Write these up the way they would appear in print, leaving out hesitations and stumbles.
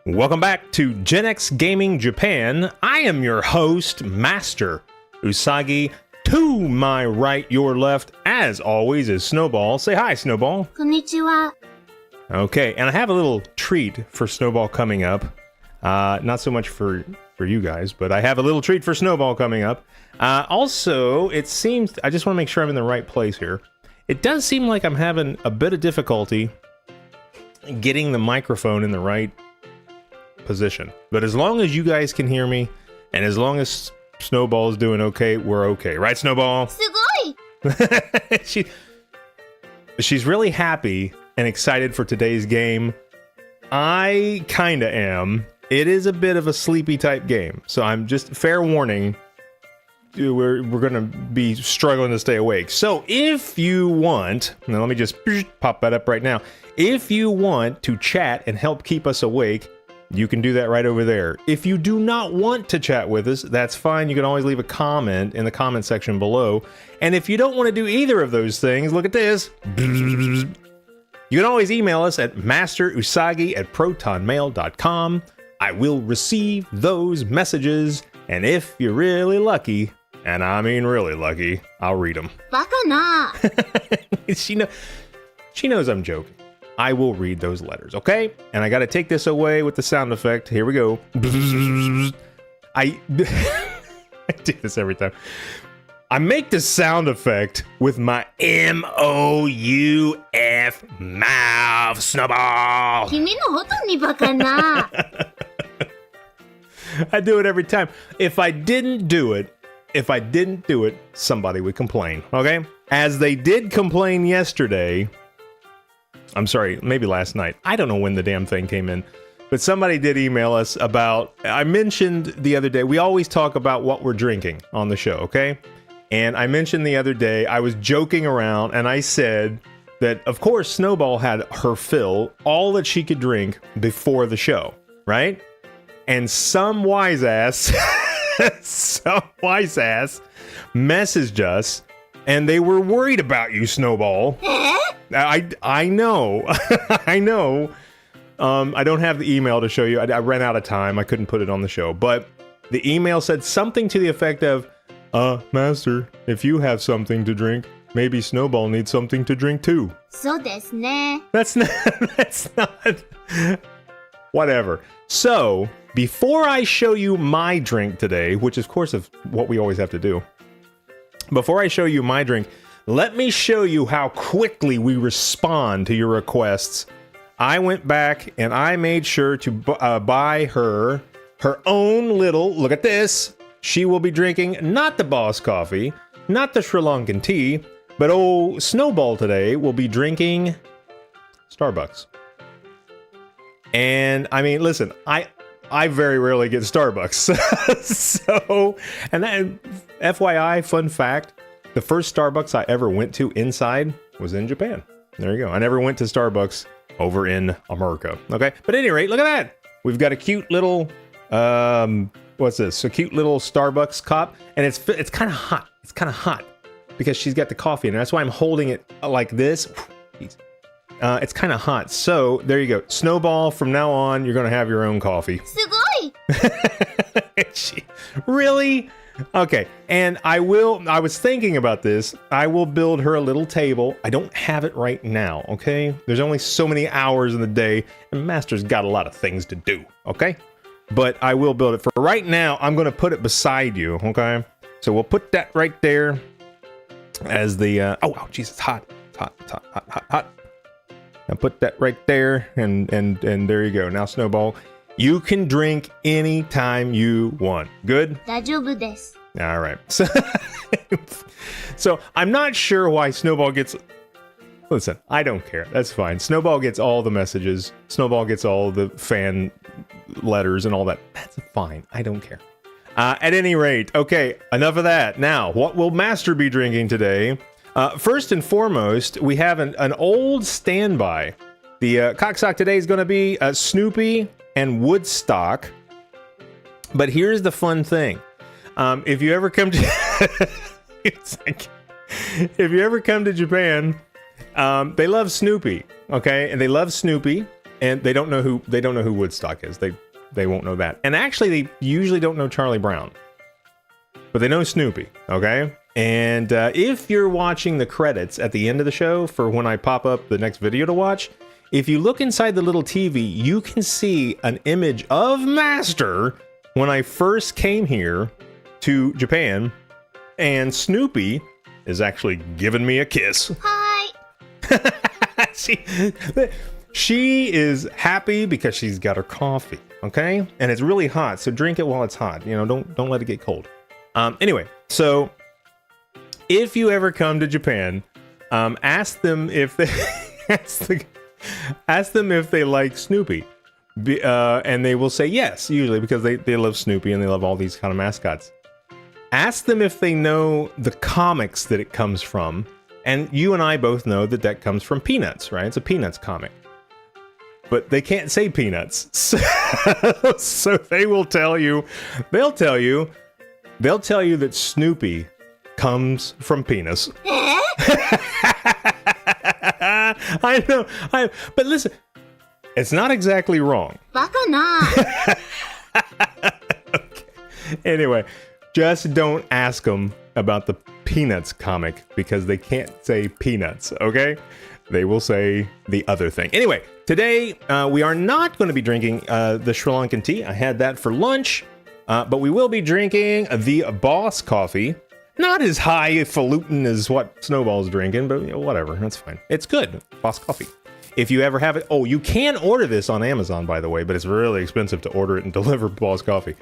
Welcome back to GenX Gaming Japan. I am your host, Master Usagi. To my right, your left, as always, is SnoBall. Say hi, SnoBall. Konnichiwa. Okay, and I have a little treat for SnoBall coming up. Not so much for you guys, but I have a little treat for SnoBall coming up. Also, it seems, I just want to make sure I'm in the right place here. It does seem like I'm having a bit of difficulty getting the microphone in the right position. But as long as you guys can hear me, and as long as SnoBall is doing okay, we're okay. Right, SnoBall? Sugoi! She's really happy and excited for today's game. I kinda am. It is a bit of a sleepy type game, so I'm just, fair warning, we're gonna be struggling to stay awake. So if you want, now let me just pop that up right now. If you want to chat and help keep us awake, you can do that right over there. If you do not want to chat with us, that's fine. You can always leave a comment in the comment section below. And if you don't want to do either of those things, look at this. You can always email us at masterusagi@protonmail.com. I will receive those messages, and if you're really lucky, and I mean really lucky, I'll read them. Baka na. She knows I'm joking. I will read those letters, okay? And I gotta take this away with the sound effect. Here we go. I do this every time. I make the sound effect with my M-O-U-F mouth, SnoBall. Kimi no hoto ni baka na. I do it every time. If I didn't do it, somebody would complain, okay? As they did complain yesterday. I'm sorry, maybe last night. I don't know when the damn thing came in. But somebody did email us about, I mentioned the other day, we always talk about what we're drinking on the show, okay? And I mentioned the other day, I was joking around and I said that, of course, SnoBall had her fill, all that she could drink before the show, right? And some wise ass messaged us, and they were worried about you, SnoBall. I know. I know. I don't have the email to show you. I ran out of time. I couldn't put it on the show. But the email said something to the effect of, Master, if you have something to drink, maybe SnoBall needs something to drink too. So desu ne. That's not. Whatever. So, before I show you my drink today, which is, of course, is what we always have to do. Before I show you my drink, let me show you how quickly we respond to your requests. I went back and I made sure to buy her own little, look at this. She will be drinking not the Boss coffee, not the Sri Lankan tea, but old SnoBall today will be drinking Starbucks. And I mean, listen, I very rarely get Starbucks. So, and then FYI, fun fact, the first Starbucks I ever went to inside was in Japan. There you go. I never went to Starbucks over in America. Okay. But at any rate, look at that. We've got a cute little, what's this? A cute little Starbucks cup. And it's kind of hot. It's kind of hot because she's got the coffee in it. That's why I'm holding it like this. It's kind of hot. So there you go. SnoBall, from now on, you're going to have your own coffee. Sugoi! Really? Okay, and I was thinking about this. I will build her a little table. I don't have it right now, okay? There's only so many hours in the day, and Master's got a lot of things to do, okay? But I will build it. For right now, I'm going to put it beside you, okay? So we'll put that right there as the, oh, jeez, it's hot. It's hot. Now put that right there, and there you go. Now, SnoBall, you can drink anytime you want. Good? Daijoubu desu. All right. So I'm not sure why SnoBall gets... Listen, I don't care. That's fine. SnoBall gets all the messages. SnoBall gets all the fan letters and all that. That's fine. I don't care. At any rate, okay, enough of that. Now, what will Master be drinking today? First and foremost, we have an old standby. The cocksock today is going to be Snoopy and Woodstock. But here's the fun thing. If you ever come to Japan, they love Snoopy, okay? And they love Snoopy. and they don't know who Woodstock is. They won't know that. And actually, they usually don't know Charlie Brown, but they know Snoopy. Okay. And if you're watching the credits at the end of the show for when I pop up the next video to watch, if you look inside the little TV, you can see an image of Master when I first came here to Japan, and Snoopy is actually giving me a kiss. Hi. She is happy because she's got her coffee, okay? And it's really hot, so drink it while it's hot. You know, don't let it get cold. Anyway, so if you ever come to Japan, ask them if they ask them if they like Snoopy, and they will say yes, usually, because they love Snoopy and they love all these kind of mascots. Ask them if they know the comics that it comes from, and you and I both know that comes from Peanuts, right? It's a Peanuts comic. But they can't say Peanuts, so they will tell you, they'll tell you that Snoopy comes from penis. I know, but listen, it's not exactly wrong. バカな。 Okay. Anyway, just don't ask them about the Peanuts comic because they can't say peanuts, okay? They will say the other thing. Anyway, today we are not going to be drinking the Sri Lankan tea. I had that for lunch, but we will be drinking the Boss coffee. Not as highfalutin as what SnoBall's drinking, but you know, whatever, that's fine. It's good, Boss coffee. If you ever have it, oh, you can order this on Amazon, by the way, but it's really expensive to order it and deliver Boss coffee.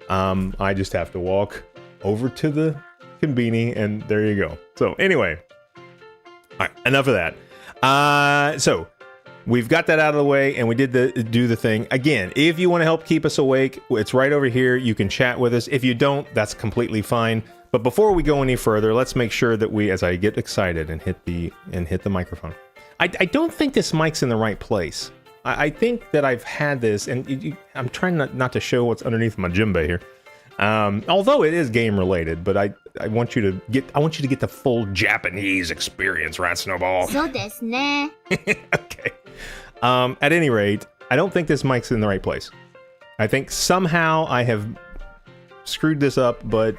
I just have to walk over to the conveni, and there you go. So anyway, all right, enough of that. So we've got that out of the way, and we did do the thing. Again, if you want to help keep us awake, it's right over here. You can chat with us. If you don't, that's completely fine. But before we go any further, let's make sure that we, as I get excited and hit the microphone. I don't think this mic's in the right place. I think that I've had this, and I'm trying not to show what's underneath my djembe here. Although it is game related, but I want you to get the full Japanese experience, right, SnoBall? そうですね。 Okay. At any rate, I don't think this mic's in the right place. I think somehow I have screwed this up, but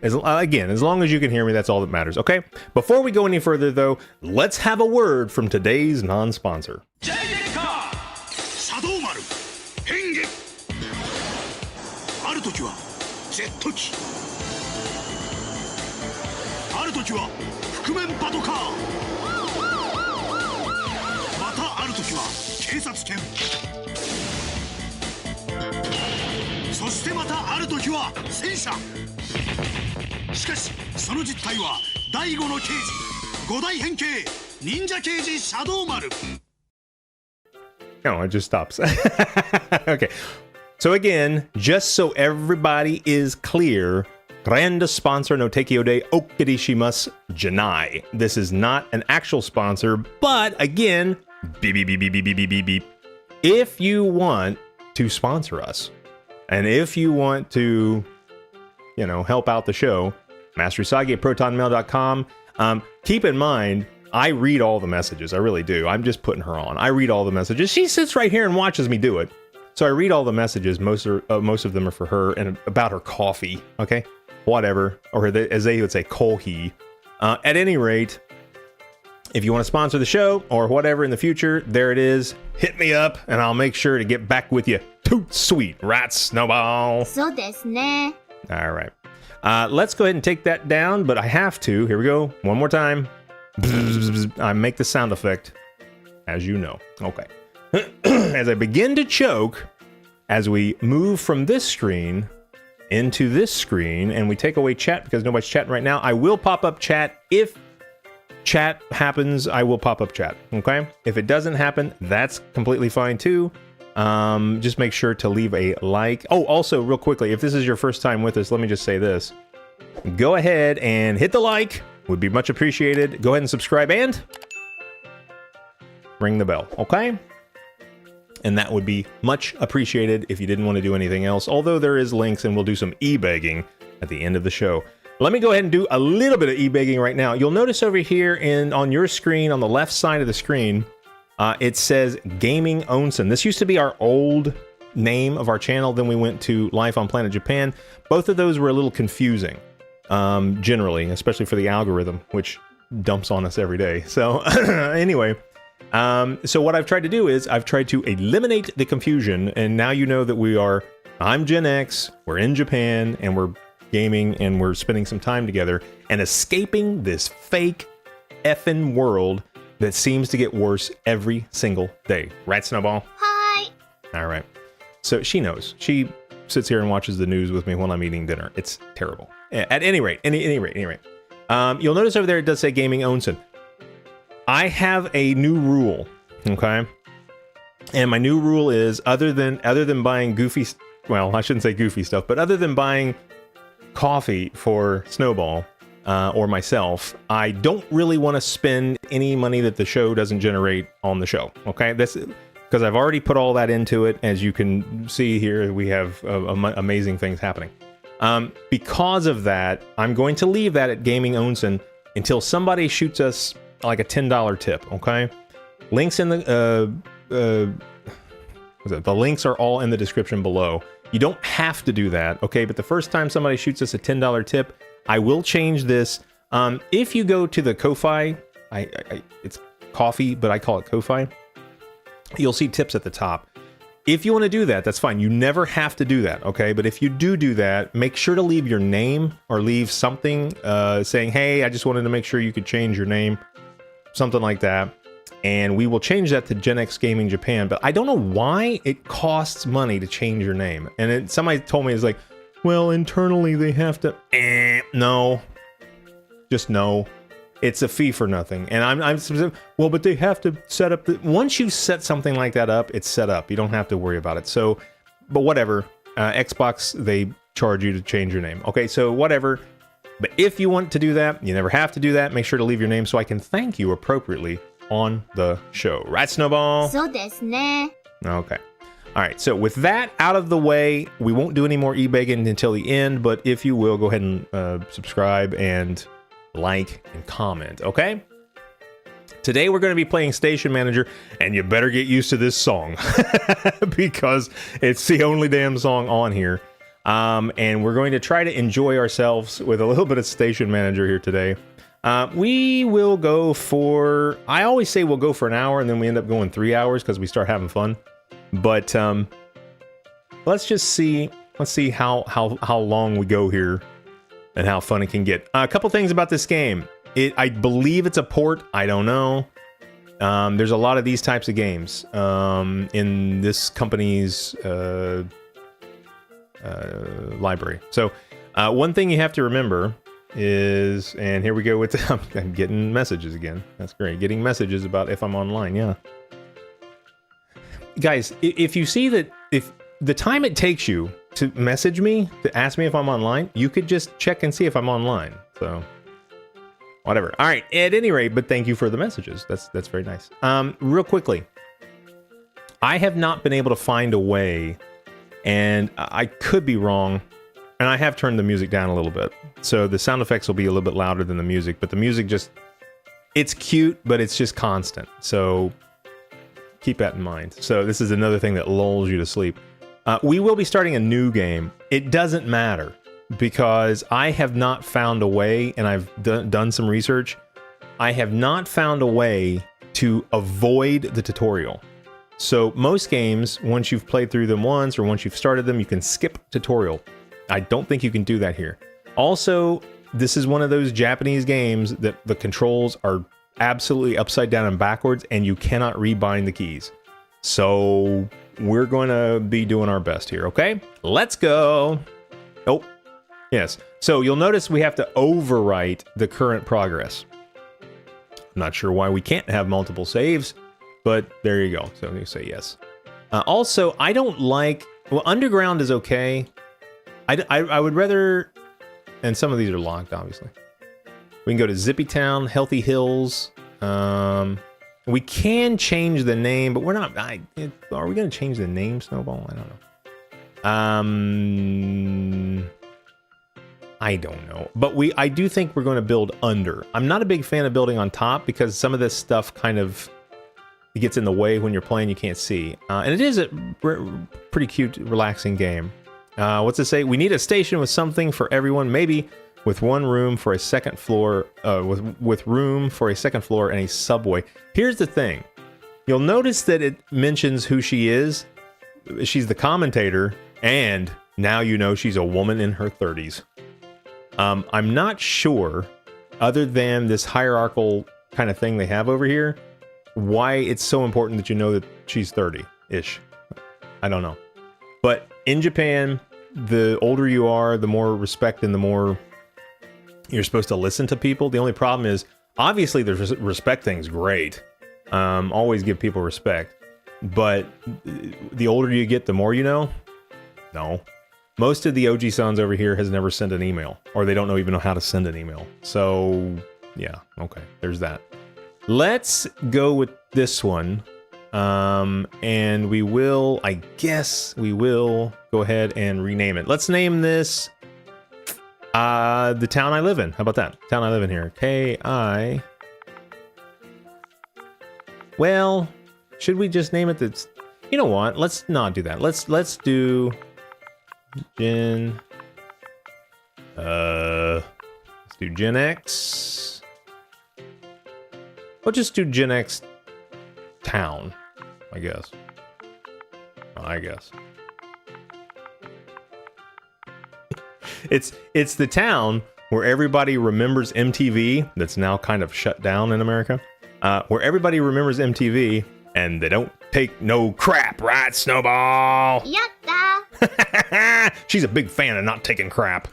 as long as you can hear me, that's all that matters, okay? Before we go any further, though, let's have a word from today's non-sponsor. No, it just stops. Okay. So again, just so everybody is clear, brand sponsor no tekio de okirishimasu janai. This is not an actual sponsor, but again, beep, beep, beep, beep, beep, beep, beep, beep. If you want to sponsor us, and if you want to, you know, help out the show, masterusagi at protonmail.com. Keep in mind, I read all the messages. I really do. I'm just putting her on. I read all the messages. She sits right here and watches me do it. So I read all the messages. Most of them are for her and about her coffee. Okay, whatever, or as they would say, kohi. At any rate, if you want to sponsor the show or whatever in the future, there it is. Hit me up, and I'll make sure to get back with you. Toot sweet, right, SnoBall? そうですね。 All right. Let's go ahead and take that down, but I have to. Here we go. One more time. I make the sound effect, as you know. Okay. As I begin to choke, as we move from this screen into this screen, and we take away chat because nobody's chatting right now, I will pop up chat. If chat happens, I will pop up chat. Okay? If it doesn't happen, that's completely fine too. Just make sure to leave a like. Oh, also, real quickly, if this is your first time with us, let me just say this. Go ahead and hit the like. Would be much appreciated. Go ahead and subscribe and ring the bell, okay? And that would be much appreciated if you didn't want to do anything else, although there is links and we'll do some e-begging at the end of the show. Let me go ahead and do a little bit of e-begging right now. You'll notice over here on your screen, on the left side of the screen, It says Gaming Onsen. This used to be our old name of our channel. Then we went to Life on Planet Japan. Both of those were a little confusing, generally, especially for the algorithm, which dumps on us every day. So anyway, so what I've tried to do is I've tried to eliminate the confusion, and now you know that I'm GenX, we're in Japan, and we're gaming, and we're spending some time together, and escaping this fake effing world that seems to get worse every single day. Right, SnoBall? Hi. All right. So she knows. She sits here and watches the news with me while I'm eating dinner. It's terrible. At any rate, you'll notice over there it does say Gaming Onsen. I have a new rule, okay? And my new rule is other than buying goofy, well, I shouldn't say goofy stuff, but other than buying coffee for SnoBall, or myself, I don't really want to spend any money that the show doesn't generate on the show. Okay, that's because I've already put all that into it. As you can see here, we have amazing things happening. Because of that, I'm going to leave that at Gaming Onsen until somebody shoots us like a $10 tip. Okay, links in the links are all in the description below. You don't have to do that. Okay, but the first time somebody shoots us a $10 tip, I will change this. If you go to the Ko-Fi, it's coffee, but I call it Ko-Fi. You'll see tips at the top. If you want to do that, that's fine. You never have to do that, okay? But if you do that, make sure to leave your name or leave something saying, hey, I just wanted to make sure you could change your name, something like that. And we will change that to GenX Gaming Japan. But I don't know why it costs money to change your name. And somebody told me, it's like, well, internally they have to. No, just no. It's a fee for nothing. And I'm well, but they have to set up once you set something like that up, it's set up. You don't have to worry about it. So, but whatever. Xbox, they charge you to change your name. Okay, so whatever. But if you want to do that, you never have to do that. Make sure to leave your name so I can thank you appropriately on the show. Right, SnoBall? そうですね. Okay. All right, so with that out of the way, we won't do any more e-begging until the end, but if you will, go ahead and subscribe and like and comment, okay? Today we're going to be playing Station Manager, and you better get used to this song because it's the only damn song on here. And we're going to try to enjoy ourselves with a little bit of Station Manager here today. We will go for, I always say we'll go for an hour, and then we end up going 3 hours because we start having fun. But let's just see. Let's see how long we go here and how fun it can get. A couple things about this game. I believe it's a port. I don't know. There's a lot of these types of games in this company's library. So one thing you have to remember is, and here we go with I'm getting messages again. That's great. Getting messages about if I'm online. Yeah. Guys, if you see that, if the time it takes you to message me, to ask me if I'm online, you could just check and see if I'm online. So, whatever. All right, at any rate, but thank you for the messages. That's very nice. Real quickly, I have not been able to find a way, and I could be wrong, and I have turned the music down a little bit. So the sound effects will be a little bit louder than the music, but the music just, it's cute, but it's just constant. So keep that in mind. So this is another thing that lulls you to sleep. We will be starting a new game. It doesn't matter because I have not found a way, and I've done some research. I have not found a way to avoid the tutorial. So most games, once you've played through them once or once you've started them, you can skip tutorial. I don't think you can do that here. Also, this is one of those Japanese games that the controls are absolutely upside down and backwards, and you cannot rebind the keys. So we're going to be doing our best here, okay? Let's go. Oh, yes. So you'll notice we have to overwrite the current progress. I'm not sure why we can't have multiple saves, but there you go. So you say yes. Also, I don't like, well, Underground is okay. I would rather, and some of these are locked, obviously. We can go to Zippy Town, Healthy Hills. We can change the name, but we're not. Are we going to change the name, SnoBall? I don't know. I don't know. But I do think we're going to build under. I'm not a big fan of building on top because some of this stuff kind of it gets in the way when you're playing, you can't see. And it is a pretty cute, relaxing game. What's it say? We need a station with something for everyone, maybe with one room for a second floor, with room for a second floor and a subway. Here's the thing. You'll notice that it mentions who she is. She's the commentator, and now you know she's a woman in her 30s. I'm not sure, other than this hierarchical kind of thing they have over here, why it's so important that you know that she's 30-ish. I don't know. But in Japan, the older you are, the more respect and the more you're supposed to listen to people. The only problem is, obviously, the respect thing's great. Always give people respect. But the older you get, the more you know? No. Most of the OG-sons over here has never sent an email, or they don't even know how to send an email. So, yeah, okay, there's that. Let's go with this one, and we will, I guess, we will go ahead and rename it. Let's name this the town I live in. How about that? Town I live in here. K-I... Well, should we just name it that's... You know what? Let's not do that. Let's do... Let's do GenX. We'll just do GenX Town, I guess. It's the town where everybody remembers MTV, that's now kind of shut down in America. Where everybody remembers MTV and they don't take no crap, right, SnoBall? Yatta! She's a big fan of not taking crap.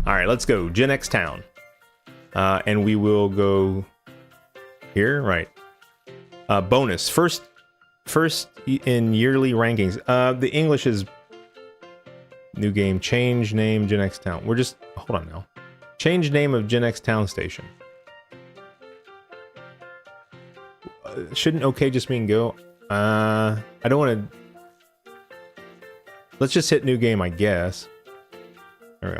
All right, let's go. GenX Town. And we will go here, right. Bonus. First in yearly rankings. The English is new game. Change name GenX Town. We're just, hold on now. Change name of GenX Town Station. Shouldn't okay just mean go? I don't want to... Let's just hit new game, I guess. There we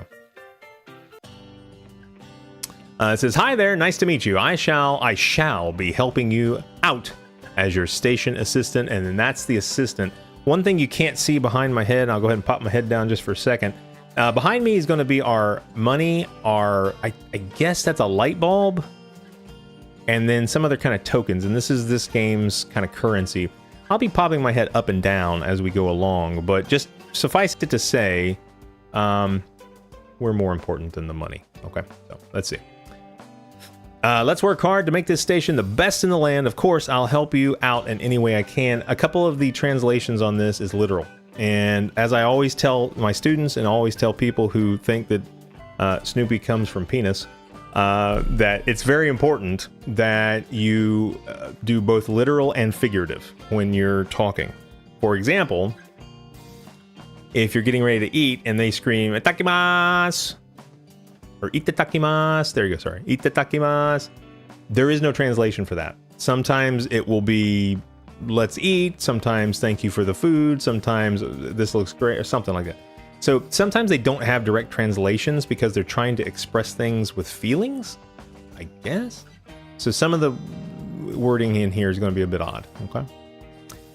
go. It says, hi there, nice to meet you. I shall be helping you out as your station assistant, and then that's the assistant. One thing you can't see behind my head, I'll go ahead and pop my head down just for a second. Behind me is going to be our money, I guess that's a light bulb, and then some other kind of tokens, and this is this game's kind of currency. I'll be popping my head up and down as we go along, but just suffice it to say, we're more important than the money. Okay, so let's see. Let's work hard to make this station the best in the land. Of course, I'll help you out in any way I can. A couple of the translations on this is literal. And as I always tell my students and always tell people who think that Snoopy comes from penis, that it's very important that you do both literal and figurative when you're talking. For example, if you're getting ready to eat and they scream, "Itakimasu!" or "Itadakimasu," there you go, sorry, "Itadakimasu," there is no translation for that. Sometimes it will be, "Let's eat," sometimes "Thank you for the food," sometimes "This looks great," or something like that. So sometimes they don't have direct translations because they're trying to express things with feelings, I guess. So some of the wording in here is going to be a bit odd, okay?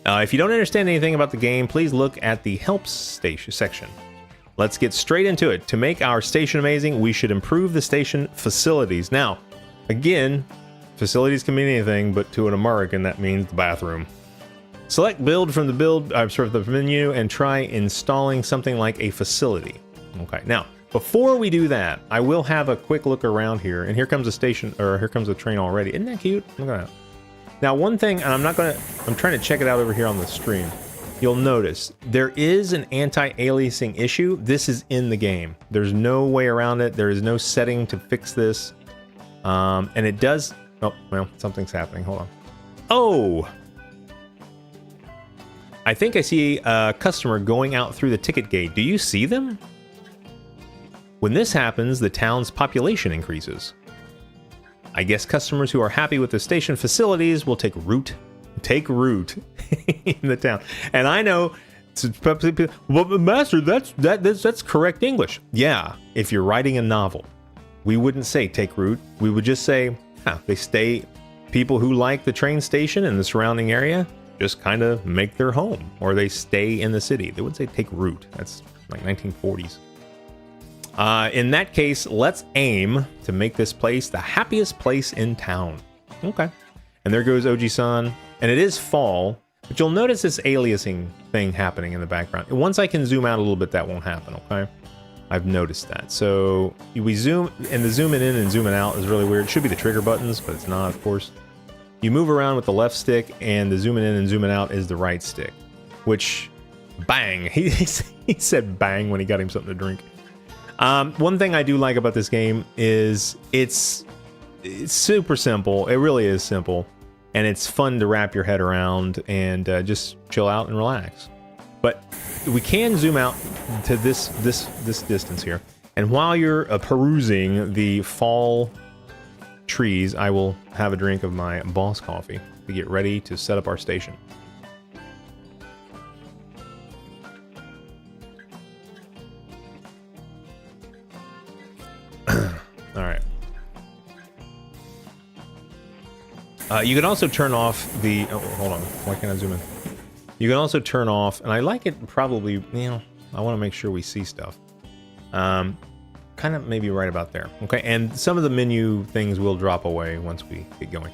If you don't understand anything about the game, please look at the help station section. Let's get straight into it. To make our station amazing, we should improve the station facilities. Now, again, facilities can mean anything, but to an American, that means the bathroom. Select build from the menu and try installing something like a facility. Okay, now, before we do that, I will have a quick look around here, and here comes a station, or here comes a train already. Isn't that cute? Look at that. Now, one thing, and I'm trying to check it out over here on the stream. You'll notice there is an anti-aliasing issue. This is in the game. There's no way around it. There is no setting to fix this. And it does... Oh, well, something's happening. Hold on. Oh! I think I see a customer going out through the ticket gate. Do you see them? When this happens, the town's population increases. I guess customers who are happy with the station facilities will take root in the town. And I know, well, Master, that's correct English. Yeah, if you're writing a novel, we wouldn't say take root. We would just say, they stay. People who like the train station and the surrounding area, just kind of make their home, or they stay in the city. They wouldn't say take root. That's like 1940s. In that case, let's aim to make this place the happiest place in town. Okay. And there goes Oji-san. And it is fall, but you'll notice this aliasing thing happening in the background. Once I can zoom out a little bit, that won't happen, okay? I've noticed that. So we zoom, and the zooming in and zooming out is really weird. It should be the trigger buttons, but it's not, of course. You move around with the left stick, and the zooming in and zooming out is the right stick. Which, bang! He said bang when he got him something to drink. One thing I do like about this game is it's super simple. It really is simple. And it's fun to wrap your head around and just chill out and relax. But we can zoom out to this distance here. And while you're perusing the fall trees, I will have a drink of my boss coffee to get ready to set up our station. All right. You can also turn off the... Oh, hold on. Why can't I zoom in? You can also turn off, and I like it probably, you know, I want to make sure we see stuff. Kind of maybe right about there. Okay, and some of the menu things will drop away once we get going.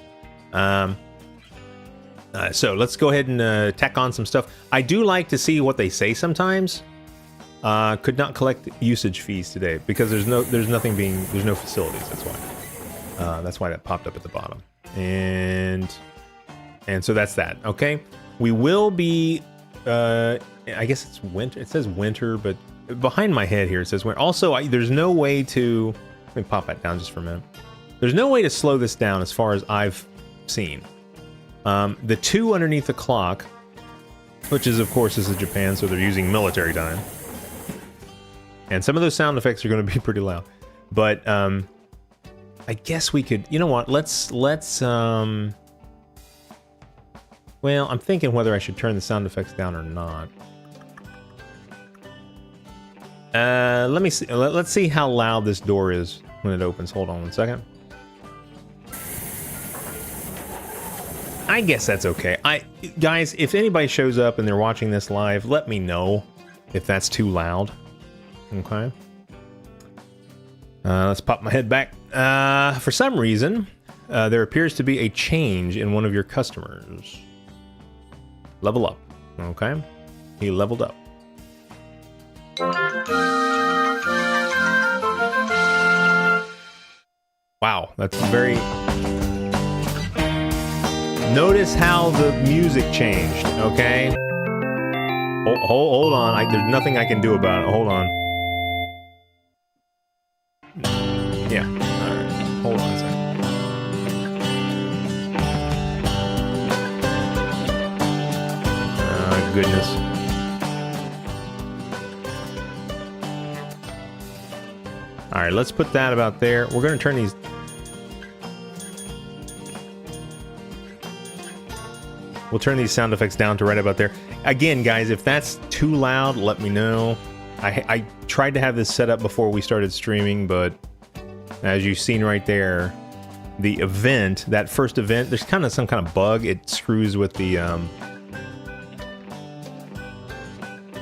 So let's go ahead and tack on some stuff. I do like to see what they say sometimes. Could not collect usage fees today because there's no facilities. That's why that popped up at the bottom. And so that's that. Okay, we will be. I guess it's winter. It says winter, but behind my head here it says winter. Also, there's no way to. Let me pop that down just for a minute. There's no way to slow this down as far as I've seen. The 2 underneath the clock, which is of course this is Japan, so they're using military time. And some of those sound effects are going to be pretty loud. But I guess we could, you know what? Let's well, I'm thinking whether I should turn the sound effects down or not. Let me see. Let's see how loud this door is when it opens. Hold on one second. I guess that's okay. Guys, if anybody shows up and they're watching this live, let me know if that's too loud. Okay. Let's pop my head back. For some reason, there appears to be a change in one of your customers. Level up. Okay. He leveled up. Wow, that's very... Notice how the music changed, okay? Hold on, there's nothing I can do about it. Hold on. Yeah, alright. Hold on a second. Goodness. Alright, let's put that about there. We're going to turn these... We'll turn these sound effects down to right about there. Again, guys, if that's too loud, let me know. I tried to have this set up before we started streaming, but as you've seen right there, the event, that first event, there's kind of some kind of bug. It screws with the...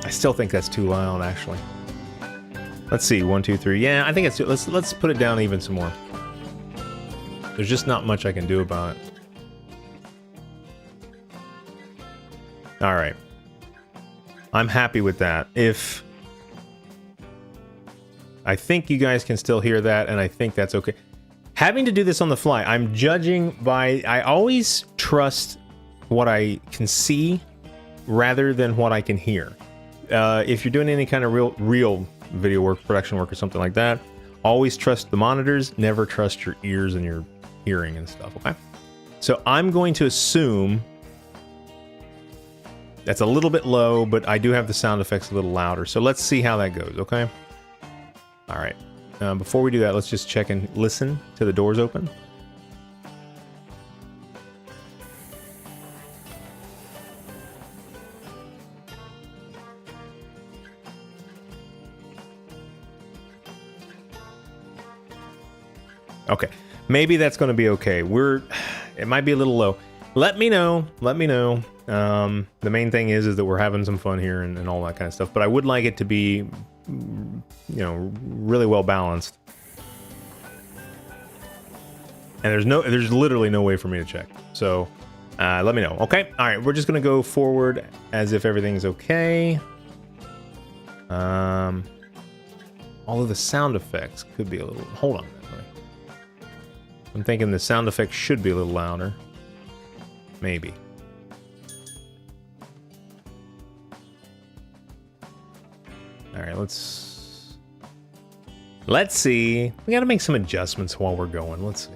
I still think that's too loud, actually. Let's see, 1, 2, 3. Yeah, I think it's... Let's put it down even some more. There's just not much I can do about it. All right. I'm happy with that. If... I think you guys can still hear that, and I think that's okay. Having to do this on the fly, I'm judging by... I always trust what I can see rather than what I can hear. If you're doing any kind of real video work, production work, or something like that, always trust the monitors, never trust your ears and your hearing and stuff, okay? So I'm going to assume... That's a little bit low, but I do have the sound effects a little louder. So let's see how that goes, okay? All right. Before we do that, let's just check and listen to the doors open. Okay. Maybe that's going to be okay. It might be a little low. let me know. Let me know. The main thing is that we're having some fun here and all that kind of stuff. But I would like it to be, really well balanced. And there's literally no way for me to check. So let me know. Okay. All right. We're just gonna go forward as if everything's okay. Although the sound effects could be a little. Hold on. I'm thinking the sound effects should be a little louder. Maybe. All right, let's see. We got to make some adjustments while we're going. Let's see.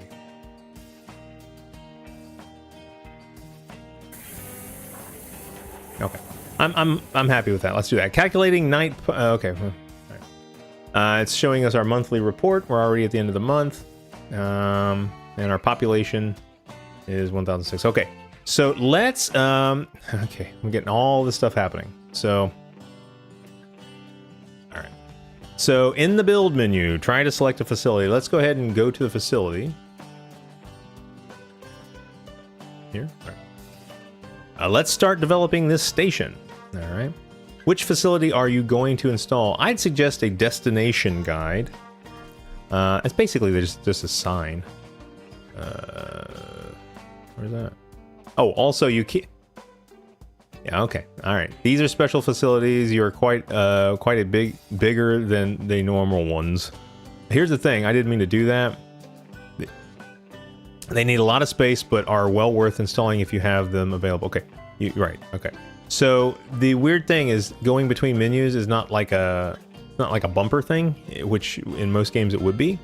Okay, I'm happy with that. Let's do that. Calculating night. Okay. All right. It's showing us our monthly report. We're already at the end of the month. And our population is 1,006. Okay, so let's okay, I'm getting all this stuff happening. So all right, so in the build menu, try to select a facility. Let's go ahead and go to the facility here. All right. Let's start developing this station. All right, which facility are you going to install? I'd suggest a destination guide. It's basically just a sign. Where's that? Oh, also you can't. Yeah, okay, all right. These are special facilities. You're quite a bigger than the normal ones. Here's the thing. I didn't mean to do that. They need a lot of space, but are well worth installing if you have them available. Okay, right. Okay. So the weird thing is going between menus is not like a bumper thing, which in most games it would be.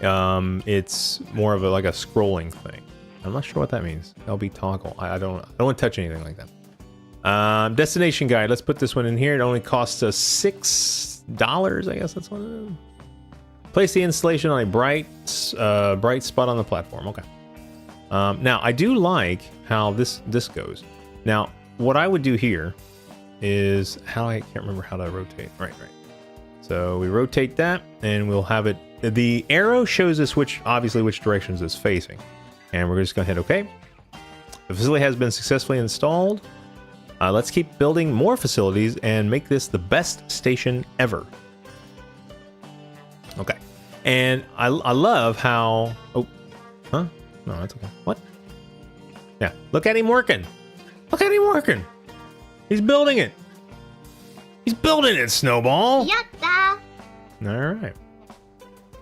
It's more of like a scrolling thing. I'm not sure what that means. LB toggle. I don't want to touch anything like that. Destination guide. Let's put this one in here. It only costs us $6. I guess that's what it is. Place the installation on a bright spot on the platform. Okay. Now I do like how this goes. Now what I would do here is I can't remember how to rotate. Right. So we rotate that, and we'll have it. The arrow shows us obviously which directions it's facing, and we're just gonna hit OK. The facility has been successfully installed. Let's keep building more facilities and make this the best station ever. Okay, and I love how. Oh, huh? No, that's okay. What? Yeah, look at him working. Look at him working. He's building it. He's building it, SnoBall. Yatta! All right.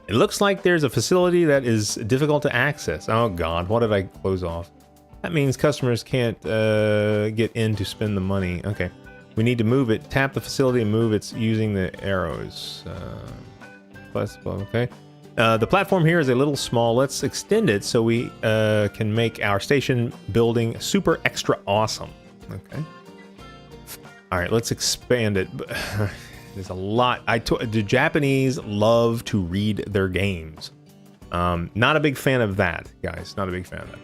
It looks like there's a facility that is difficult to access. Oh God, what did I close off? That means customers can't get in to spend the money. Okay, we need to move it. Tap the facility and move it using the arrows. Okay. The platform here is a little small. Let's extend it so we can make our station building super extra awesome. Okay. All right, let's expand it. There's a lot. The Japanese love to read their games. Not a big fan of that, guys. Not a big fan of that.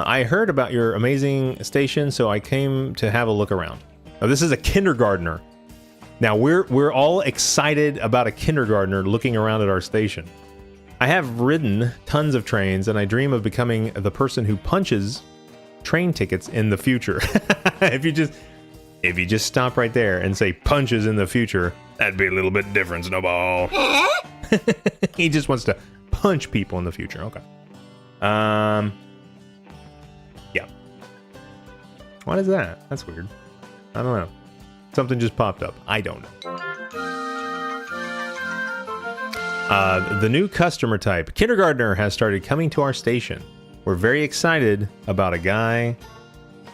I heard about your amazing station, so I came to have a look around. Now, this is a kindergartner. Now, we're all excited about a kindergartner looking around at our station. I have ridden tons of trains, and I dream of becoming the person who punches train tickets in the future. If you just stop right there and say punches in the future, that'd be a little bit different, SnoBall. He just wants to punch people in the future. Okay. Yeah. What is that? That's weird. I don't know. Something just popped up. I don't know. The new customer type, kindergartner, has started coming to our station. We're very excited about a guy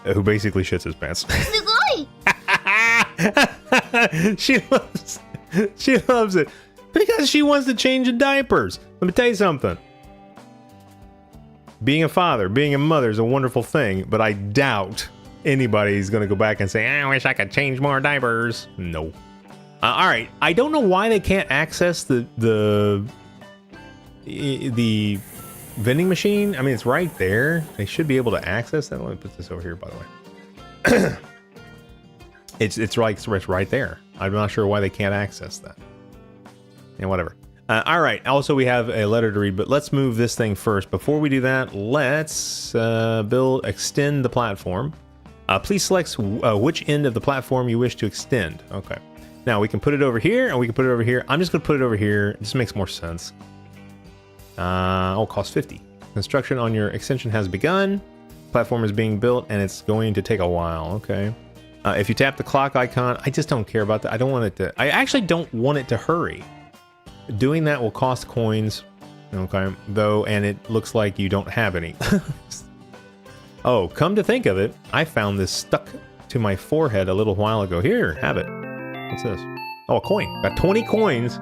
who basically shits his pants. Sugoi! She loves it because she wants to change the diapers. Let me tell you something. Being a father, being a mother is a wonderful thing, but I doubt anybody's going to go back and say, I wish I could change more diapers. No. All right. I don't know why they can't access the vending machine. I mean, it's right there. They should be able to access that. Let me put this over here, by the way. It's right there. I'm not sure why they can't access that. And whatever. All right. Also, we have a letter to read, but let's move this thing first. Before we do that, let's extend the platform. Please select which end of the platform you wish to extend. Okay. Now we can put it over here, and we can put it over here. I'm just going to put it over here. This makes more sense. Cost 50. Construction on your extension has begun. Platform is being built, and it's going to take a while. Okay. If you tap the clock icon, I just don't care about that. I don't want it to. I actually don't want it to hurry. Doing that will cost coins. Okay. Though, and it looks like you don't have any. Oh, come to think of it, I found this stuck to my forehead a little while ago. Here, have it. What's this? Oh, a coin. Got 20 coins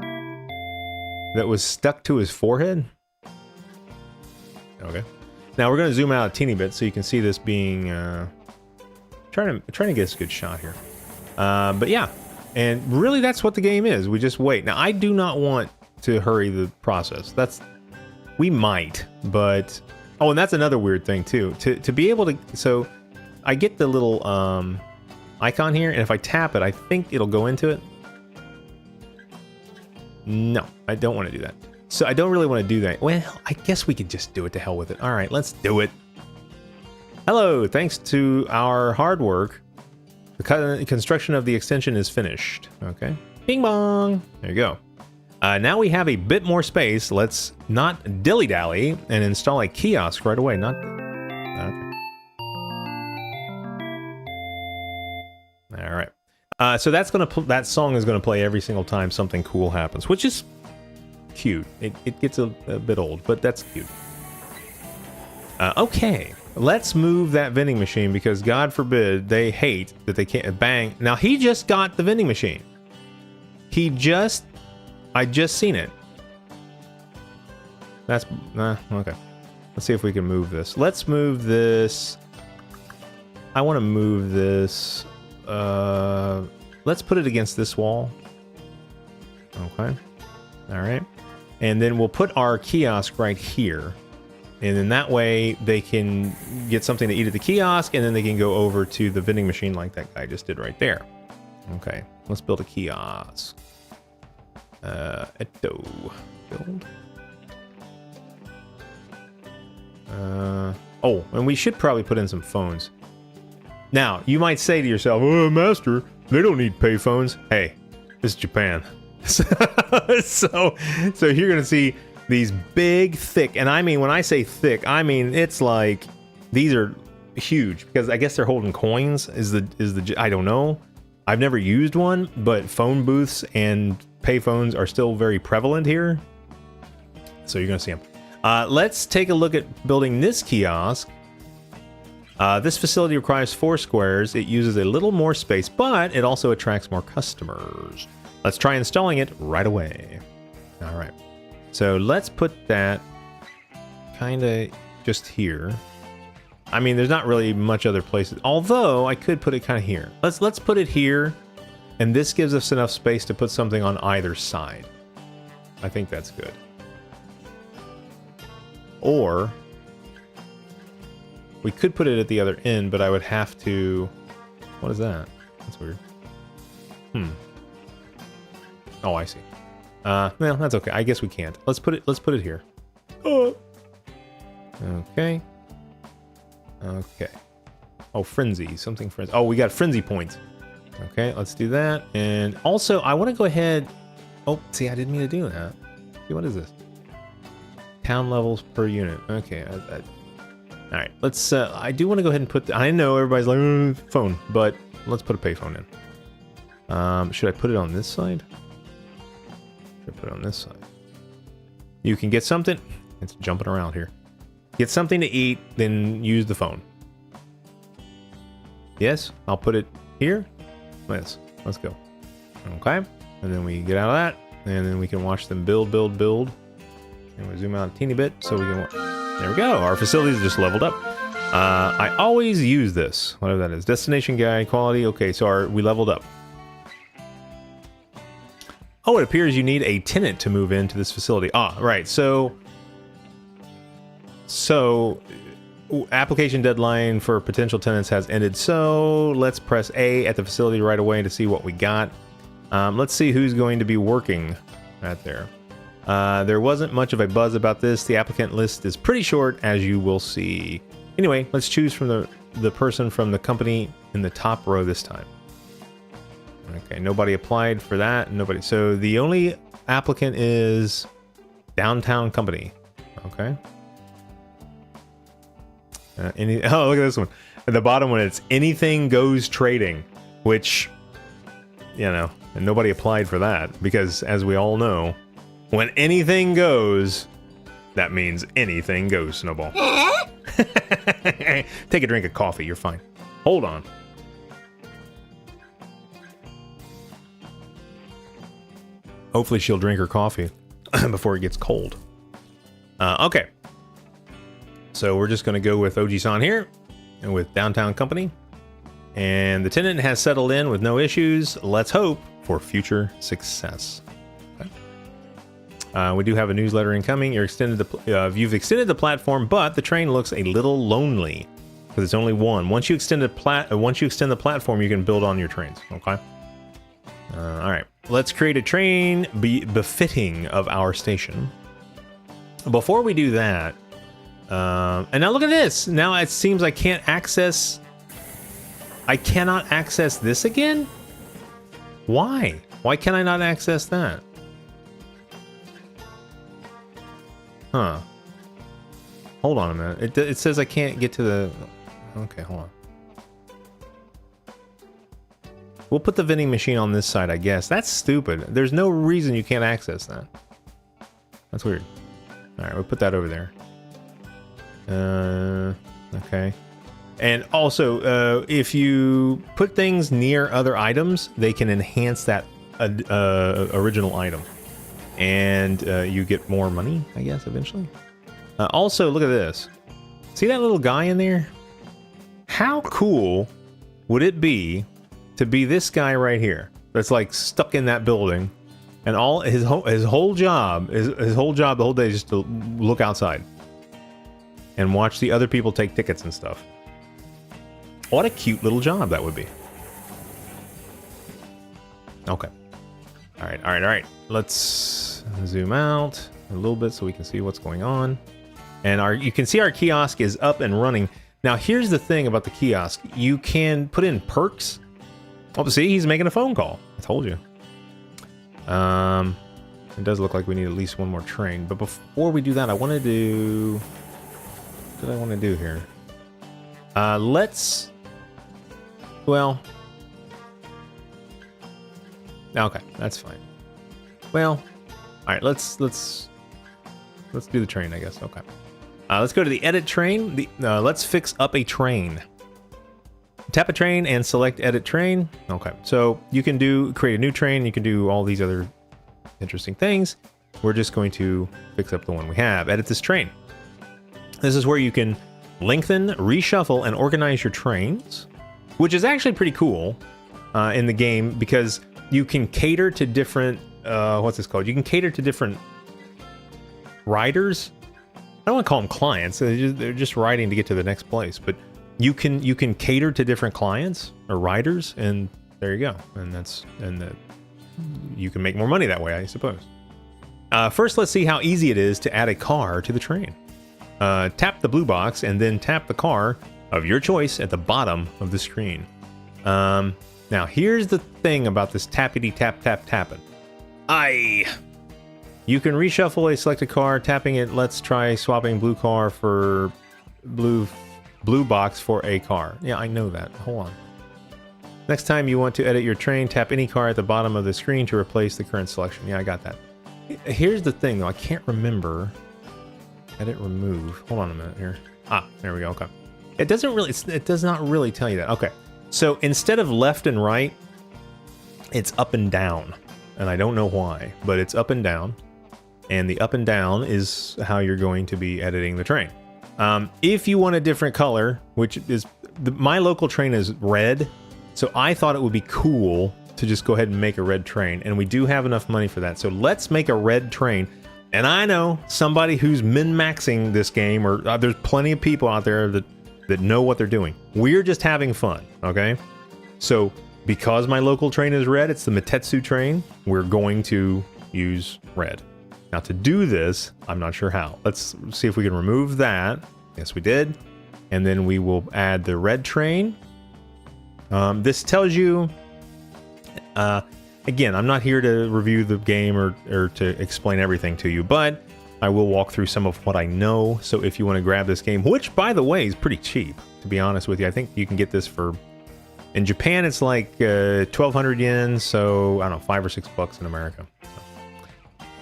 that was stuck to his forehead. Okay. Now we're going to zoom out a teeny bit so you can see this being... trying to get us a good shot here. But yeah. And really that's what the game is. We just wait. Now I do not want to hurry the process. We might, but... Oh, and that's another weird thing too. To be able to... So I get the little icon here, and if I tap it, I think it'll go into it. No, I don't want to do that. So I don't really want to do that. Well, I guess we could just do it. To hell with it. All right, let's do it. Hello, thanks to our hard work, the construction of the extension is finished. Okay. Bing bong. There you go. Now we have a bit more space. Let's not dilly-dally and install a kiosk right away. Not... Okay. All right. So that's that song is gonna play every single time something cool happens, which is cute. It gets a bit old, but that's cute. Okay, let's move that vending machine because God forbid they hate that they can't bang. Now he just got the vending machine. I just seen it. That's okay. Let's see if we can move this. Let's move this. I want to move this. Let's put it against this wall. Okay. All right. And then we'll put our kiosk right here. And then that way they can get something to eat at the kiosk, and then they can go over to the vending machine like that guy just did right there. Okay. Let's build a kiosk. Build. Oh, and we should probably put in some phones. Now, you might say to yourself, "Oh, master, they don't need payphones." Hey, this is Japan. so you're gonna see these big, thick, and I mean when I say thick, I mean it's like these are huge because I guess they're holding coins. I don't know. I've never used one, but phone booths and payphones are still very prevalent here. So you're gonna see them. Let's take a look at building this kiosk. This facility requires 4 squares. It uses a little more space, but it also attracts more customers. Let's try installing it right away. All right. So let's put that kind of just here. I mean, there's not really much other places. Although I could put it kind of here. Let's put it here, and this gives us enough space to put something on either side. I think that's good. Or we could put it at the other end, but I would have to... What is that? That's weird. Oh, I see. Well, that's okay. I guess we can't. Let's put it here. Oh. Okay. Okay. Oh, frenzy. Something frenzy. Oh, we got frenzy points. Okay, let's do that. And also, I want to go ahead... Oh, see, I didn't mean to do that. See, what is this? Town levels per unit. Okay. All right. Let's... I do want to go ahead and put... I know everybody's like, phone, but let's put a payphone in. Should I put it on this side? Should I put it on this side? You can get something... It's jumping around here. Get something to eat, then use the phone. Yes, I'll put it here. Yes, let's go. Okay, and then we get out of that, and then we can watch them build. And we zoom out a teeny bit so we can watch. There we go. Our facilities just leveled up. I always use this, whatever that is. Destination guide, quality. Okay, so we leveled up. Oh, it appears you need a tenant to move into this facility. Ah, right. So application deadline for potential tenants has ended. So let's press A at the facility right away to see what we got. Let's see who's going to be working at there. There wasn't much of a buzz about this. The applicant list is pretty short, as you will see. Anyway, let's choose from the person from the company in the top row this time. Okay, nobody applied for that. Nobody. So the only applicant is Downtown Company. Okay. Oh, look at this one. At the bottom one, it's Anything Goes Trading, which, you know, and nobody applied for that because, as we all know, when anything goes, that means anything goes, SnoBall. Take a drink of coffee. You're fine. Hold on. Hopefully she'll drink her coffee before it gets cold. Okay. So we're just going to go with Oji-san here and with Downtown Company. And the tenant has settled in with no issues. Let's hope for future success. Okay. We do have a newsletter incoming. You've extended the platform, but the train looks a little lonely because it's only one. Once you extend the platform, you can build on your trains. Okay. All right. Let's create a train befitting of our station. Before we do that, and now look at this. Now it seems I cannot access this again. Why? Why can I not access that? Huh. Hold on a minute. It says I can't get to the... Okay, hold on. We'll put the vending machine on this side, I guess. That's stupid. There's no reason you can't access that. That's weird. All right, we'll put that over there. Okay. And also, if you put things near other items, they can enhance that original item. And you get more money, I guess, eventually. Also, look at this. See that little guy in there? How cool would it be to be this guy right here that's like stuck in that building, and all his whole job the whole day is just to look outside and watch the other people take tickets and stuff. What a cute little job that would be. Okay. All right. Let's zoom out a little bit so we can see what's going on. And you can see our kiosk is up and running. Now, here's the thing about the kiosk. You can put in perks. Oh, see, he's making a phone call. I told you. It does look like we need at least one more train. But before we do that, I want to do... What did I want to do here? Let's... Well... Okay, that's fine. Well... Alright, let's do the train, I guess. Okay. Let's go to the edit train. Let's fix up a train. Tap a train and select edit train. Okay, so you can create a new train. You can do all these other interesting things. We're just going to fix up the one we have. Edit this train. This is where you can lengthen, reshuffle, and organize your trains, which is actually pretty cool in the game because you can cater to different, what's this called? You can cater to different riders. I don't want to call them clients. They're just riding to get to the next place, but you can cater to different clients or riders, and there you go. And you can make more money that way, I suppose. First, let's see how easy it is to add a car to the train. Tap the blue box and then tap the car of your choice at the bottom of the screen. Now, here's the thing about this tappity tap tap tapping. You can reshuffle a selected car. Tapping it, let's try swapping blue car for blue box for a car. Yeah, I know that. Hold on. Next time you want to edit your train, tap any car at the bottom of the screen to replace the current selection. Yeah, I got that. Here's the thing, though. I can't remember. Edit, remove. Hold on a minute here. There we go. Okay. It does not really tell you that. Okay. So instead of left and right, it's up and down. And I don't know why, but it's up and down. And the up and down is how you're going to be editing the train. If you want a different color, which is... my local train is red, so I thought it would be cool to just go ahead and make a red train. And we do have enough money for that. So let's make a red train. And I know somebody who's min-maxing this game, or there's plenty of people out there that know what they're doing. We're just having fun, okay? So because my local train is red, it's the Mitetsu train, we're going to use red. Now to do this, I'm not sure how. Let's see if we can remove that. Yes, we did. And then we will add the red train. This tells you, again, I'm not here to review the game or to explain everything to you, but I will walk through some of what I know. So if you want to grab this game, which by the way is pretty cheap, to be honest with you, I think you can get this for, in Japan it's like 1,200 yen, so I don't know, $5 or $6 in America.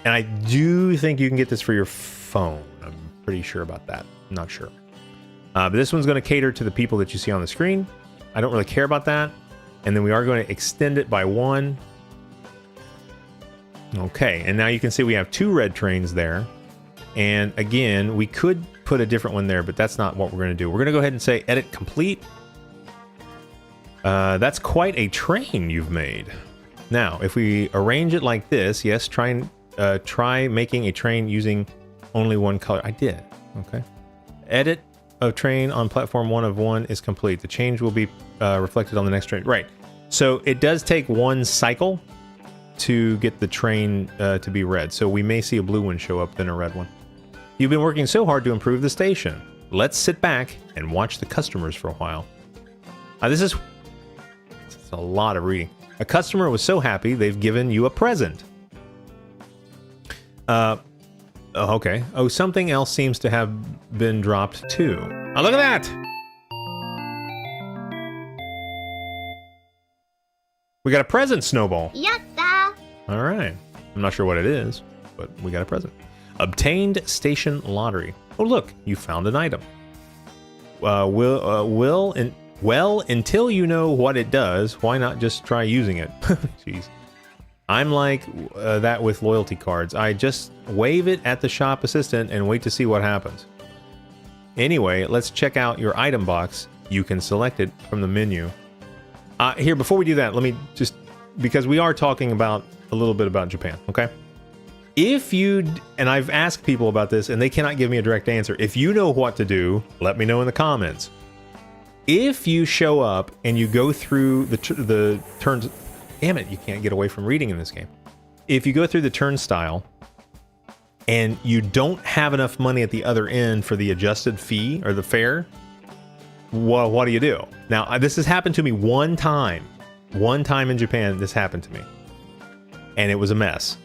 And I do think you can get this for your phone. I'm pretty sure about that. I'm not sure. But this one's going to cater to the people that you see on the screen. I don't really care about that. And then we are going to extend it by 1. Okay, and now you can see we have 2 red trains there. And again, we could put a different one there, but that's not what we're going to do. We're going to go ahead and say edit complete. That's quite a train you've made. Now, if we arrange it like this, yes, try making a train using only one color. I did. Okay. Edit a train on platform 1 of 1 is complete. The change will be reflected on the next train. Right. So it does take 1 cycle to get the train to be red. So we may see a blue one show up, then a red one. You've been working so hard to improve the station. Let's sit back and watch the customers for a while. This is a lot of reading. A customer was so happy they've given you a present. Okay. Oh, something else seems to have been dropped too. Oh, look at that! We got a present, SnoBall. Yatta! All right. I'm not sure what it is, but we got a present. Obtained station lottery. Oh, look, you found an item. Well, until you know what it does, why not just try using it? Jeez. I'm like that with loyalty cards. I just wave it at the shop assistant and wait to see what happens. Anyway, let's check out your item box. You can select it from the menu. Here, before we do that, let me just, because we are talking about a little bit about Japan, okay? If you, and I've asked people about this and they cannot give me a direct answer. If you know what to do, let me know in the comments. If you show up and you go through the turns, damn it, you can't get away from reading in this game. If you go through the turnstile and you don't have enough money at the other end for the adjusted fee or the fare, well, what do you do? Now, this has happened to me one time. One time in Japan, this happened to me. And it was a mess.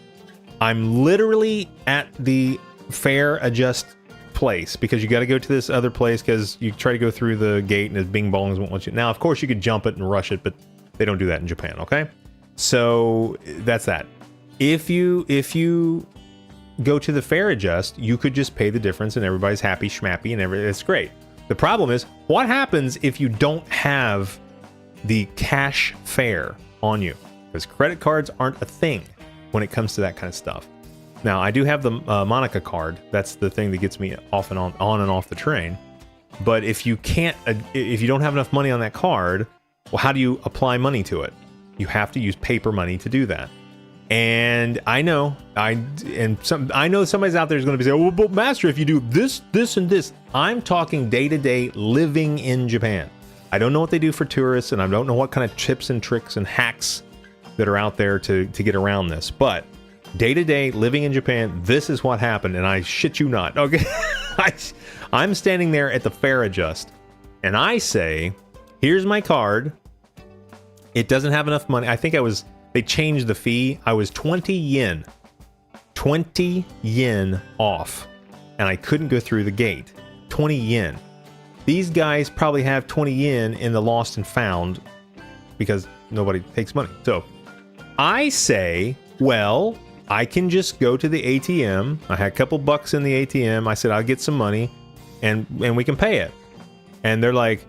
I'm literally at the fare adjust place because you got to go to this other place because you try to go through the gate and the bing bongs won't let you. Now, of course, you could jump it and rush it, but they don't do that in Japan, okay? So that's that. If you go to the fare adjust, you could just pay the difference and everybody's happy, schmappy, and everything. It's great. The problem is, what happens if you don't have the cash fare on you? Because credit cards aren't a thing when it comes to that kind of stuff. Now, I do have the Monica card. That's the thing that gets me off and on and off the train. But if you can't, if you don't have enough money on that card, well, how do you apply money to it? You have to use paper money to do that. And I know, I know somebody's out there is going to be saying, "Oh, but Master, if you do this, this, and this," I'm talking day-to-day living in Japan. I don't know what they do for tourists, and I don't know what kind of tips and tricks and hacks that are out there to get around this. But day-to-day living in Japan, this is what happened, and I shit you not. Okay, I'm standing there at the fare adjust, and I say, "Here's my card. It doesn't have enough money." I think they changed the fee. I was 20 yen. 20 yen off. And I couldn't go through the gate. 20 yen. These guys probably have 20 yen in the lost and found because nobody takes money. So I say, well, I can just go to the ATM. I had a couple bucks in the ATM. I said, I'll get some money and we can pay it. And they're like,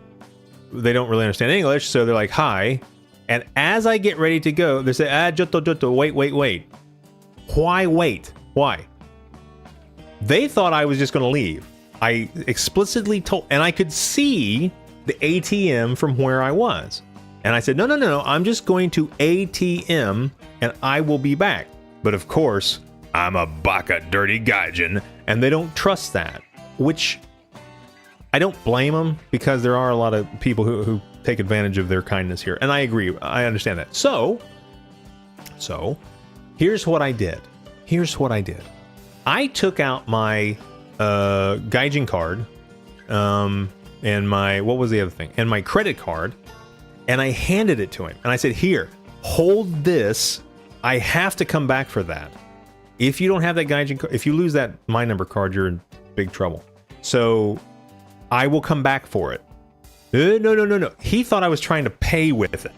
they don't really understand English. So they're like, hi. And as I get ready to go, they say, jotto, wait. Why wait? Why? They thought I was just going to leave. I explicitly told, and I could see the ATM from where I was. And I said, no, I'm just going to ATM and I will be back. But of course, I'm a baka dirty gaijin, and they don't trust that, which I don't blame them because there are a lot of people who take advantage of their kindness here. And I agree. I understand that. So here's what I did. I took out my gaijin card, and my, what was the other thing? And my credit card, and I handed it to him. And I said, here, hold this. I have to come back for that. If you don't have that gaijin card, if you lose that My Number card, you're in big trouble. So I will come back for it. No. He thought I was trying to pay with it.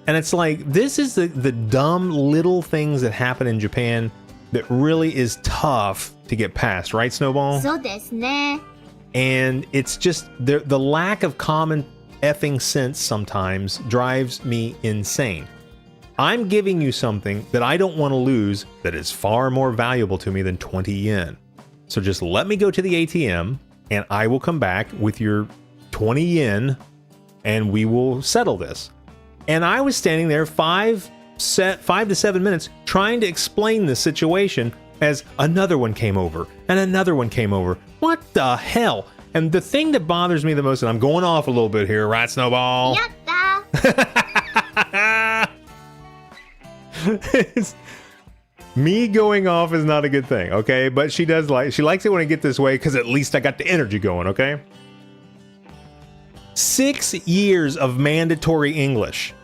And it's like, this is the dumb little things that happen in Japan that really is tough to get past, right, SnoBall? そうですね。 And it's just the lack of common effing sense sometimes drives me insane. I'm giving you something that I don't want to lose that is far more valuable to me than 20 yen. So just let me go to the ATM and I will come back with your 20 yen and we will settle this. And I was standing there 5 to 7 minutes trying to explain the situation as another one came over and another one came over. What the hell? And the thing that bothers me the most, and I'm going off a little bit here, right, SnoBall? やった Me going off is not a good thing, okay? But she likes it when I get this way because at least I got the energy going, okay? 6 years of mandatory English.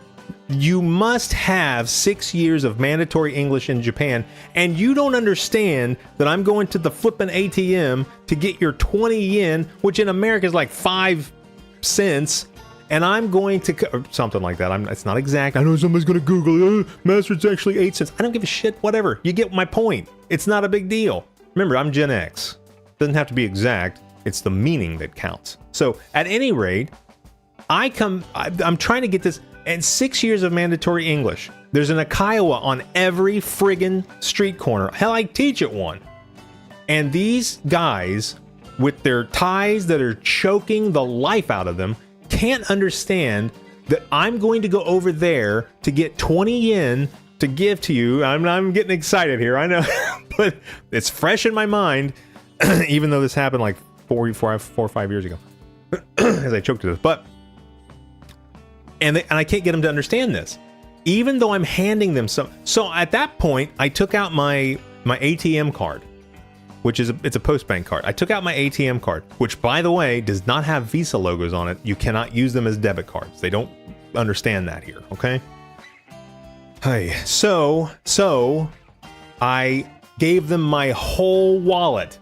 You must have 6 years of mandatory English in Japan, and you don't understand that I'm going to the flippin' ATM to get your 20 yen, which in America is like 5 cents, and I'm going to, or something like that. It's not exact. I know somebody's going to Google, Master, it's actually 8 cents. I don't give a shit, whatever. You get my point. It's not a big deal. Remember, I'm Gen X. Doesn't have to be exact. It's the meaning that counts. So at any rate, I'm trying to get this, and 6 years of mandatory English. There's an Akayawa on every friggin' street corner. Hell, I teach at one. And these guys, with their ties that are choking the life out of them, can't understand that I'm going to go over there to get 20 yen to give to you. I'm getting excited here, I know. But it's fresh in my mind, even though this happened like 4 or 5 years ago. As I choked to this. But and I can't get them to understand this, even though I'm handing them some. So at that point, I took out my ATM card, which is it's a Postbank card. I took out my ATM card, which, by the way, does not have Visa logos on it. You cannot use them as debit cards. They don't understand that here. Okay. Hey, so I gave them my whole wallet.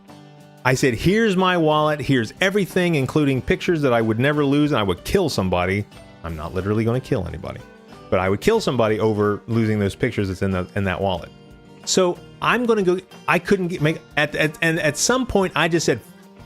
I said, "Here's my wallet. Here's everything, including pictures that I would never lose, and I would kill somebody." I'm not literally going to kill anybody, but I would kill somebody over losing those pictures that's in that wallet. So I'm going to go. I couldn't make at some point I just said,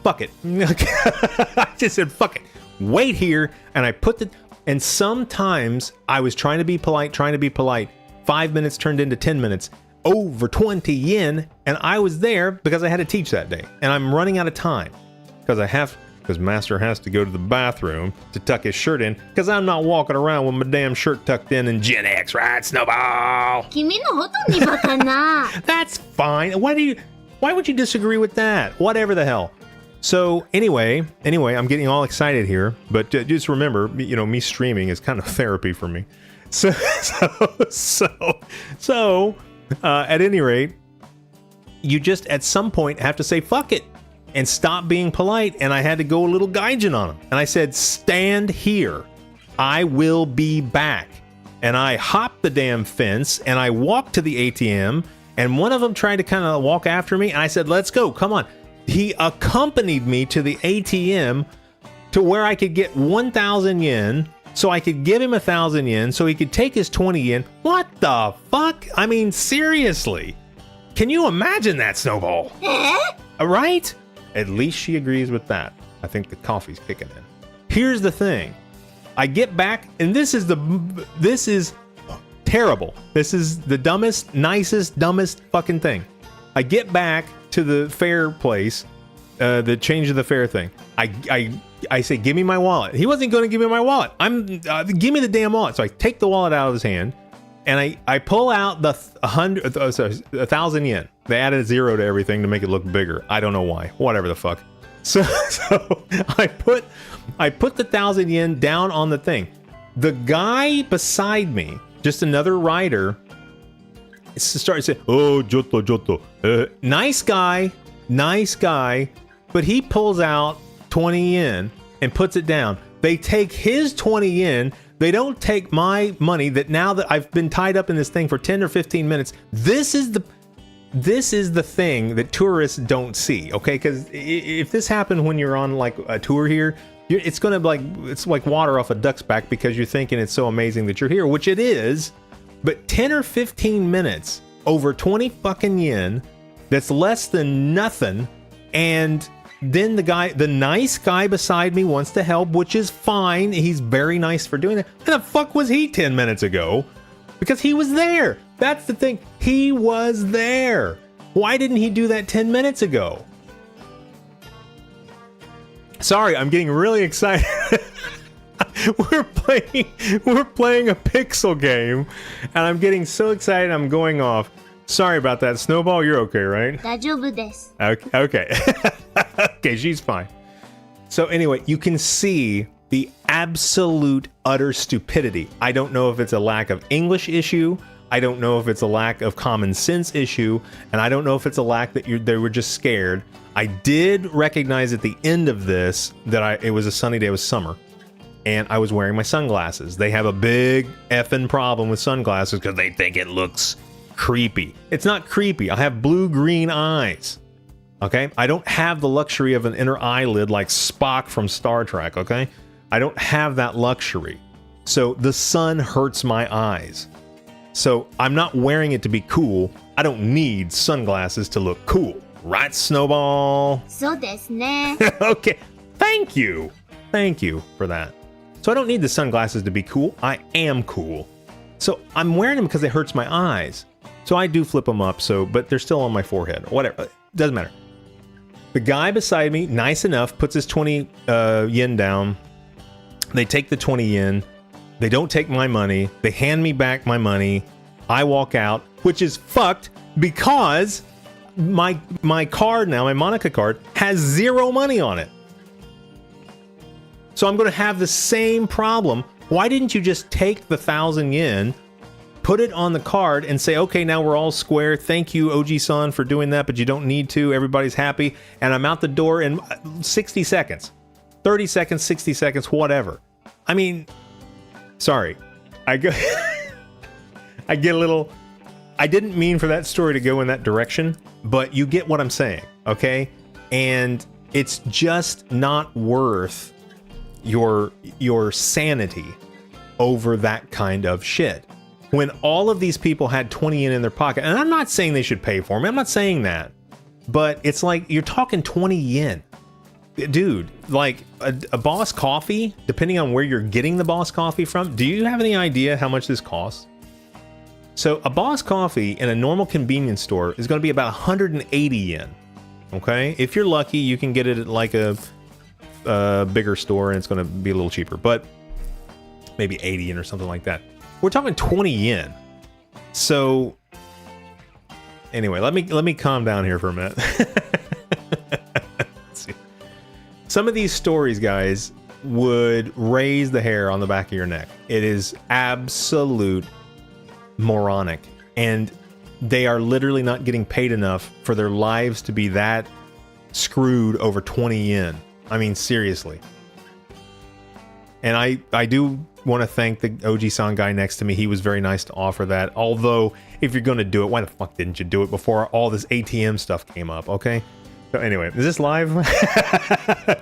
"Fuck it." I just said, "Fuck it." Wait here, and I put the. And sometimes I was trying to be polite. 5 minutes turned into 10 minutes. Over 20 yen, and I was there because I had to teach that day, and I'm running out of time because Master has to go to the bathroom to tuck his shirt in, because I'm not walking around with my damn shirt tucked in GenX, right, SnoBall? 君のほとんどバカな That's fine. Why would you disagree with that? Whatever the hell. So anyway, I'm getting all excited here, but just remember, me streaming is kind of therapy for me. So at any rate, you just at some point have to say fuck it and stop being polite. And I had to go a little gaijin on him. And I said, stand here. I will be back. And I hopped the damn fence and I walked to the ATM. And one of them tried to kind of walk after me. And I said, let's go. Come on. He accompanied me to the ATM to where I could get 1,000 yen. So I could give him 1,000 yen so he could take his 20 yen. What the fuck? I mean, seriously. Can you imagine that, SnoBall? Right? At least she agrees with that. I think the coffee's kicking in. Here's the thing. I get back, and this is terrible. This is the dumbest fucking thing. I get back to the fare place, the change of the fare thing. I say, give me my wallet. He wasn't going to give me my wallet. Give me the damn wallet. So I take the wallet out of his hand, and I pull out the 1,000 yen. They added a 0 to everything to make it look bigger. I don't know why. Whatever the fuck. So I put the 1,000 yen down on the thing. The guy beside me, just another rider, started saying, "Oh, Jotto. Nice guy, but he pulls out 20 yen and puts it down. They take his 20 yen. They don't take my money. That now that I've been tied up in this thing for 10 or 15 minutes, this is the thing that tourists don't see, okay? Because if this happened when you're on like a tour here, it's gonna it's like water off a duck's back because you're thinking it's so amazing that you're here, which it is. But 10 or 15 minutes over 20 fucking yen, that's less than nothing. And then the nice guy beside me wants to help, which is fine. He's very nice for doing that. Where the fuck was he 10 minutes ago? Because he was there. That's the thing. He was there. Why didn't he do that 10 minutes ago? Sorry, I'm getting really excited. We're playing a pixel game, and I'm getting so excited I'm going off. Sorry about that. SnoBall, you're okay, right? 大丈夫です。 Okay. Okay, she's fine. So anyway, you can see the absolute utter stupidity. I don't know if it's a lack of English issue. I don't know if it's a lack of common sense issue. And I don't know if it's a lack that they were just scared. I did recognize at the end of this that it was a sunny day, it was summer. And I was wearing my sunglasses. They have a big effing problem with sunglasses because they think it looks creepy. It's not creepy. I have blue-green eyes. Okay? I don't have the luxury of an inner eyelid like Spock from Star Trek, okay? I don't have that luxury. So the sun hurts my eyes. So I'm not wearing it to be cool. I don't need sunglasses to look cool. Right, SnoBall? そうですね。 Okay. Thank you for that. So I don't need the sunglasses to be cool. I am cool. So I'm wearing them because it hurts my eyes. So I do flip them up, but they're still on my forehead. Whatever. Doesn't matter. The guy beside me, nice enough, puts his 20 yen down. They take the 20 yen. They don't take my money. They hand me back my money. I walk out, which is fucked because my card now, my Monica card, has 0 money on it. So I'm going to have the same problem. Why didn't you just take the 1,000 yen, put it on the card, and say, okay, now we're all square. Thank you, Oji-san, for doing that, but you don't need to. Everybody's happy. And I'm out the door in 60 seconds. 30 seconds, 60 seconds, whatever. I mean, sorry. I get a little... I didn't mean for that story to go in that direction, but you get what I'm saying, okay? And it's just not worth your sanity over that kind of shit. When all of these people had 20 yen in their pocket, and I'm not saying they should pay for me, I'm not saying that, but it's like you're talking 20 yen. Dude, like a Boss coffee, depending on where you're getting the Boss coffee from, do you have any idea how much this costs? So a Boss coffee in a normal convenience store is going to be about 180 yen. Okay? If you're lucky, you can get it at like a bigger store and it's going to be a little cheaper, but maybe 80 yen or something like that. We're talking 20 yen. So anyway, let me calm down here for a minute. Let's see. Some of these stories, guys, would raise the hair on the back of your neck. It is absolute moronic, and they are literally not getting paid enough for their lives to be that screwed over 20 yen. I mean, seriously. And I do want to thank the Oji-san guy next to me. He was very nice to offer that. Although, if you're going to do it, why the fuck didn't you do it before all this ATM stuff came up, okay? So anyway, is this live?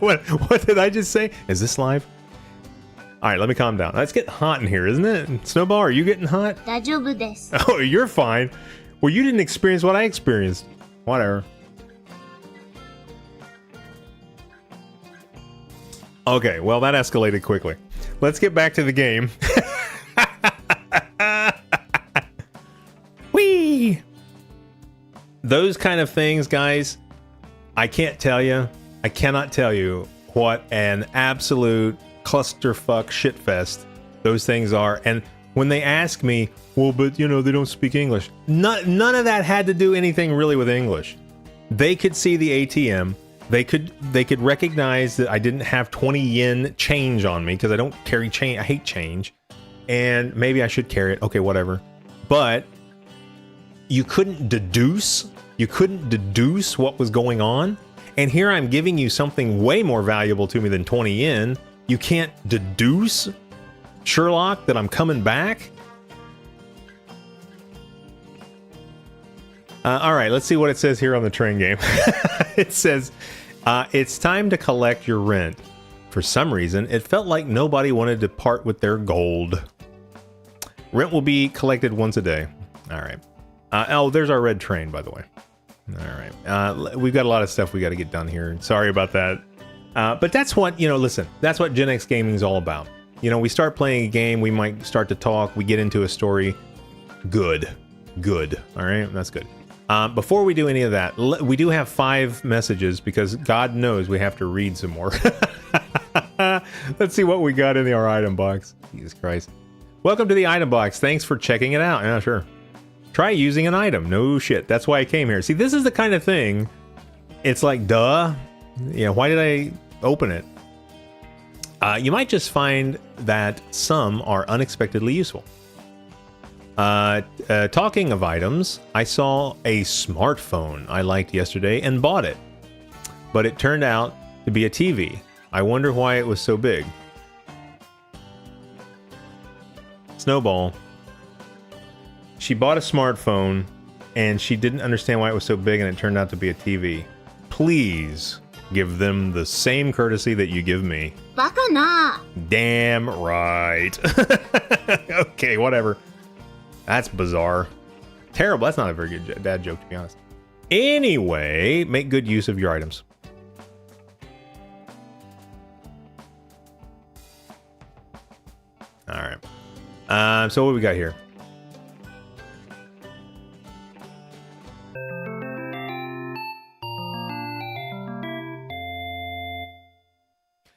What did I just say? Is this live? All right, let me calm down. It's getting hot in here, isn't it? SnoBall, are you getting hot? 大丈夫です。 Oh, you're fine. Well, you didn't experience what I experienced. Whatever. Okay, well, that escalated quickly. Let's get back to the game. Whee! Those kind of things, guys, I can't tell you. I cannot tell you what an absolute clusterfuck shitfest those things are. And when they ask me, well, but you know, they don't speak English. None of that had to do anything really with English. They could see the ATM. They could recognize that I didn't have 20 yen change on me because I don't carry change. I hate change. And maybe I should carry it. Okay, whatever. But you couldn't deduce what was going on. And here I'm giving you something way more valuable to me than 20 yen. You can't deduce, Sherlock, that I'm coming back? All right, let's see what it says here on the train game. It says, it's time to collect your rent. For some reason, it felt like nobody wanted to part with their gold. Rent will be collected once a day. All right. Oh, there's our red train, by the way. All right. We've got a lot of stuff we got to get done here. Sorry about that. But that's what, listen, that's what GenX gaming is all about. We start playing a game, we might start to talk, we get into a story. Good. All right, that's good. Before we do any of that, we do have 5 messages because God knows we have to read some more. Let's see what we got in our item box. Jesus Christ. Welcome to the item box. Thanks for checking it out. Yeah, sure. Try using an item. No shit. That's why I came here. See, this is the kind of thing. It's like, duh. Yeah, why did I open it? You might just find that some are unexpectedly useful. Talking of items, I saw a smartphone I liked yesterday and bought it. But it turned out to be a TV. I wonder why it was so big. SnoBall. She bought a smartphone and she didn't understand why it was so big and it turned out to be a TV. Please give them the same courtesy that you give me. Baka na. Damn right. Okay, whatever. That's bizarre. Terrible. That's not a very good dad joke, to be honest. Anyway, make good use of your items. All right. So what we got here?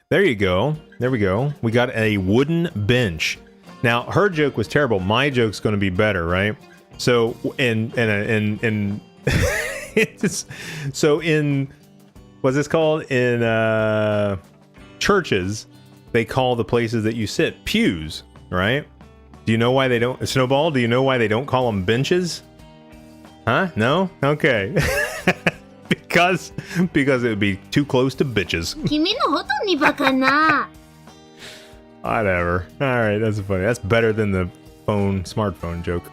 There you go. There we go. We got a wooden bench. Now, her joke was terrible. My joke's going to be better, right? So in so in what's this called? In churches, they call the places that you sit pews, right? Do you know why they don't, SnoBall? Do you know why they don't call them benches? Huh? No? Okay. because it would be too close to bitches. Kimi no hoto ni baka na. Whatever. All right, that's funny. That's better than the smartphone joke.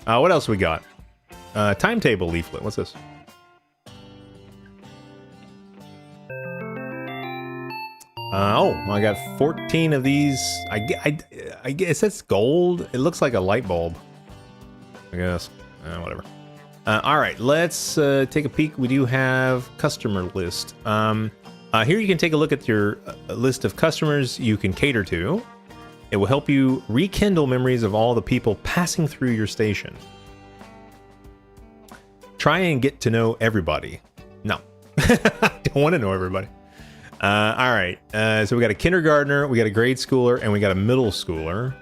What else we got? Timetable leaflet. What's this? Oh, I got 14 of these. I guess it's gold. It looks like a light bulb. I guess. Whatever. All right, let's take a peek. We do have customer list. Here you can take a look at your list of customers you can cater to. It will help you rekindle memories of all the people passing through your station. Try and get to know everybody. No, I don't want to know everybody. All right, so we got a kindergartner, we got a grade schooler, and we got a middle schooler.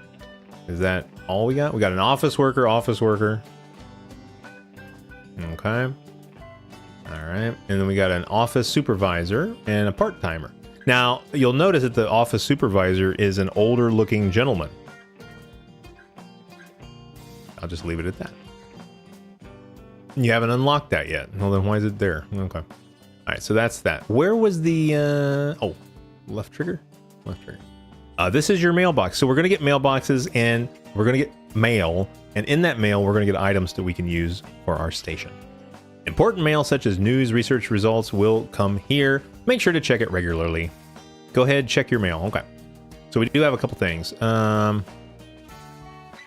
Is that all we got? We got an office worker. Okay. All right, and then we got an office supervisor and a part-timer. Now, you'll notice that the office supervisor is an older-looking gentleman. I'll just leave it at that. You haven't unlocked that yet. Well, then why is it there? Okay. All right, so that's that. Where was the... oh, left trigger? Left trigger. This is your mailbox. So we're going to get mailboxes, and we're going to get mail. And in that mail, we're going to get items that we can use for our station. Important mail such as news, research results will come here. Make sure to check it regularly. Go ahead, check your mail. Okay. So we do have a couple things.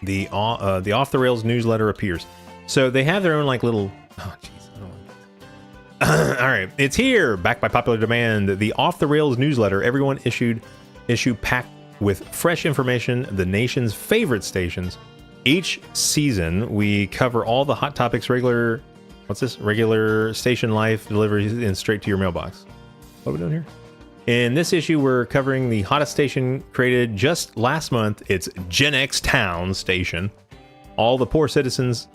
The Off the Rails newsletter appears. So they have their own like little... Oh, jeez. All right. It's here. Backed by popular demand. The Off the Rails newsletter. Everyone issue packed with fresh information. The nation's favorite stations. Each season, we cover all the hot topics, regular station life deliveries and straight to your mailbox. What are we doing here? In this issue, we're covering the hottest station created just last month. It's GenX Town Station. All the poor citizens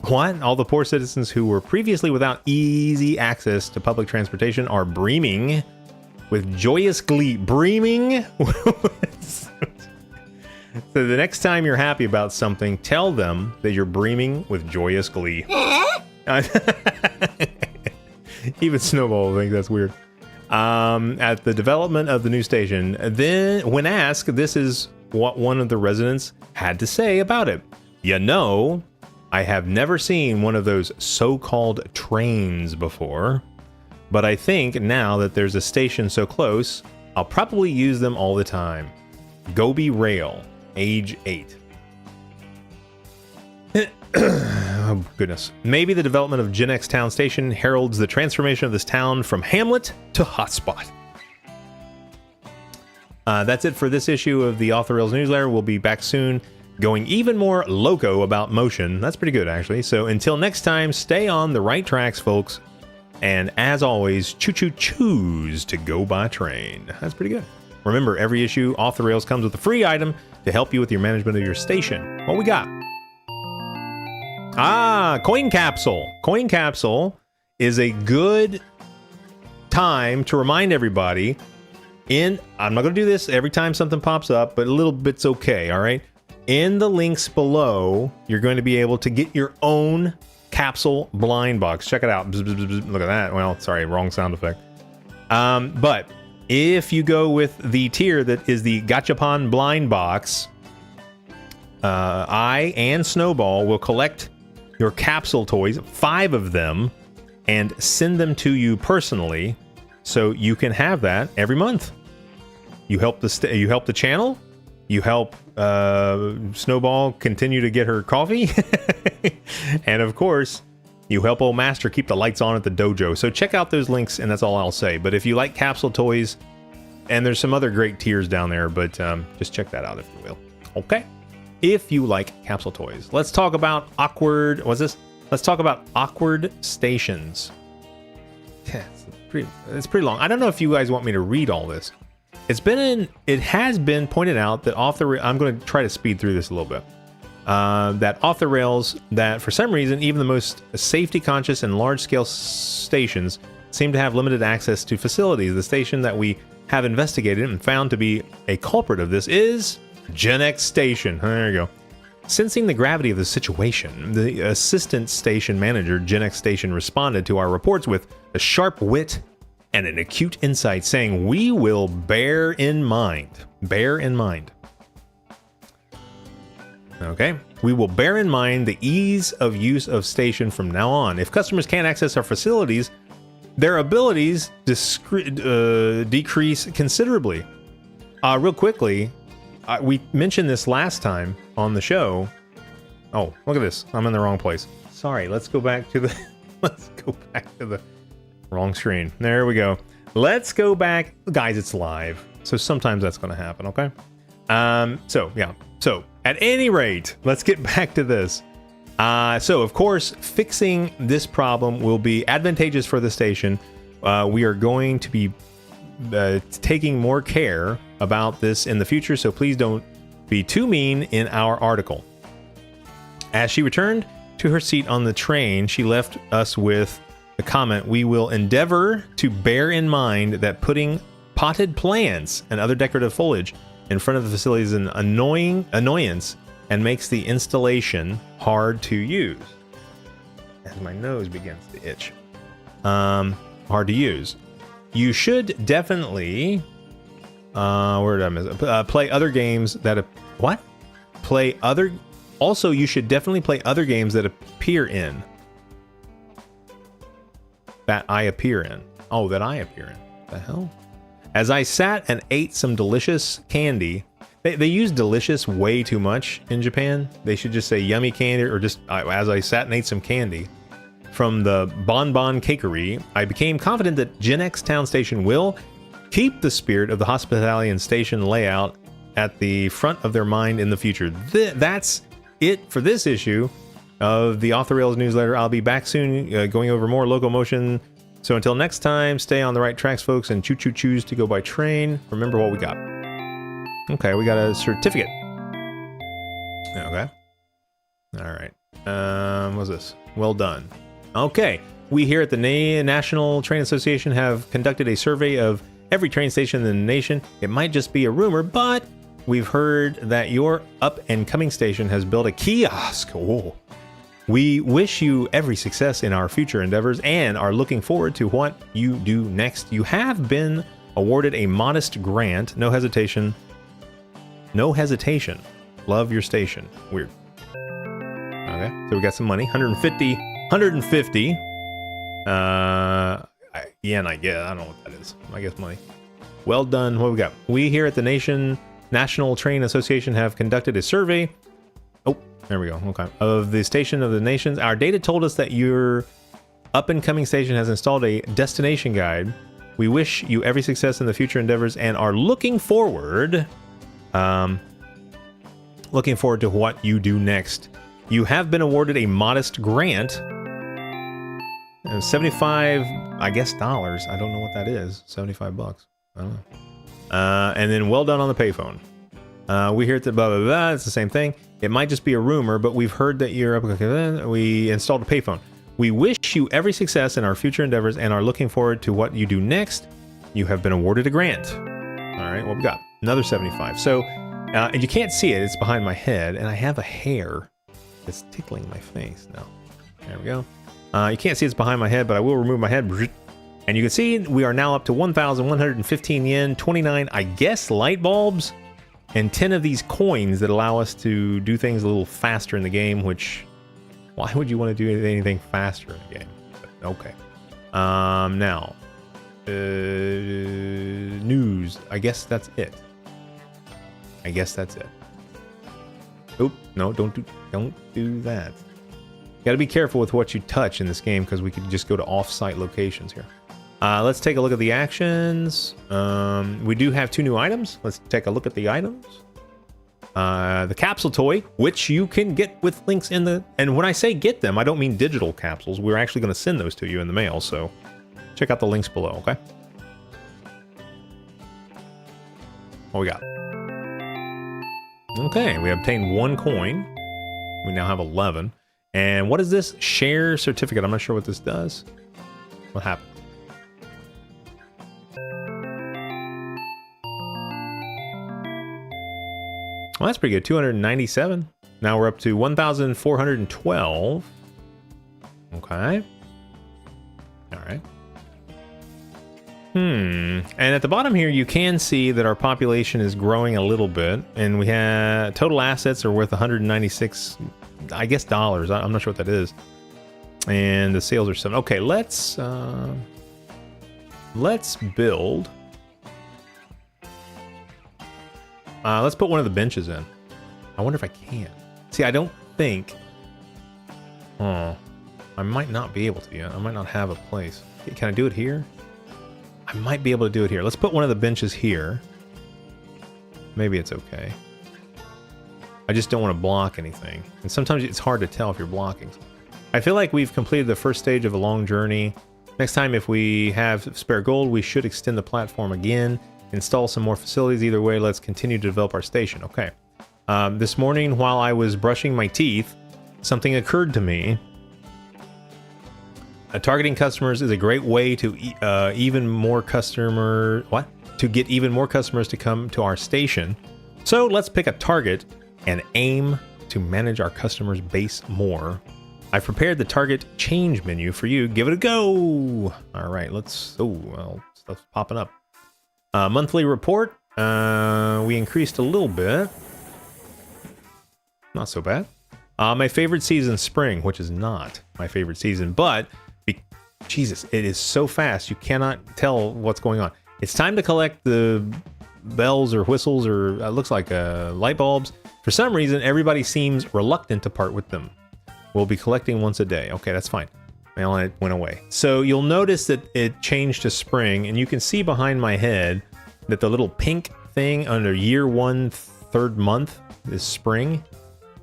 who were previously without easy access to public transportation are breaming with joyous glee. Breaming? So the next time you're happy about something, tell them that you're beaming with joyous glee. Even SnoBall will think that's weird. At the development of the new station, then when asked, this is what one of the residents had to say about it. You know, I have never seen one of those so-called trains before, but I think now that there's a station so close, I'll probably use them all the time. Gobi Rail, age 8. Oh, goodness. Maybe the development of GenX Town Station heralds the transformation of this town from hamlet to hotspot. That's it for this issue of the Off the Rails newsletter. We'll be back soon, going even more loco about motion. That's pretty good, actually. So until next time, stay on the right tracks, folks. And as always, choose to go by train. That's pretty good. Remember, every issue Off the Rails comes with a free item to help you with your management of your station. What we got? Coin Capsule. Coin Capsule is a good time to remind everybody I'm not going to do this every time something pops up, but a little bit's okay, all right? In the links below, you're going to be able to get your own capsule blind box. Check it out. Bzz, bzz, bzz. Look at that. Well, sorry, wrong sound effect. But if you go with the tier that is the Gachapon blind box, I and SnoBall will collect your capsule toys, 5 of them, and send them to you personally, so you can have that every month. You help the channel. You help SnoBall continue to get her coffee, and of course, you help old Master keep the lights on at the dojo. So check out those links, and that's all I'll say. But if you like capsule toys, and there's some other great tiers down there, but just check that out if you will. Okay. If you like capsule toys, let's talk about awkward. What's this? Let's talk about awkward stations. Yeah, it's pretty long. I don't know if you guys want me to read all this. It has been pointed out that I'm going to try to speed through this a little bit. That off the rails, that for some reason, even the most safety conscious and large scale stations seem to have limited access to facilities. The station that we have investigated and found to be a culprit of this is GenX Station. There you go. Sensing the gravity of the situation, the assistant station manager, GenX Station, responded to our reports with a sharp wit and an acute insight, saying, "We will bear in mind." Bear in mind. Okay. We will bear in mind the ease of use of station from now on. If customers can't access our facilities, their abilities decrease considerably. Real quickly, we mentioned this last time on the show. Oh, look at this. I'm in the wrong place. Sorry. Let's go back to the wrong screen. There we go. Let's go back. Guys, it's live, so sometimes that's going to happen, okay? So at any rate, let's get back to this. So of course, fixing this problem will be advantageous for the station. We are going to be taking more care about this in the future, so please don't be too mean in our article. As she returned to her seat on the train, she left us with the comment, "We will endeavor to bear in mind that putting potted plants and other decorative foliage in front of the facility is an annoyance and makes the installation hard to use." As my nose begins to itch. Hard to use. You should definitely where did I miss it? Play other games that also you should definitely play other games that appear in. That I appear in. Oh, that I appear in. The hell? As I sat and ate some delicious candy. They use delicious way too much in Japan. They should just say yummy candy, or just as I sat and ate some candy. From the Bon Bon Cakery, I became confident that GenX Town Station will keep the spirit of the hospitality and station layout at the front of their mind in the future. That's it for this issue of the Off the Rails newsletter. I'll be back soon going over more locomotion. So until next time, stay on the right tracks, folks, and choose to go by train. Remember what we got. Okay, we got a certificate. Okay. All right. What's this? Well done. Okay. We here at the National Train Association have conducted a survey of every train station in the nation. It might just be a rumor, but we've heard that your up-and-coming station has built a kiosk. Oh. We wish you every success in our future endeavors and are looking forward to what you do next. You have been awarded a modest grant. No hesitation. No hesitation. Love your station. Weird. Okay, so we got some money. 150. 150. Yen, I guess. I don't know what that is. I guess money. Well done. What we got? We here at the National Train Association have conducted a survey. Oh, there we go. Okay. Of the station of the nations. Our data told us that your up-and-coming station has installed a destination guide. We wish you every success in the future endeavors and are looking forward to what you do next. You have been awarded a modest grant. 75, I guess, dollars. I don't know what that is. 75 bucks. I don't know. And then well done on the payphone. We hear it blah, blah, blah. It's the same thing. It might just be a rumor, but we've heard that you're up. We installed a payphone. We wish you every success in our future endeavors and are looking forward to what you do next. You have been awarded a grant. All right, what we got? Another 75. So, and you can't see it. It's behind my head, and I have a hair that's tickling my face now. There we go. You can't see it's behind my head, but I will remove my head. And you can see we are now up to 1,115 yen, 29, I guess, light bulbs, and 10 of these coins that allow us to do things a little faster in the game, which, why would you want to do anything faster in the game? But, okay. Now, news. I guess that's it. I guess that's it. Oop, no, don't do that. You gotta be careful with what you touch in this game because we could just go to off-site locations here. Let's take a look at the actions. We do have 2 new items. Let's take a look at the items. The capsule toy, which you can get with links in the... And when I say get them, I don't mean digital capsules. We're actually going to send those to you in the mail, so check out the links below, okay? What we got? Okay, we obtained 1 coin. We now have 11. And what is this? Share certificate. I'm not sure what this does. What happened? Well, that's pretty good. 297. Now we're up to 1,412. Okay. All right. And at the bottom here, you can see that our population is growing a little bit, and we have total assets are worth 196, I guess, dollars. I'm not sure what that is. And the sales are 7. Okay, let's build. Let's put one of the benches in. I wonder if I can. See, I don't think. Oh, I might not be able to yet. I might not have a place. Can I do it here? I might be able to do it here. Let's put one of the benches here. Maybe it's okay. I just don't want to block anything. And sometimes it's hard to tell if you're blocking. I feel like we've completed the first stage of a long journey. Next time, if we have spare gold, we should extend the platform again. Install some more facilities. Either way, let's continue to develop our station. Okay. This morning, while I was brushing my teeth, something occurred to me. Targeting customers is a great way to get even more customers to come to our station. So let's pick a target and aim to manage our customers base more. I've prepared the target change menu for you. Give it a go. All right, let's. Oh, well, stuff's popping up. Monthly report. We increased a little bit. Not so bad. My favorite season, spring, which is not my favorite season, but Jesus, it is so fast you cannot tell what's going on. It's time to collect the bells or whistles or looks like light bulbs. For some reason, everybody seems reluctant to part with them. We'll be collecting once a day. Okay, that's fine. Well, it went away. So you'll notice that it changed to spring, and you can see behind my head that the little pink thing under year 1, 3rd month is spring.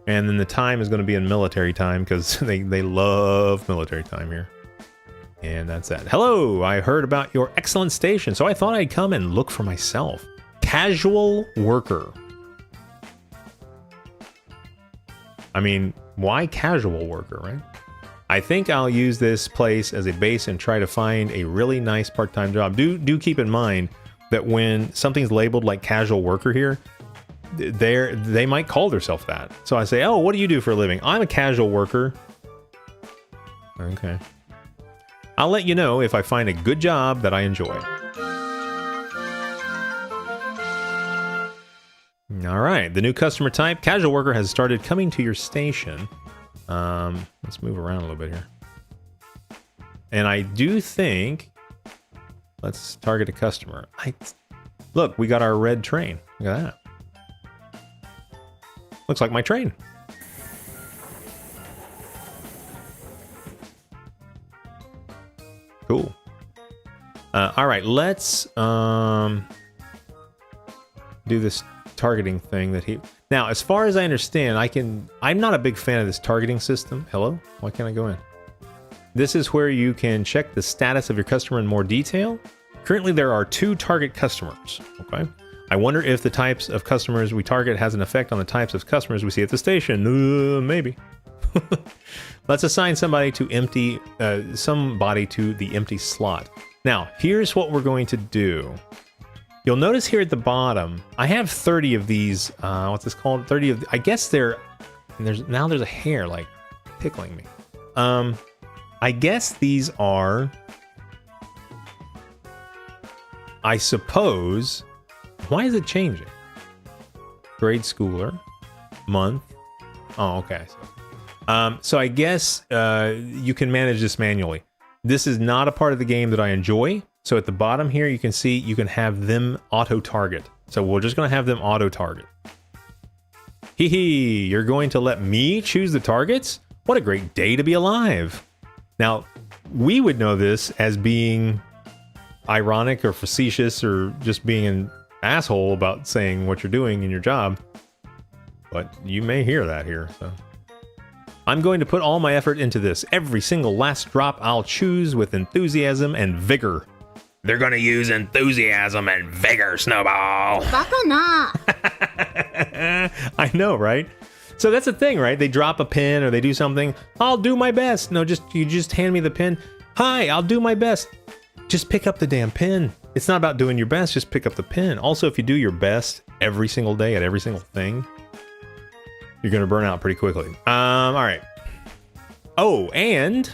And then the time is going to be in military time because they love military time here. And that's that. Hello, I heard about your excellent station, so I thought I'd come and look for myself. Casual worker. I mean, why casual worker, right? I think I'll use this place as a base and try to find a really nice part-time job. Do keep in mind that when something's labeled like casual worker here, they might call themselves that. So I say, oh, what do you do for a living? I'm a casual worker. Okay. I'll let you know if I find a good job that I enjoy. All right, the new customer type, casual worker, has started coming to your station. Let's move around a little bit here. And I do think, let's target a customer. Look, we got our red train. Look at that. Looks like my train. Cool. All right, let's do this targeting thing that he... Now, as far as I understand, I'm not a big fan of this targeting system. Hello? Why can't I go in? This is where you can check the status of your customer in more detail. Currently, there are 2 target customers. Okay. I wonder if the types of customers we target has an effect on the types of customers we see at the station. Maybe. Let's assign somebody to the empty slot. Now, here's what we're going to do. You'll notice here at the bottom, I have 30 of these. What's this called? 30 of. I guess there's a hair like tickling me. I guess these are. I suppose. Why is it changing? Grade schooler, month. Oh, okay. So I guess you can manage this manually. This is not a part of the game that I enjoy. So at the bottom here, you can see you can have them auto-target. So we're just going to have them auto-target. Hee hee, you're going to let me choose the targets? What a great day to be alive. Now, we would know this as being ironic or facetious or just being an asshole about saying what you're doing in your job. But you may hear that here, so... I'm going to put all my effort into this. Every single last drop I'll choose with enthusiasm and vigor. They're going to use enthusiasm and vigor, SnoBall. バカな。 I know, right? So that's the thing, right? They drop a pin or they do something. I'll do my best. No, you just hand me the pin. Hi, I'll do my best. Just pick up the damn pin. It's not about doing your best. Just pick up the pin. Also, if you do your best every single day at every single thing, you're going to burn out pretty quickly. All right. Oh, and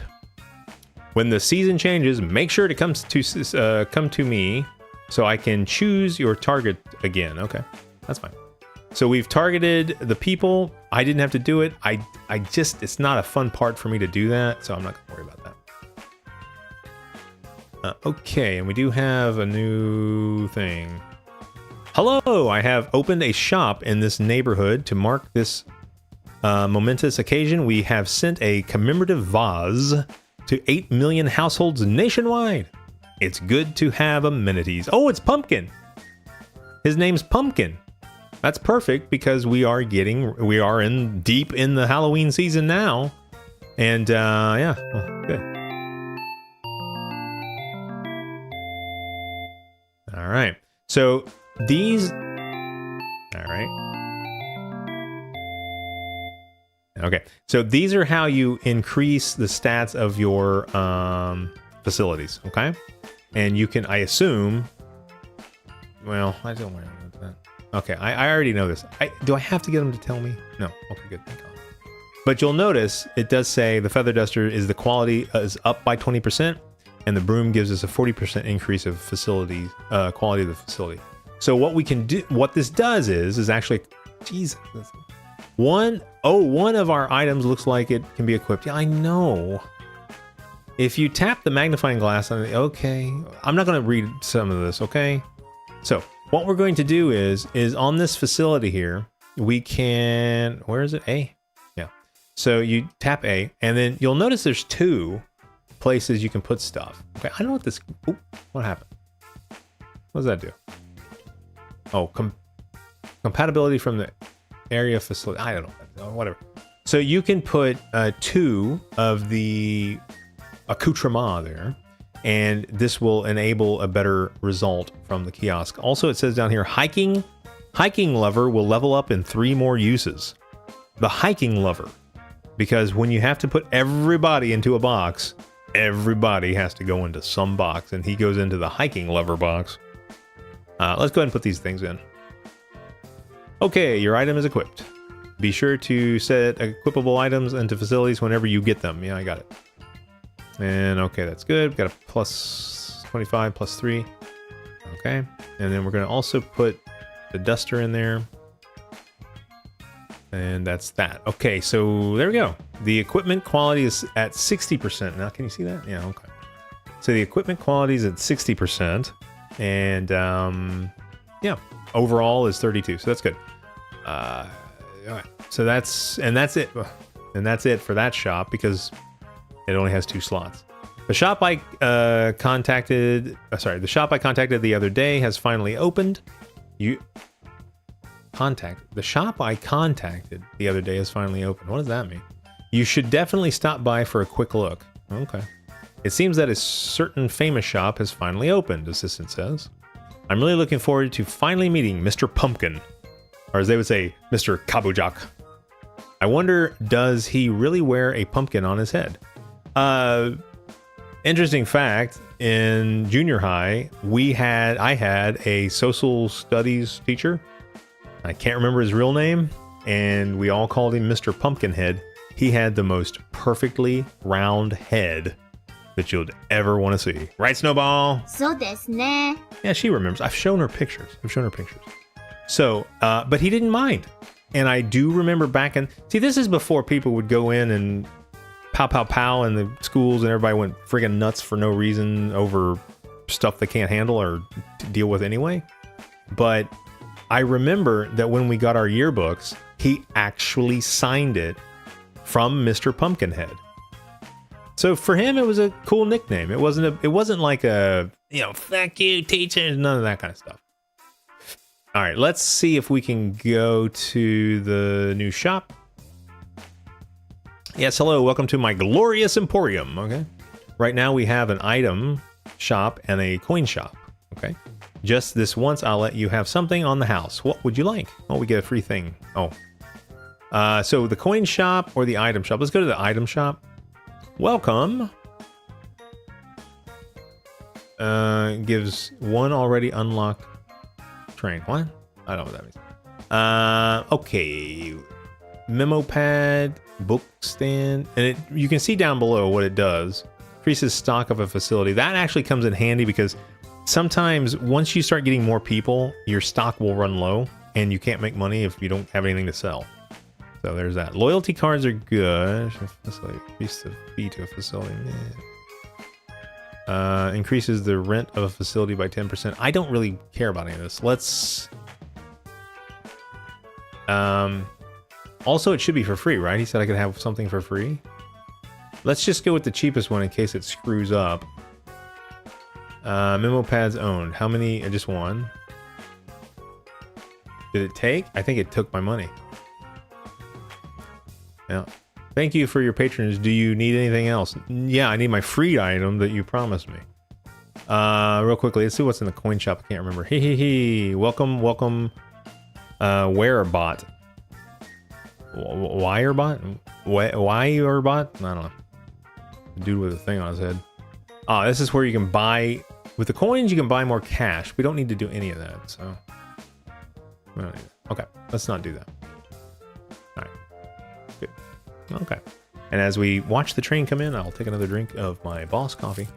when the season changes, make sure to come to me so I can choose your target again. Okay, that's fine. So we've targeted the people. I didn't have to do it. It's not a fun part for me to do that, so I'm not going to worry about that. Okay, and we do have a new thing. Hello, I have opened a shop in this neighborhood to mark this momentous occasion. We have sent a commemorative vase to 8 million households nationwide. It's good to have amenities. Oh, it's Pumpkin. His name's Pumpkin. That's perfect because we are in deep in the Halloween season now. And yeah, well, good. All right. So these, all right. Okay, so these are how you increase the stats of your facilities, okay? And you can, I assume, well, I don't worry about that. Okay, I already know this. Do I have to get them to tell me? No, okay, good, thank God. But you'll notice, it does say the Feather Duster is the quality is up by 20%, and the Broom gives us a 40% increase of facility, quality of the facility. So what we can do, what this does is actually, Jesus, one of our items looks like it can be equipped. Yeah, I know. If you tap the magnifying glass on it, okay. I'm not going to read some of this, okay? So what we're going to do is on this facility here, we can, where is it? A? Yeah. So you tap A, and then you'll notice there's 2 places you can put stuff. Okay, I don't know what this, ooh, what happened? What does that do? Oh, compatibility from the area facility. I don't know, whatever. So you can put 2 of the accoutrement there, and this will enable a better result from the kiosk. Also, it says down here, hiking lever will level up in 3 more uses. The hiking lever, because when you have to put everybody into a box, everybody has to go into some box, and he goes into the hiking lever box. Let's go ahead and put these things in. Okay, your item is equipped. Be sure to set equipable items into facilities whenever you get them. Yeah, I got it. And okay, that's good. Got a plus 25, plus 3. Okay. And then we're going to also put the duster in there. And that's that. Okay, so there we go. The equipment quality is at 60%. Now, can you see that? Yeah, okay. So the equipment quality is at 60%. And yeah, overall is 32. So that's good. So that's it. And that's it for that shop because it only has 2 slots. The shop I contacted the other day has finally opened. The shop I contacted the other day has finally opened. What does that mean? You should definitely stop by for a quick look. Okay. It seems that a certain famous shop has finally opened, assistant says. I'm really looking forward to finally meeting Mr. Pumpkin. Or as they would say, Mr. Kabujak. I wonder, does he really wear a pumpkin on his head? Interesting fact, in junior high, I had a social studies teacher. I can't remember his real name, and we all called him Mr. Pumpkinhead. He had the most perfectly round head that you'll ever want to see. Right, SnoBall? そうですね。 Yeah, she remembers. I've shown her pictures. So, but he didn't mind. And I do remember back in... See, this is before people would go in and pow in the schools and everybody went friggin' nuts for no reason over stuff they can't handle or deal with anyway. But I remember that when we got our yearbooks, he actually signed it from Mr. Pumpkinhead. So for him, it was a cool nickname. It wasn't like a, fuck you, teacher, none of that kind of stuff. All right, let's see if we can go to the new shop. Yes, hello, welcome to my glorious emporium, okay? Right now we have an item shop and a coin shop, okay? Just this once, I'll let you have something on the house. What would you like? Oh, we get a free thing. Oh. So the coin shop or the item shop? Let's go to the item shop. Welcome. Gives one already unlocked train. What? I don't know what that means. Okay. Memo pad, book stand, and you can see down below what it does. Increases stock of a facility. That actually comes in handy because sometimes once you start getting more people, your stock will run low and you can't make money if you don't have anything to sell. So there's that. Loyalty cards are good. Increase the fee to a facility. Increases the rent of a facility by 10%. I don't really care about any of this. Let's... Also, it should be for free, right? He said I could have something for free. Let's just go with the cheapest one in case it screws up. Memo pads owned. How many? Just one. Did it take? I think it took my money. Yeah. Thank you for your patronage. Do you need anything else? Yeah, I need my free item that you promised me. Real quickly, let's see what's in the coin shop. I can't remember. Welcome. Werebot. Wirebot? Wirebot? I don't know. The dude with a thing on his head. This is where you can buy... With the coins, you can buy more cash. We don't need to do any of that, so... We don't need that. Okay, let's not do that. Alright. Good. Okay. And as we watch the train come in, I'll take another drink of my boss coffee.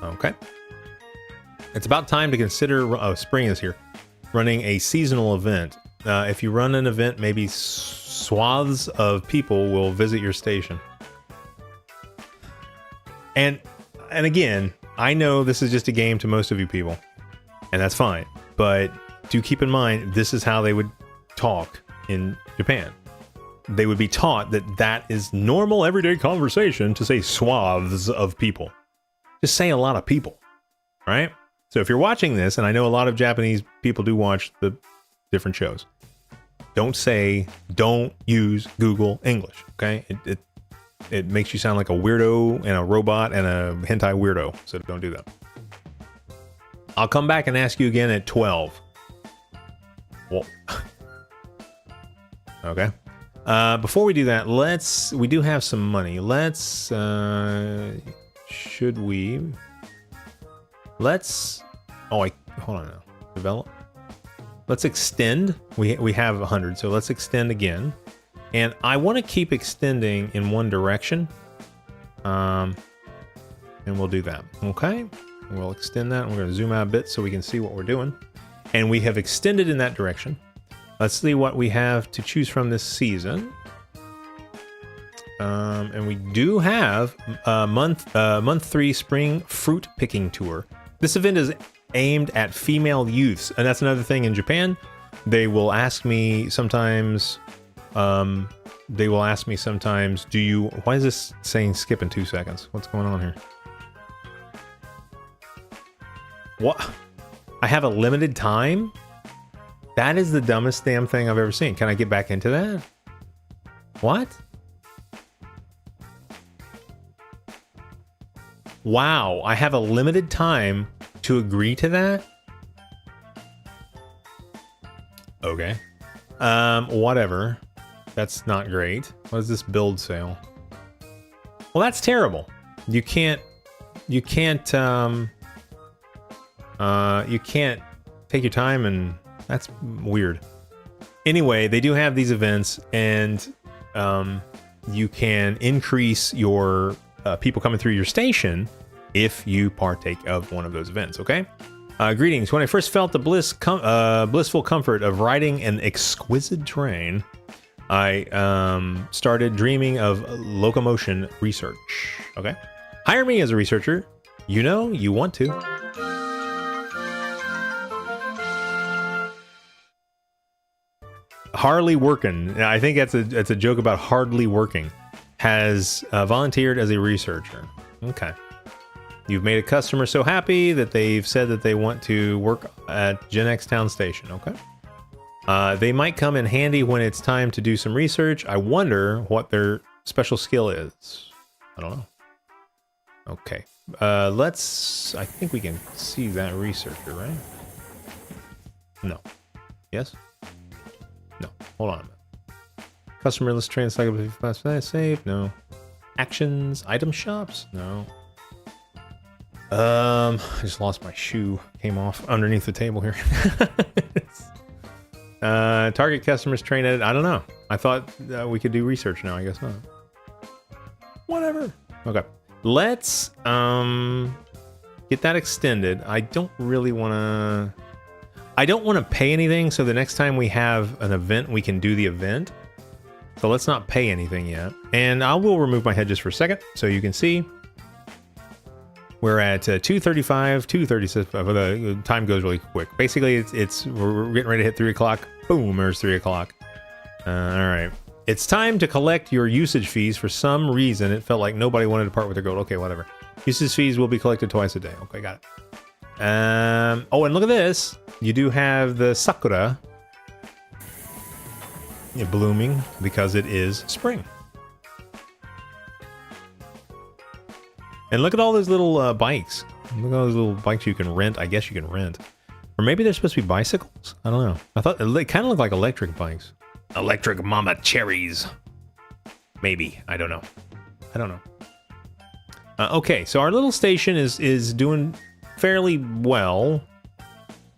Okay. It's about time to consider... Oh, spring is here. Running a seasonal event. If you run an event, maybe swaths of people will visit your station. And again, I know this is just a game to most of you people, and that's fine. But do keep in mind, this is how they would talk in Japan. They would be taught that that is normal everyday conversation to say swaths of people. Just say a lot of people, right? So if you're watching this, and I know a lot of Japanese people do watch the different shows, don't use Google English, okay? It makes you sound like a weirdo and a robot and a hentai weirdo, so don't do that. I'll come back and ask you again at 12. Well, okay. Before we do that, we do have some money. Let's, should we? Let's, hold on now. Develop. Let's extend. We have 100, so let's extend again. And I want to keep extending in one direction. And we'll do that. Okay. We'll extend that. We're going to zoom out a bit so we can see what we're doing. And we have extended in that direction. Let's see what we have to choose from this season. And we do have month 3 spring fruit picking tour. This event is aimed at female youths, and that's another thing in Japan. They will ask me sometimes. Why is this saying skip in 2 seconds? What's going on here? What? I have a limited time? That is the dumbest damn thing I've ever seen. Can I get back into that? What? Wow, I have a limited time to agree to that? Okay. Whatever. That's not great. What is this build sale? Well, that's terrible. You can't take your time, and that's weird. Anyway, they do have these events, and you can increase your people coming through your station if you partake of one of those events, okay? Greetings. When I first felt the blissful comfort of riding an exquisite train, I started dreaming of locomotion research, okay? Hire me as a researcher. You know you want to. Harley Workin, I think that's a joke about hardly working, has volunteered as a researcher. Okay. You've made a customer so happy that they've said that they want to work at GenX Town Station. Okay. They might come in handy when it's time to do some research. I wonder what their special skill is. I don't know. Okay. I think we can see that researcher, right? No. Yes? No. Hold on a minute. Customer list train cycle fast save? No. Actions, item shops? No. I just lost my shoe. Came off underneath the table here. Target customers train edit. I don't know. I thought we could do research now. I guess not. Whatever. Okay. Let's get that extended. I don't want to pay anything, so the next time we have an event, we can do the event. So let's not pay anything yet. And I will remove my head just for a second so you can see. We're at 2:35, 2:36. The time goes really quick. Basically, we're getting ready to hit 3 o'clock. Boom, there's 3 o'clock. All right. It's time to collect your usage fees. For some reason, it felt like nobody wanted to part with their gold. Okay, whatever. Usage fees will be collected twice a day. Okay, got it. Oh, and look at this. You do have the sakura blooming because it is spring. And look at all those little bikes. Look at all those little bikes you can rent. I guess you can rent. Or maybe they're supposed to be bicycles? I don't know. I thought it kind of looked like electric bikes. Electric mama cherries. Maybe. I don't know. Okay, so our little station is doing fairly well.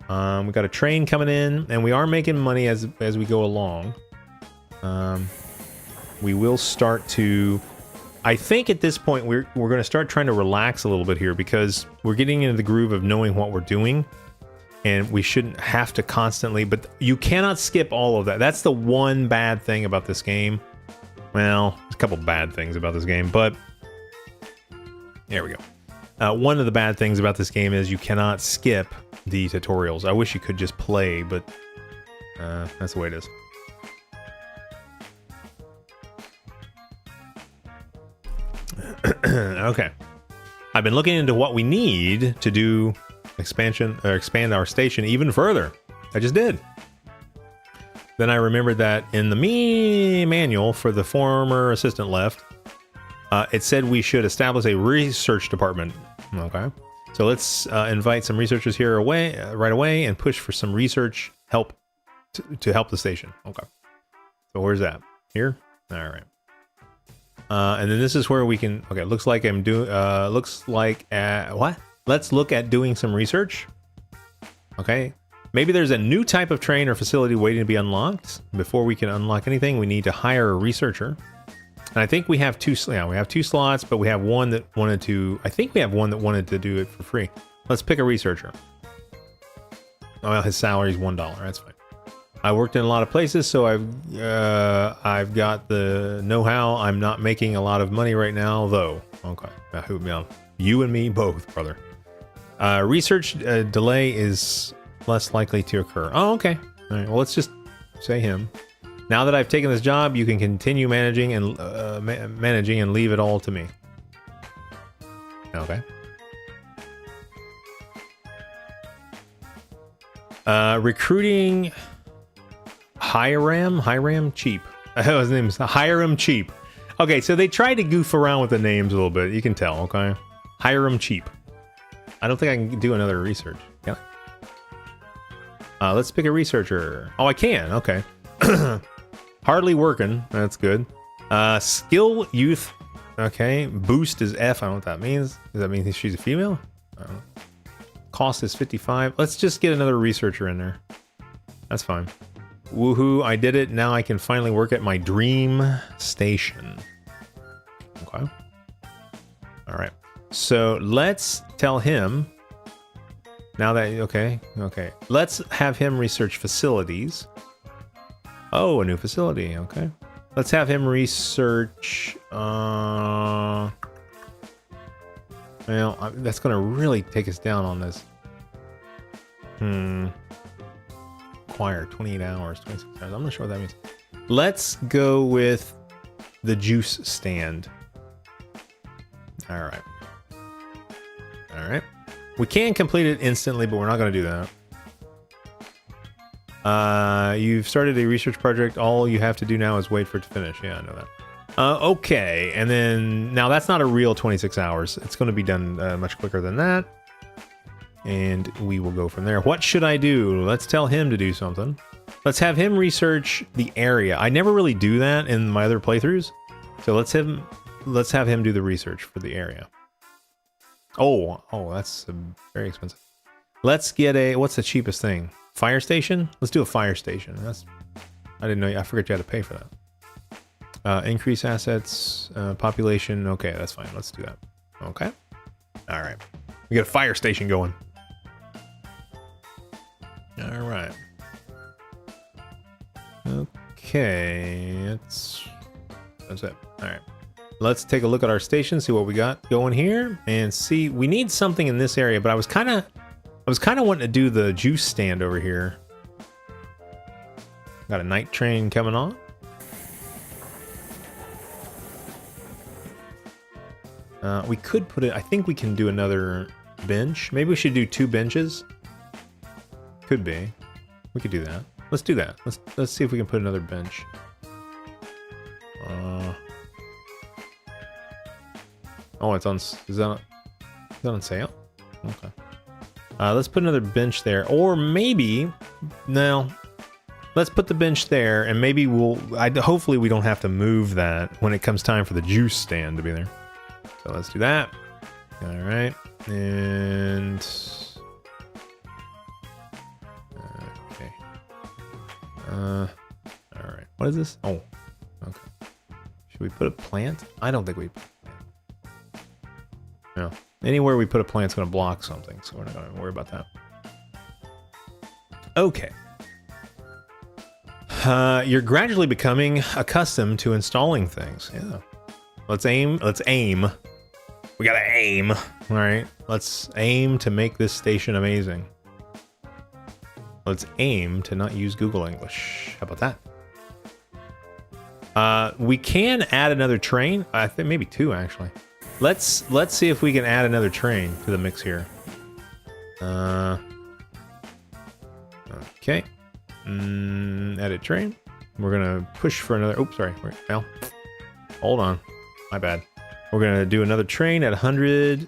We got a train coming in, and we are making money as we go along. We will start to... I think at this point we're going to start trying to relax a little bit here because we're getting into the groove of knowing what we're doing, and we shouldn't have to constantly, but you cannot skip all of that. That's the one bad thing about this game. Well, there's a couple bad things about this game, but there we go. One of the bad things about this game is you cannot skip the tutorials. I wish you could just play, but that's the way it is. Okay. I've been looking into what we need to do expand our station even further. I just did. Then I remembered that in the manual for the former assistant left, it said we should establish a research department. Okay. So let's invite some researchers here right away and push for some research help to help the station. Okay. So where's that? Here? All right. And then this is where we can, okay, looks like I'm doing, what? Let's look at doing some research. Okay. Maybe there's a new type of train or facility waiting to be unlocked. Before we can unlock anything, we need to hire a researcher. And I think we have two slots, but we have one that wanted to, I think we have one that wanted to do it for free. Let's pick a researcher. Oh, well, his salary is $1. That's fine. I worked in a lot of places, so I've got the know-how. I'm not making a lot of money right now, though. Okay, you and me both, brother. Research delay is less likely to occur. Oh, okay. All right. Well, let's just say him. Now that I've taken this job, you can continue managing and leave it all to me. Okay. Recruiting. Hiram Cheap. His name's Hiram Cheap. Okay, so they tried to goof around with the names a little bit. You can tell, okay? Hiram Cheap. I don't think I can do another research. Can I? Let's pick a researcher. Oh, I can. Okay. Hardly working. That's good. Skill youth. Okay. Boost is F. I don't know what that means. Does that mean she's a female? I don't know. Cost is 55. Let's just get another researcher in there. That's fine. Woohoo, I did it. Now I can finally work at my dream station. Okay. All right. So let's tell him now that, okay. Let's have him research facilities. Oh, a new facility. Okay. Let's have him research, well, that's going to really take us down on this. Require 28 hours, 26 hours. I'm not sure what that means. Let's go with the juice stand. All right. We can complete it instantly, but we're not going to do that. You've started a research project. All you have to do now is wait for it to finish. Yeah, I know that. Okay, and then now that's not a real 26 hours. It's going to be done much quicker than that. And we will go from there. What should I do? Let's tell him to do something. Let's have him research the area. I never really do that in my other playthroughs. So let's have him do the research for the area. Oh, that's very expensive. Let's get what's the cheapest thing? Fire station? Let's do a fire station. I didn't know. I forgot you had to pay for that. Increase assets, population. Okay, that's fine. Let's do that. Okay. All right. We got a fire station going. All right. Okay. That's it. All right. Let's take a look at our station, see what we got going here, and see. We need something in this area, but I was kind of wanting to do the juice stand over here. Got a night train coming on. We could put it. I think we can do another bench. Maybe we should do 2 benches. Could be. We could do that. Let's do that. Let's see if we can put another bench. Oh, it's on. Is that on sale? Okay. Let's put another bench there, or maybe no. Let's put the bench there, and maybe hopefully we don't have to move that when it comes time for the juice stand to be there. So let's do that. All right, and okay. All right. What is this? Oh, okay. Should we put a plant? I don't think we. No. Anywhere we put a plant's going to block something, so we're not going to worry about that. Okay. You're gradually becoming accustomed to installing things. Yeah. Let's aim. We gotta aim. All right. Let's aim to make this station amazing. Let's aim to not use Google English. How about that? We can add another train. I think maybe 2 actually. Let's see if we can add another train to the mix here. Okay. Edit train. We're gonna push for another. Oops, sorry. Well, hold on. My bad. We're gonna do another train at 100.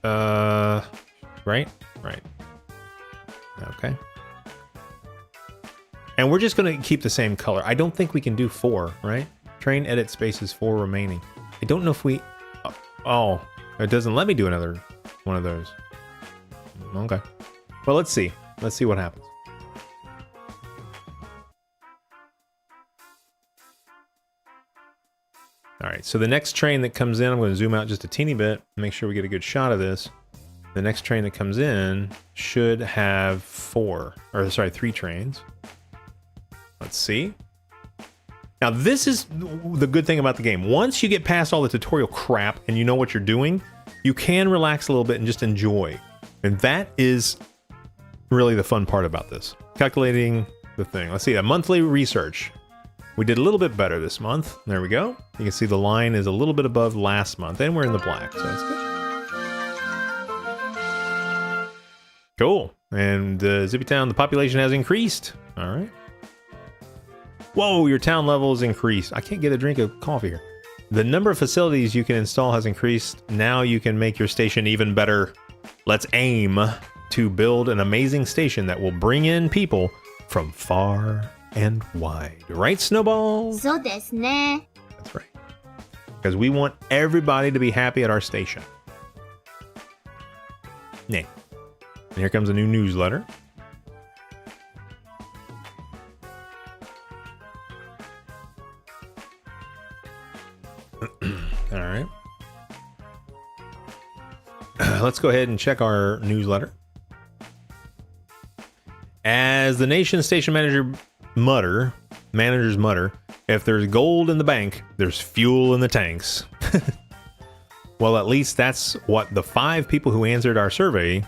Right. Okay. And we're just going to keep the same color. I don't think we can do 4, right? Train edit spaces 4 remaining. I don't know if we... Oh, it doesn't let me do another one of those. Okay. Well, let's see. Let's see what happens. All right, so the next train that comes in, I'm going to zoom out just a teeny bit, make sure we get a good shot of this. The next train that comes in should have 3 trains. Let's see. Now, this is the good thing about the game. Once you get past all the tutorial crap and you know what you're doing, you can relax a little bit and just enjoy. And that is really the fun part about this. Calculating the thing. Let's see, a monthly research. We did a little bit better this month. There we go. You can see the line is a little bit above last month, and we're in the black, so that's good. Cool. And Zippy Town, the population has increased. All right. Whoa, your town level is increased. I can't get a drink of coffee here. The number of facilities you can install has increased. Now you can make your station even better. Let's aim to build an amazing station that will bring in people from far and wide. Right, SnoBall? そうですね。 That's right. Because we want everybody to be happy at our station. Yeah. And here comes a new newsletter. All right. Let's go ahead and check our newsletter. As the nation's station managers mutter, if there's gold in the bank, there's fuel in the tanks. Well, at least that's what the 5 people who answered our survey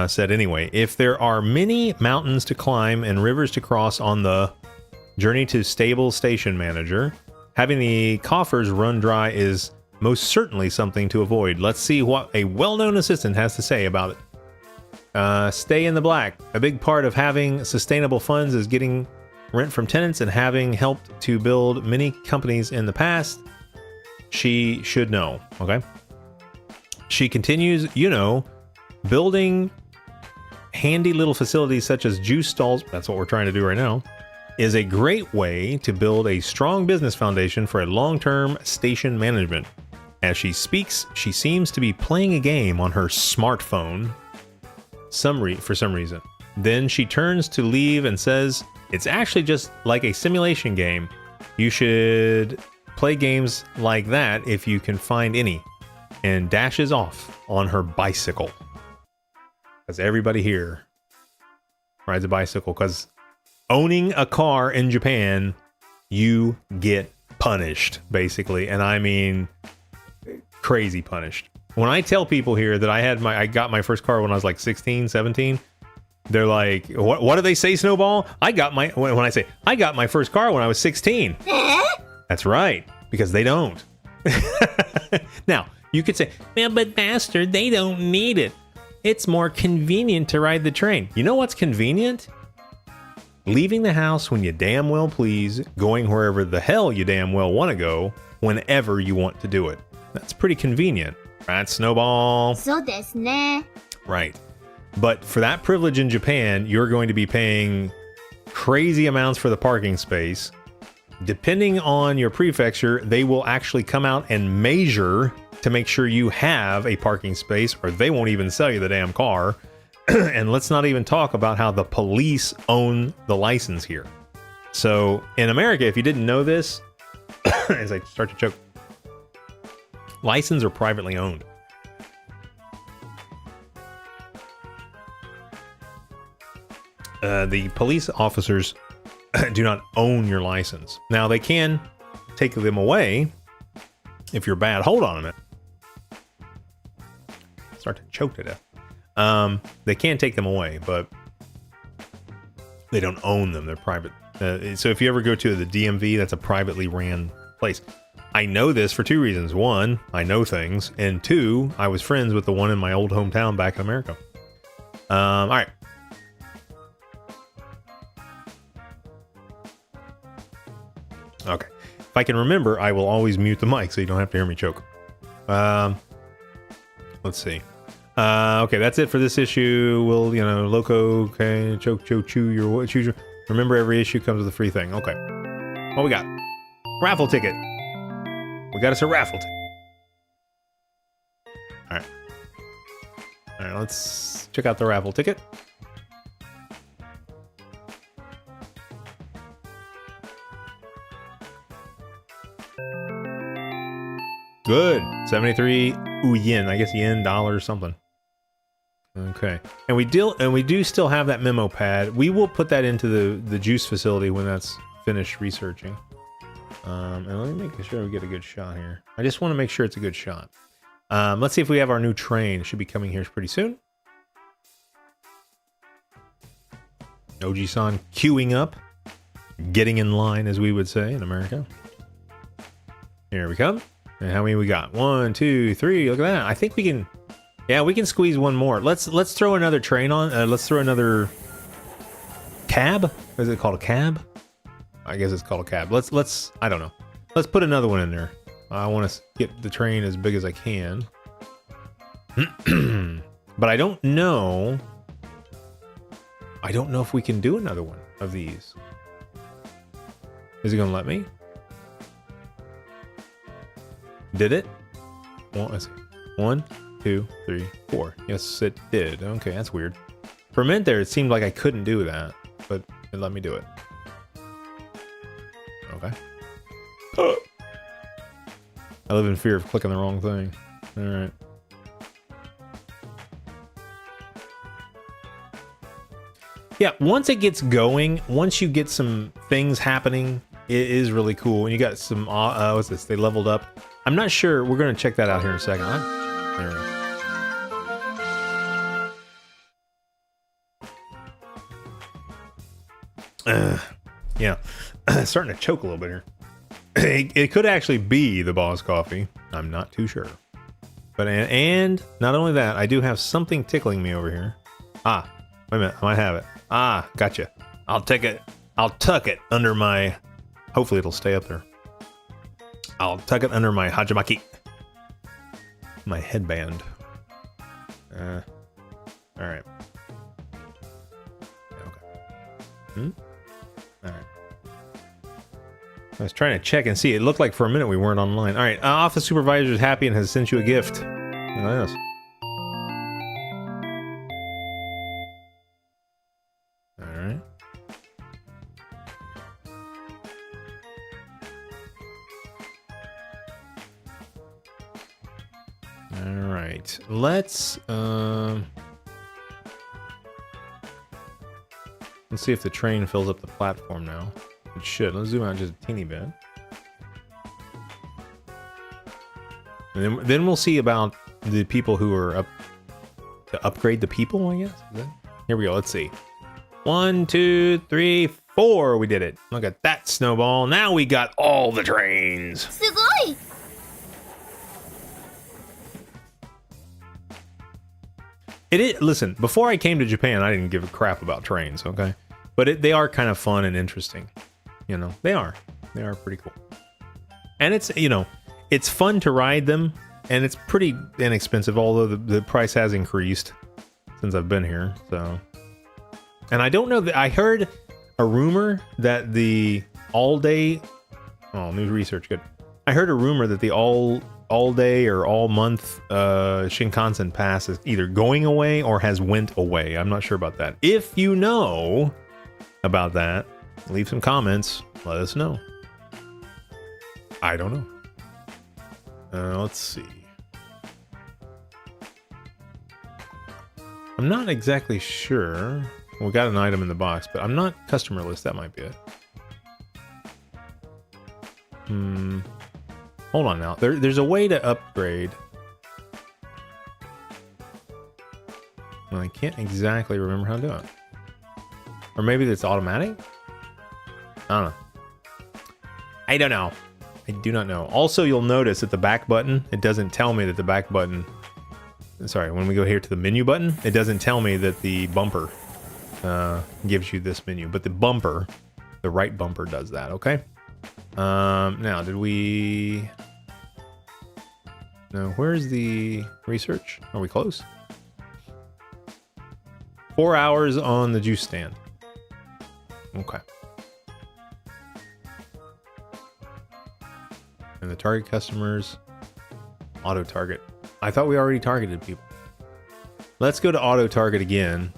said anyway. If there are many mountains to climb and rivers to cross on the journey to stable station manager, having the coffers run dry is most certainly something to avoid. Let's see what a well-known assistant has to say about it. Stay in the black. A big part of having sustainable funds is getting rent from tenants and having helped to build many companies in the past. She should know. Okay. She continues, building handy little facilities such as juice stalls, that's what we're trying to do right now, is a great way to build a strong business foundation for a long-term station management. As she speaks, she seems to be playing a game on her smartphone for some reason. Then she turns to leave and says, it's actually just like a simulation game. You should play games like that if you can find any. And dashes off on her bicycle. Because everybody here rides a bicycle. Because owning a car in Japan, you get punished, basically. And I mean, crazy punished. When I tell people here that I got my first car when I was like 16, 17, they're like, what do they say, SnoBall? When I say, I got my first car when I was 16. That's right, because they don't. Now, you could say, well, but bastard, they don't need it. It's more convenient to ride the train. You know what's convenient? Leaving the house when you damn well please, going wherever the hell you damn well want to go, whenever you want to do it. That's pretty convenient. Right, SnoBall? そうですね。 Right. But for that privilege in Japan, you're going to be paying crazy amounts for the parking space. Depending on your prefecture, they will actually come out and measure to make sure you have a parking space, or they won't even sell you the damn car. And let's not even talk about how the police own the license here. So in America, if you didn't know this, as I start to choke, licenses are privately owned. The police officers do not own your license. Now, they can take them away if you're bad. Hold on a minute. Start to choke to death. They can take them away, but they don't own them. They're private. So if you ever go to the DMV, that's a privately ran place. I know this for 2 reasons. 1, I know things. And 2, I was friends with the one in my old hometown back in America. All right. Okay. If I can remember, I will always mute the mic so you don't have to hear me choke. Let's see. Okay, that's it for this issue. We'll, loco, okay, choke, choose your. Remember, every issue comes with a free thing. Okay. What we got? Raffle ticket. We got us a raffle ticket. Alright. Alright, let's check out the raffle ticket. Good. 73 yen. I guess yen, dollar, something. Okay. And we do still have that memo pad. We will put that into the juice facility when that's finished researching. And let me make sure we get a good shot here. I just want to make sure it's a good shot. Let's see if we have our new train. It should be coming here pretty soon. Oji-san queuing up. Getting in line, as we would say in America. Here we come. And how many we got? 1, 2, 3. Look at that. I think we can... Yeah, we can squeeze one more. Let's throw another train on. Let's throw another... Cab? Is it called a cab? I guess it's called a cab. Let's... I don't know. Let's put another one in there. I want to get the train as big as I can. But I don't know... I don't know if we can do another one of these. Is it going to let me? Did it? Well, let's see. 1, 2, 3, 4. Yes, it did. Okay, that's weird. For a minute there, it seemed like I couldn't do that, but it let me do it. Okay. I live in fear of clicking the wrong thing. All right. Yeah, once it gets going, once you get some things happening, it is really cool. And you got some, what's this? They leveled up. I'm not sure. We're going to check that out here in a second. There we go. Yeah, starting to choke a little bit here. It could actually be the boss coffee. I'm not too sure. But, and not only that, I do have something tickling me over here. Ah, wait a minute. I might have it. Ah, gotcha. I'll take it. I'll tuck it under my... Hopefully it'll stay up there. I'll tuck it under my hajimaki. My headband. Alright. Okay. Alright. I was trying to check and see. It looked like for a minute we weren't online. Alright, office supervisor is happy and has sent you a gift. Look at this. Alright. Alright. Let's see if the train fills up the platform now. It should. Let's zoom out just a teeny bit. And then we'll see about the people who are up to upgrade the people, I guess. Here we go. Let's see. 1, 2, 3, 4. We did it. Look at that snowball. Now we got all the trains. すごい! Listen, before I came to Japan, I didn't give a crap about trains, okay? But they are kind of fun and interesting. You know, they are. They are pretty cool. And it's, you know, it's fun to ride them, and it's pretty inexpensive, although the price has increased since I've been here, so. And I don't know, I heard a rumor that the all-day... Oh, new research, good. I heard a rumor that the all-day or all-month Shinkansen pass is either going away or has went away. I'm not sure about that. If you know about that, leave some comments. Let us know. I don't know. Let's see. I'm not exactly sure. We got an item in the box, but I'm not customer list. That might be it. Hold on now. There's a way to upgrade. Well, I can't exactly remember how to do it. Or maybe it's automatic? I don't know. I don't know. I do not know. Also, you'll notice that the back button, it doesn't tell me that the back button... Sorry, when we go here to the menu button, it doesn't tell me that the bumper gives you this menu. But the bumper, the right bumper does that, okay? Now, did we... No, where's the research? Are we close? 4 hours on the juice stand. Okay. And the target customers, auto target. I thought we already targeted people. Let's go to auto target again.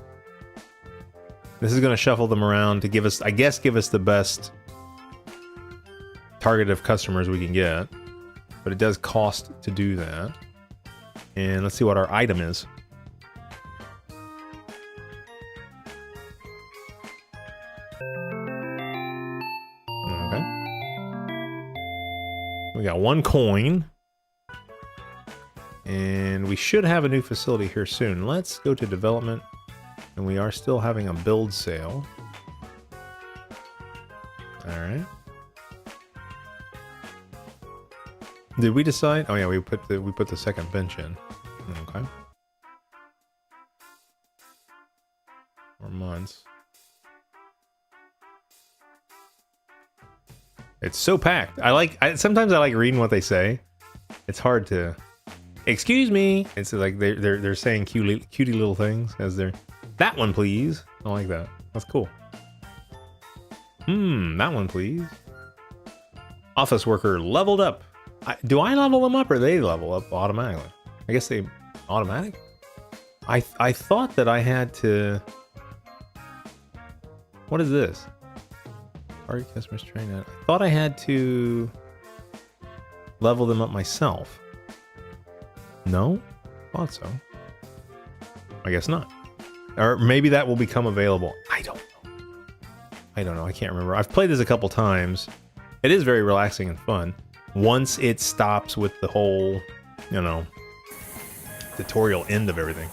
This is going to shuffle them around to give us, I guess, give us the best target of customers we can get. But it does cost to do that. And let's see what our item is. Okay. We got 1 coin. And we should have a new facility here soon. Let's go to development. And we are still having a build sale. Alright. Did we decide? Oh yeah, we put the second bench in. Okay. 4 months. It's so packed. Sometimes I like reading what they say. It's hard to. Excuse me. It's like they're saying cutie little things as they're. That one, please. I like that. That's cool. That one, please. Office worker leveled up. Do I level them up or they level up automatically? I guess they automatic? I thought that I had to. What is this? Target customers train at. I thought I had to level them up myself. No? Thought so. I guess not. Or maybe that will become available. I don't know. I can't remember. I've played this a couple times. It is very relaxing and fun. Once it stops with the whole, you know, tutorial end of everything.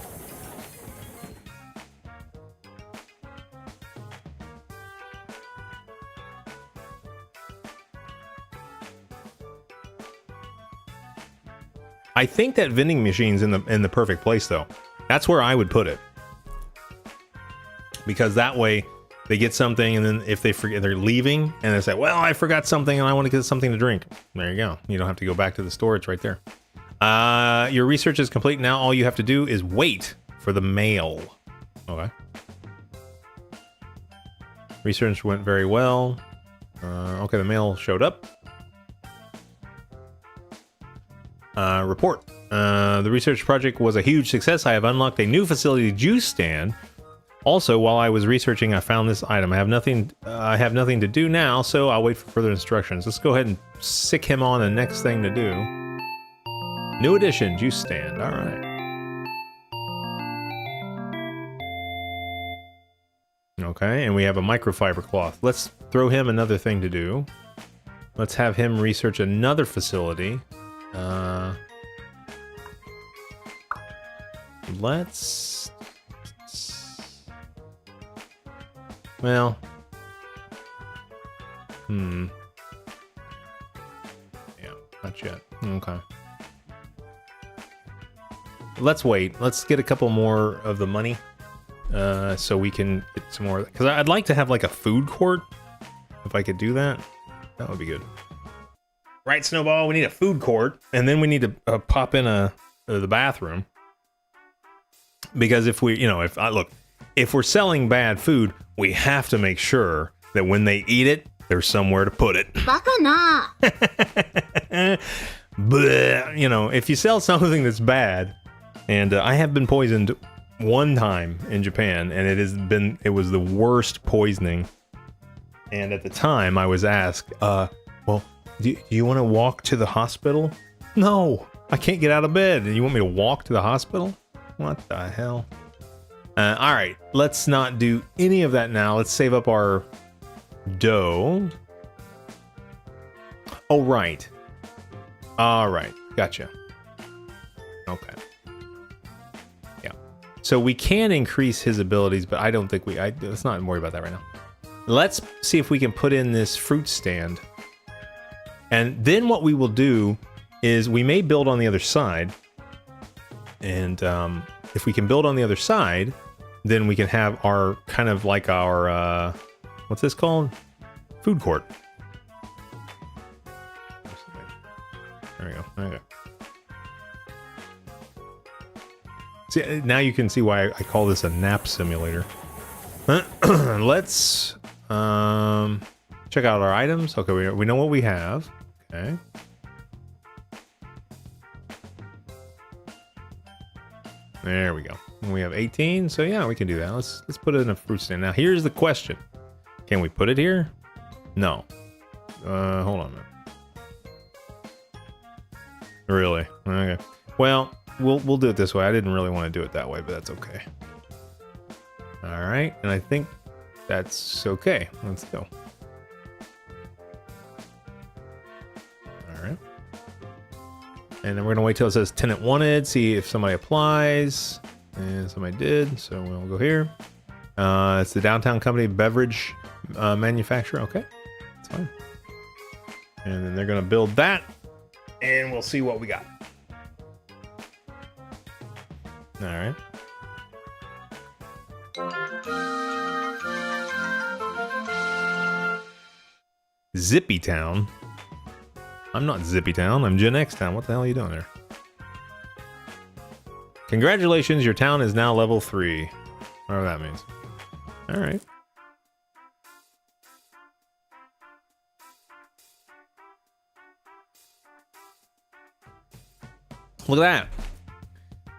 I think that vending machine's in the perfect place though. That's where I would put it. Because that way they get something and then if they forget, they're leaving and they say, well, I forgot something and I want to get something to drink. There you go. You don't have to go back to the store. It's right there. Your research is complete. Now all you have to do is wait for the mail. Okay. Research went very well. Okay, the mail showed up. Report. The research project was a huge success. I have unlocked a new facility juice stand. Also, while I was researching, I found this item. I have nothing to do now, so I'll wait for further instructions. Let's go ahead and sick him on the next thing to do. New addition, juice stand. All right. Okay, and we have a microfiber cloth. Let's throw him another thing to do. Let's have him research another facility. Let's... Well... Yeah, not yet. Okay. Let's wait. Let's get a couple more of the money. So we can get some more... Because I'd like to have like a food court. If I could do that, that would be good. Right, SnoBall, we need a food court. And then we need to pop in the bathroom. Because if we, you know, if we're selling bad food, we have to make sure that when they eat it, there's somewhere to put it. But, you know, if you sell something that's bad, and I have been poisoned one time in Japan, and it was the worst poisoning. And at the time, I was asked, well, do you want to walk to the hospital? No, I can't get out of bed. And you want me to walk to the hospital? What the hell? All right, let's not do any of that now. Let's save up our dough. Oh, right. All right, gotcha. Okay. Yeah. So we can increase his abilities, but I don't think let's not worry about that right now. Let's see if we can put in this fruit stand. And then what we will do is we may build on the other side. And if we can build on the other side, then we can have our kind of like our, what's this called? Food court. There we go. Okay. See, now you can see why I call this a nap simulator. Let's Check out our items. Okay, we know what we have. Okay. There we go. And we have 18, so yeah, we can do that. Let's put it in a fruit stand. Now here's the question. Can we put it here? No. Hold on a minute. Really? Okay. Well, we'll do it this way. I didn't really want to do it that way, but that's okay. All right, and I think that's okay. Let's go. All right. And then we're gonna wait till it says tenant wanted, see if somebody applies. And somebody did, so we'll go here. It's the Downtown Company beverage manufacturer. Okay, that's fine. And then they're gonna build that, and we'll see what we got. All right. Zippy Town. I'm not Zippy Town. I'm GenX Town. What the hell are you doing there? Congratulations, your town is now level 3. Whatever that means. All right. Look at that.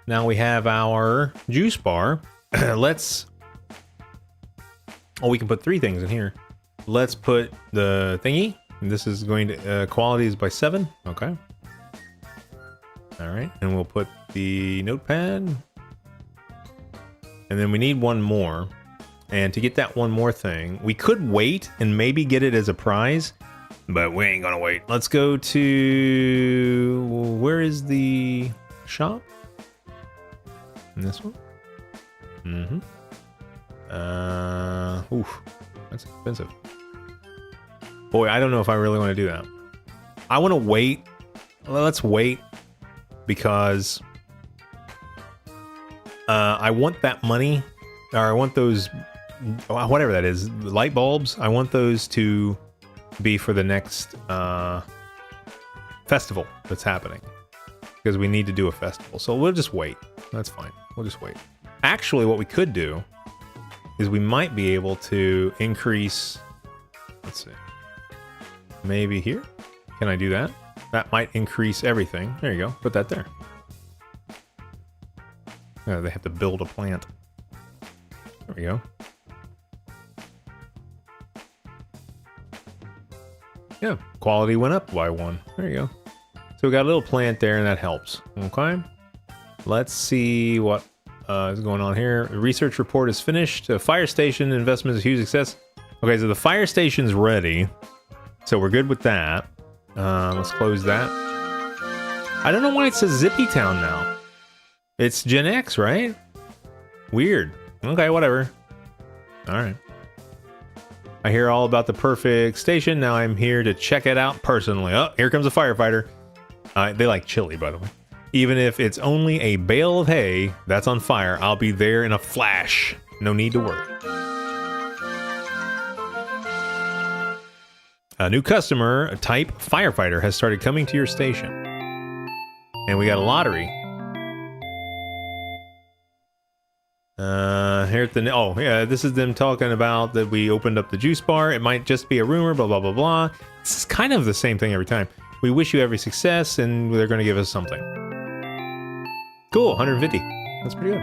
Now we have our juice bar. Let's... Oh, we can put 3 things in here. Let's put the thingy. This is going to... quality is by 7. Okay. All right. And we'll put the notepad. And then we need one more. And to get that one more thing, we could wait and maybe get it as a prize. But we ain't gonna wait. Let's go to... Where is the shop? In this one? Mm-hmm. Oof. That's expensive. Boy, I don't know if I really want to do that. I want to wait. Well, let's wait. Because... I want that money. Or I want those... Whatever that is. Light bulbs. I want those to... be for the next festival that's happening, because we need to do a festival, so we'll just wait. That's fine, we'll just wait. Actually, what we could do is we might be able to increase, let's see, maybe here. Can I do that? That might increase everything. There you go, put that there. Oh, they have to build a plant. There we go. Yeah, quality went up by 1. There you go. So we got a little plant there, and that helps. Okay. Let's see what is going on here. The research report is finished. The fire station investment is a huge success. Okay, so the fire station's ready. So we're good with that. Let's close that. I don't know why it says Zippy Town now. It's GenX, right? Weird. Okay, whatever. All right. I hear all about the perfect station. Now I'm here to check it out personally. Oh, here comes a firefighter. They like chili, by the way. Even if it's only a bale of hay that's on fire, I'll be there in a flash. No need to worry. A new customer, type firefighter, has started coming to your station. And we got a lottery. Here at the... Oh, yeah, this is them talking about that we opened up the juice bar. It might just be a rumor, blah, blah, blah, blah. This is kind of the same thing every time. We wish you every success, and they're going to give us something. Cool, 150. That's pretty good.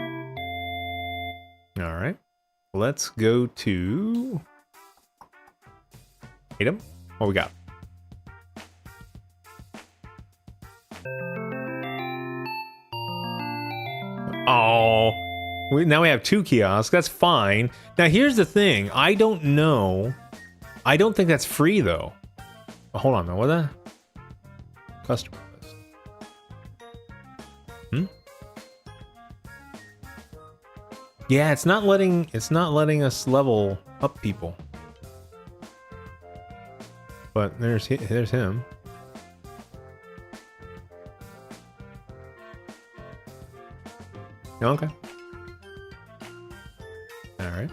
All right. Let's go to... Item. What we got? Oh... Now we have 2 kiosks. That's fine. Now here's the thing. I don't know. I don't think that's free though. Oh, hold on, man. What's that? Customer list. Yeah, it's not letting us level up people. But there's him. Okay. All right.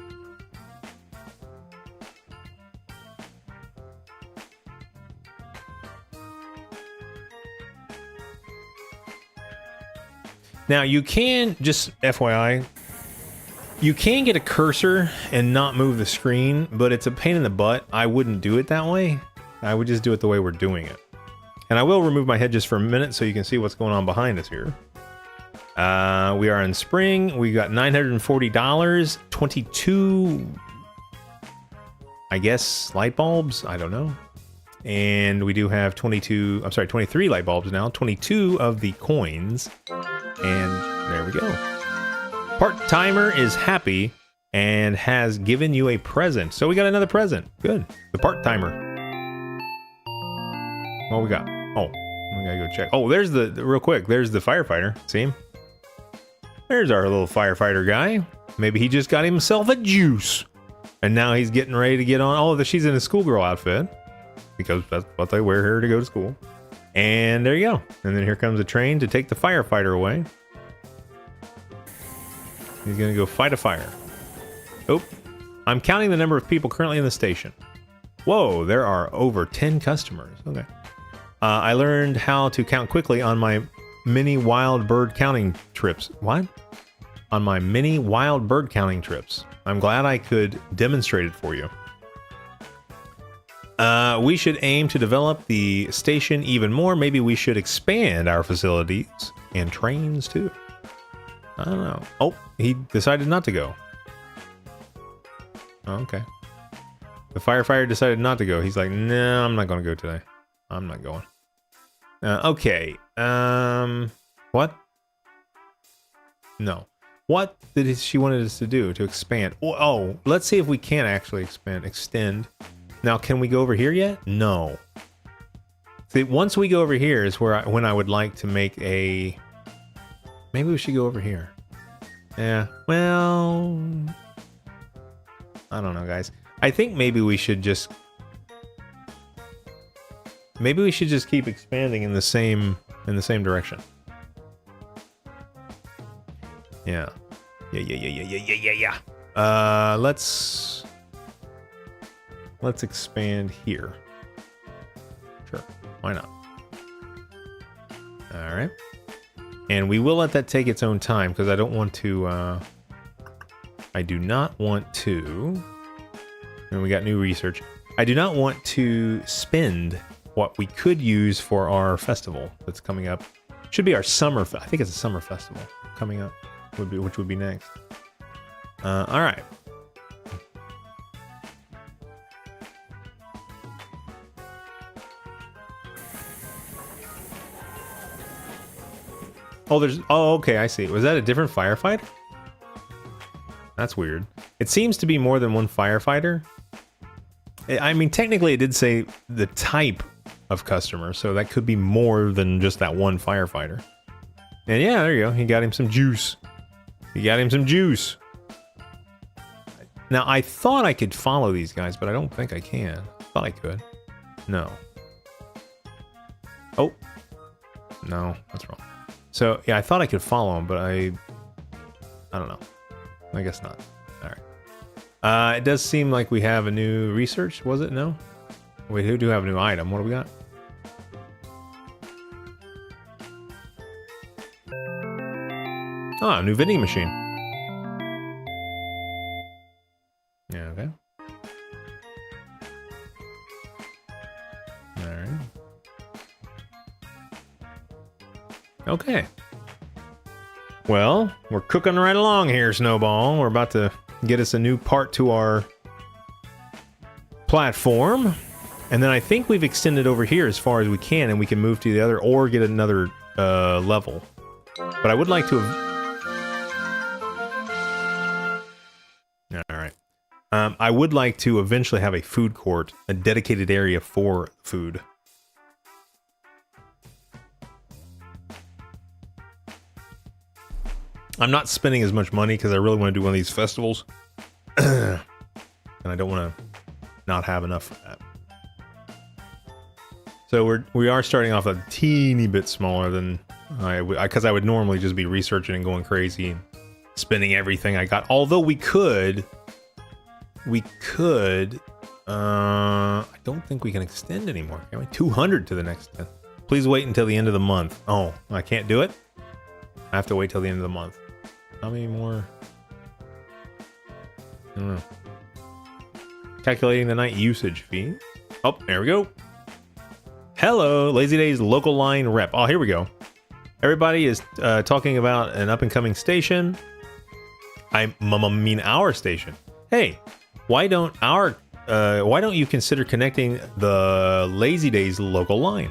Now you can, just FYI, You can get a cursor and not move the screen, but it's a pain in the butt. I wouldn't do it that way. I would just do it the way we're doing it. And I will remove my head just for a minute so you can see what's going on behind us here. We are in spring. We got $940, 22, I guess, light bulbs. I don't know. And we do have 23 light bulbs now, 22 of the coins. And there we go. Part-timer is happy and has given you a present. So we got another present. Good. The part-timer. What we got? Oh, we gotta go check. Oh, there's real quick, there's the firefighter. See him? There's our little firefighter guy. Maybe he just got himself a juice. And now he's getting ready to get on. Oh, she's in a schoolgirl outfit. Because that's what they wear here to go to school. And there you go. And then here comes a train to take the firefighter away. He's gonna go fight a fire. Oh, I'm counting the number of people currently in the station. Whoa, there are over 10 customers. Okay. I learned how to count quickly on my mini wild bird counting trips. What? On my mini wild bird counting trips. I'm glad I could demonstrate it for you. We should aim to develop the station even more. Maybe we should expand our facilities and trains too. I don't know. Oh, he decided not to go. Oh, okay. The firefighter decided not to go. He's like, no, I'm not going to go today. I'm not going. Okay. What? No. What did she wanted us to do to expand? Oh, let's see if we can actually extend. Now, can we go over here yet? No. See, once we go over here is where when I would like to make a... Maybe we should go over here. Yeah, well... I don't know, guys. I think maybe we should just... Maybe we should just keep expanding in the same direction. Yeah. Yeah. Let's expand here. Sure, why not? All right. And we will let that take its own time because I don't want to, I do not want to, and we got new research. I do not want to spend what we could use for our festival that's coming up. Should be our summer, I think it's a summer festival coming up, which would be next. All right. Oh, okay, I see. Was that a different firefighter? That's weird. It seems to be more than one firefighter. I mean, technically it did say the type of customer, so that could be more than just that one firefighter. And yeah, there you go. He got him some juice. Now, I thought I could follow these guys, but I don't think I can. Thought I could. No. Oh. No, that's wrong. So, yeah, I thought I could follow him, but I don't know. I guess not. All right. It does seem like we have a new research. Was it? No? We do have a new item. What do we got? Ah, a new vending machine. Yeah, okay. All right. Okay. Well, we're cooking right along here, SnoBall. We're about to get us a new part to our platform. And then I think we've extended over here as far as we can, and we can move to the other or get another level. But I would like to have... Alright. I would like to eventually have a food court, a dedicated area for food. I'm not spending as much money because I really want to do one of these festivals. And I don't want to not have enough for that. So we are starting off a teeny bit smaller than because I would normally just be researching and going crazy and spending everything I got. Although we could, I don't think we can extend anymore. Can we? 200 to the next 10. Please wait until the end of the month. Oh, I can't do it? I have to wait till the end of the month. How many more? I don't know. Calculating the night usage fee. Oh, there we go. Hello, Lazy Days local line rep. Oh, here we go. Everybody is talking about an up-and-coming station. I mean our station. Hey, why don't you consider connecting the Lazy Days local line?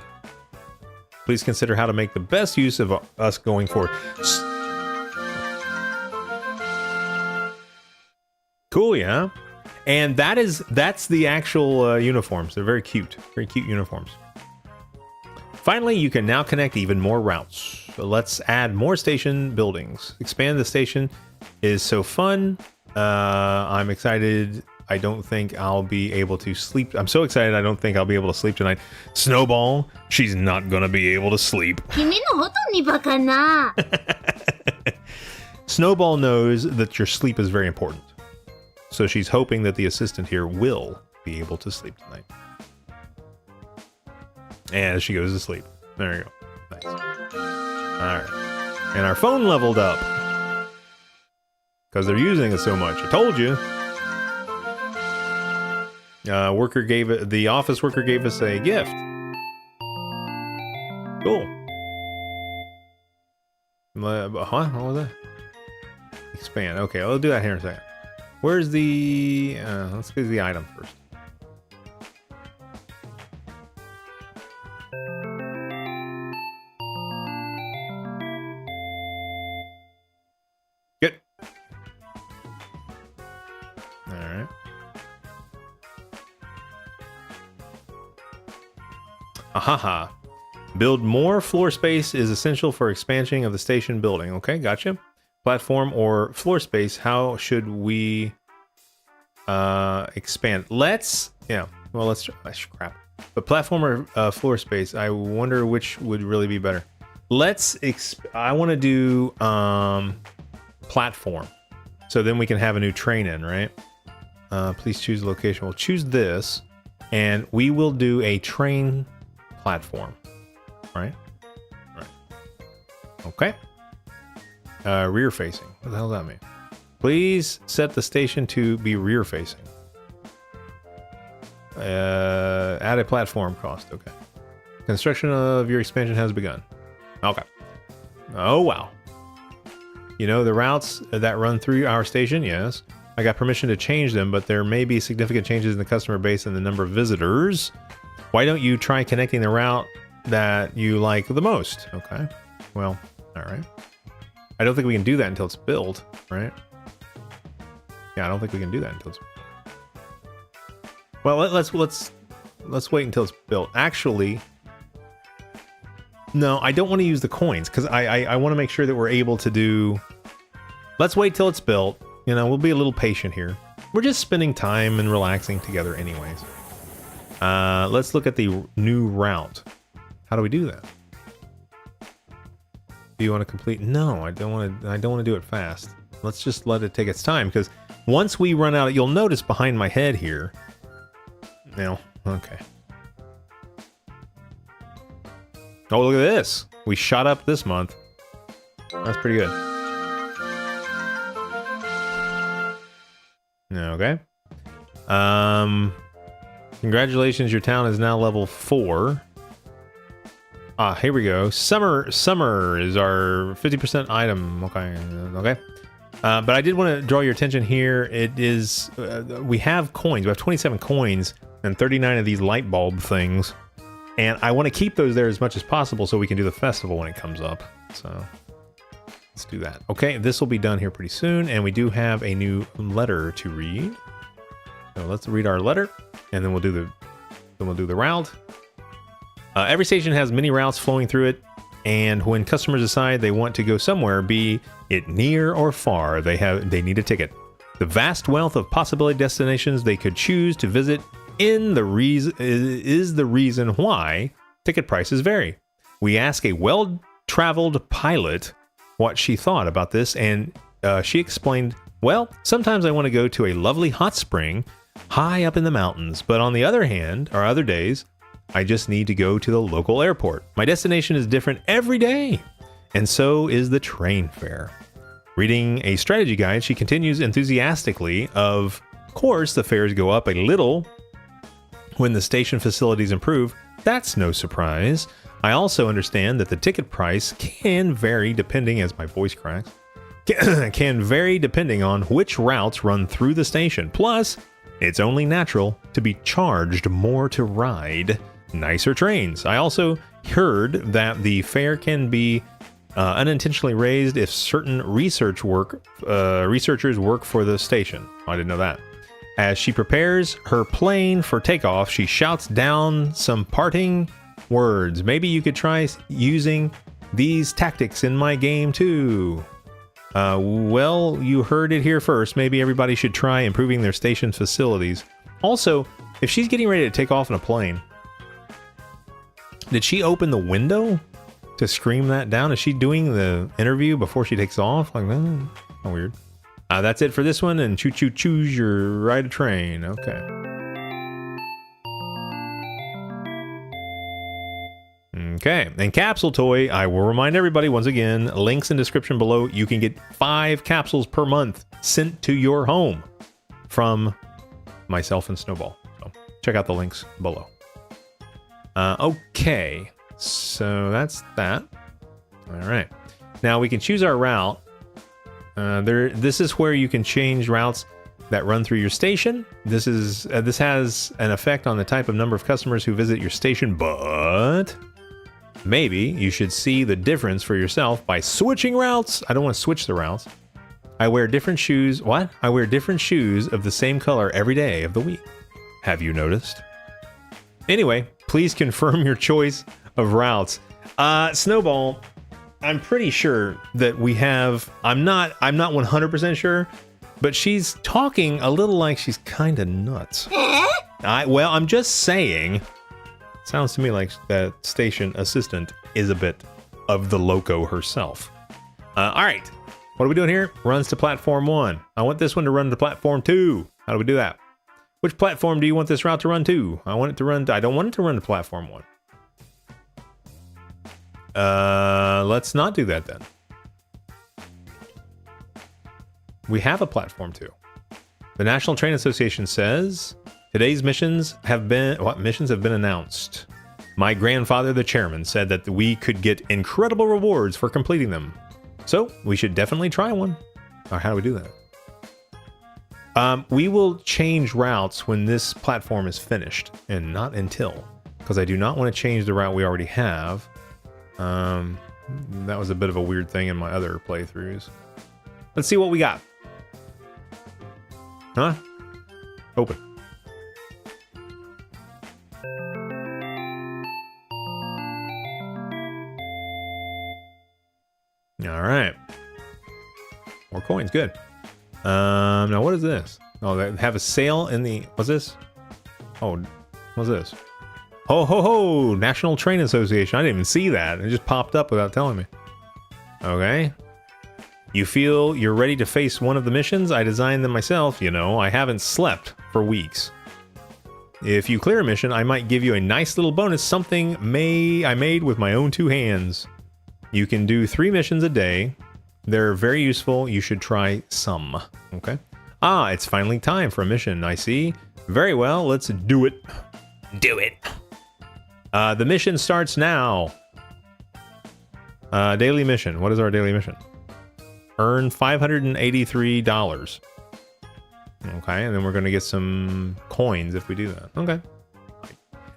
Please consider how to make the best use of us going forward. Cool, yeah. And that's the actual uniforms. They're very cute uniforms. Finally, you can now connect even more routes. So let's add more station buildings. Expand the station is so fun. I'm excited. I don't think I'll be able to sleep. I'm so excited. I don't think I'll be able to sleep tonight. SnoBall, she's not gonna be able to sleep. SnoBall knows that your sleep is very important. So she's hoping that the assistant here will be able to sleep tonight. And she goes to sleep. There you go. Nice. Alright. And our phone leveled up. Because they're using it so much. I told you. The office worker gave us a gift. Cool. What was that? Expand. Okay, I'll do that here in a second. Where's the... let's go to the item first. Good. Alright. Ahaha. Build more floor space is essential for expansion of the station building. Okay, gotcha. Platform or floor space, how should we expand? Let's crap. But platform or floor space, I wonder which would really be better. I want to do platform. So then we can have a new train in, right? Please choose the location. We'll choose this and we will do a train platform, right? Okay. Rear facing. What the hell does that mean? Please set the station to be rear facing. Add a platform cost. Okay. Construction of your expansion has begun. Okay. Oh, wow. You know the routes that run through our station? Yes. I got permission to change them, but there may be significant changes in the customer base and the number of visitors. Why don't you try connecting the route that you like the most? Okay. Well, all right. I don't think we can do that until it's built, right? Yeah, I don't think we can do that until it's built. Well, let's wait until it's built. Actually, no, I don't want to use the coins because I want to make sure that we're able to do. Let's wait till it's built. You know, we'll be a little patient here. We're just spending time and relaxing together, anyways. Let's look at the new route. How do we do that? Do you want to complete? No, I don't want to do it fast. Let's just let it take its time because once we run out, you'll notice behind my head here. No, okay. Oh, look at this. We shot up this month. That's pretty good. Okay. Congratulations, your town is now level 4. Ah, here we go. Summer is our 50% item. Okay. But I did want to draw your attention here. It is, we have coins. We have 27 coins and 39 of these light bulb things. And I want to keep those there as much as possible so we can do the festival when it comes up. So let's do that. Okay, this will be done here pretty soon. And we do have a new letter to read. So let's read our letter and then we'll do the route. Every station has many routes flowing through it, and when customers decide they want to go somewhere, be it near or far, they need a ticket. The vast wealth of possibility destinations they could choose to visit is the reason why ticket prices vary. We ask a well-traveled pilot what she thought about this, and she explained, well, sometimes I want to go to a lovely hot spring high up in the mountains, but on the other hand, or other days, I just need to go to the local airport. My destination is different every day, and so is the train fare. Reading a strategy guide, she continues enthusiastically. Of course, the fares go up a little when the station facilities improve. That's no surprise. I also understand that the ticket price can vary depending, as my voice cracks, can vary depending on which routes run through the station. Plus, it's only natural to be charged more to ride nicer trains. I also heard that the fare can be unintentionally raised if certain researchers work for the station. I didn't know that. As she prepares her plane for takeoff, she shouts down some parting words. Maybe you could try using these tactics in my game too. Well, you heard it here first. Maybe everybody should try improving their station facilities. Also, if she's getting ready to take off in a plane, did she open the window to scream that down? Is she doing the interview before she takes off? Like, kind of weird. That's it for this one, and choose your ride a train. Okay. Okay, and capsule toy, I will remind everybody once again, links in description below. You can get 5 capsules per month sent to your home from myself and SnoBall. So check out the links below. Okay, so that's that. All right, now we can choose our route. This is where you can change routes that run through your station. This has an effect on the type of number of customers who visit your station, but maybe you should see the difference for yourself by switching routes. I don't want to switch the routes. I wear different shoes. What? I wear different shoes of the same color every day of the week. Have you noticed? Anyway, please confirm your choice of routes. SnoBall, I'm pretty sure that we have, I'm not 100% sure, but she's talking a little like she's kind of nuts. Well, I'm just saying, sounds to me like that station assistant is a bit of the loco herself. All right, what are we doing here? Runs to platform 1. I want this one to run to platform 2. How do we do that? Which platform do you want this route to run to? I don't want it to run to platform 1. Let's not do that then. We have a platform 2. The National Train Association says today's missions have been announced. My grandfather, the chairman, said that we could get incredible rewards for completing them. So we should definitely try one. Or how do we do that? We will change routes when this platform is finished, and not until, because I do not want to change the route we already have. That was a bit of a weird thing in my other playthroughs. Let's see what we got. Huh? Open. All right. More coins, good. Now what is this? Oh, they have a sale in the, what's this? Oh, what's this? Ho ho ho! National Train Association. I didn't even see that. It just popped up without telling me. Okay. You feel you're ready to face one of the missions? I designed them myself, you know. I haven't slept for weeks. If you clear a mission, I might give you a nice little bonus, something I made with my own 2 hands. You can do 3 missions a day. They're very useful. You should try some. Okay. Ah, it's finally time for a mission, I see. Very well, let's do it. Do it. The mission starts now. Daily mission. What is our daily mission? Earn $583. Okay, and then we're going to get some coins if we do that. Okay.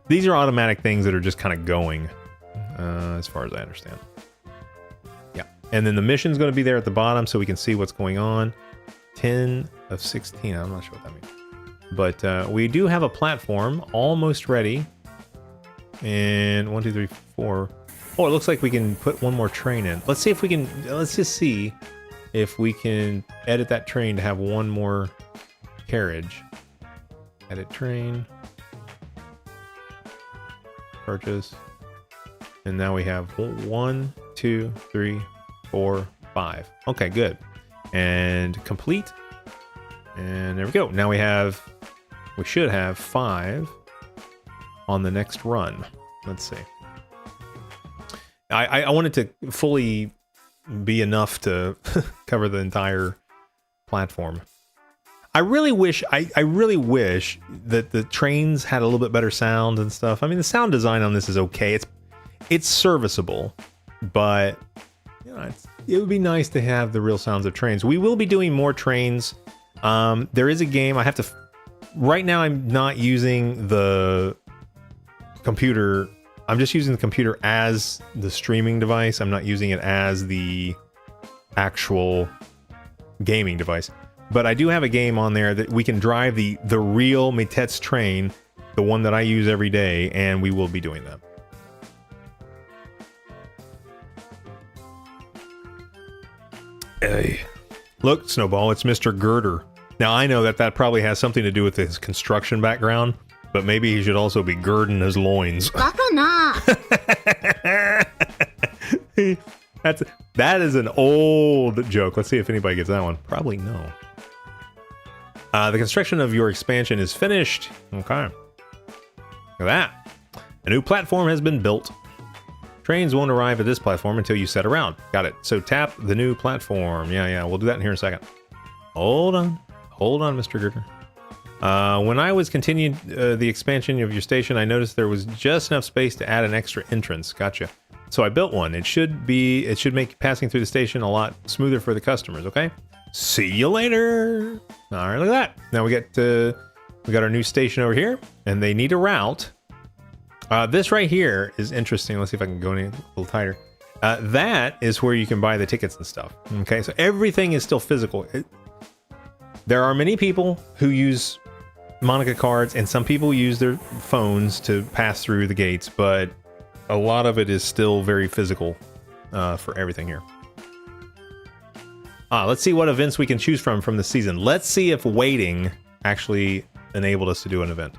These are automatic things that are just kind of going, as far as I understand. Yeah. And then the mission's going to be there at the bottom so we can see what's going on. 10 of 16. I'm not sure what that means. But we do have a platform almost ready. And 1, 2, 3, 4. Oh, it looks like we can put one more train in. Let's see if we can, let's just see if we can edit that train to have one more carriage. Edit train. Purchase. And now we have 1, 2, 3, 4, 5. Okay, good. And complete. And there we go. Now we should have 5 on the next run. Let's see. I wanted to fully be enough to cover the entire platform. I really wish that the trains had a little bit better sound and stuff. I mean, the sound design on this is okay. It's serviceable, but you know, it would be nice to have the real sounds of trains. We will be doing more trains. There is a game I have to. Right now, I'm not using the computer. I'm just using the computer as the streaming device. I'm not using it as the actual gaming device. But I do have a game on there that we can drive the real Meitetsu train, the one that I use every day, and we will be doing that. Hey. Look, SnoBall, it's Mr. Girder. Now, I know that probably has something to do with his construction background, but maybe he should also be girding his loins. That is an old joke. Let's see if anybody gets that one. Probably no. The construction of your expansion is finished. Okay. Look at that. A new platform has been built. Trains won't arrive at this platform until you set around. Got it. So tap the new platform. Yeah. We'll do that in here in a second. Hold on, Mr. Girder. When I was continuing the expansion of your station, I noticed there was just enough space to add an extra entrance. Gotcha. So I built one. It should make passing through the station a lot smoother for the customers. Okay. See you later. All right, look at that. Now we got our new station over here, and they need a route. This right here is interesting. Let's see if I can go in a little tighter. That is where you can buy the tickets and stuff. Okay, so everything is still physical. There are many people who use Monica cards, and some people use their phones to pass through the gates, but a lot of it is still very physical for everything here. Let's see what events we can choose from the season. Let's see if waiting actually enabled us to do an event.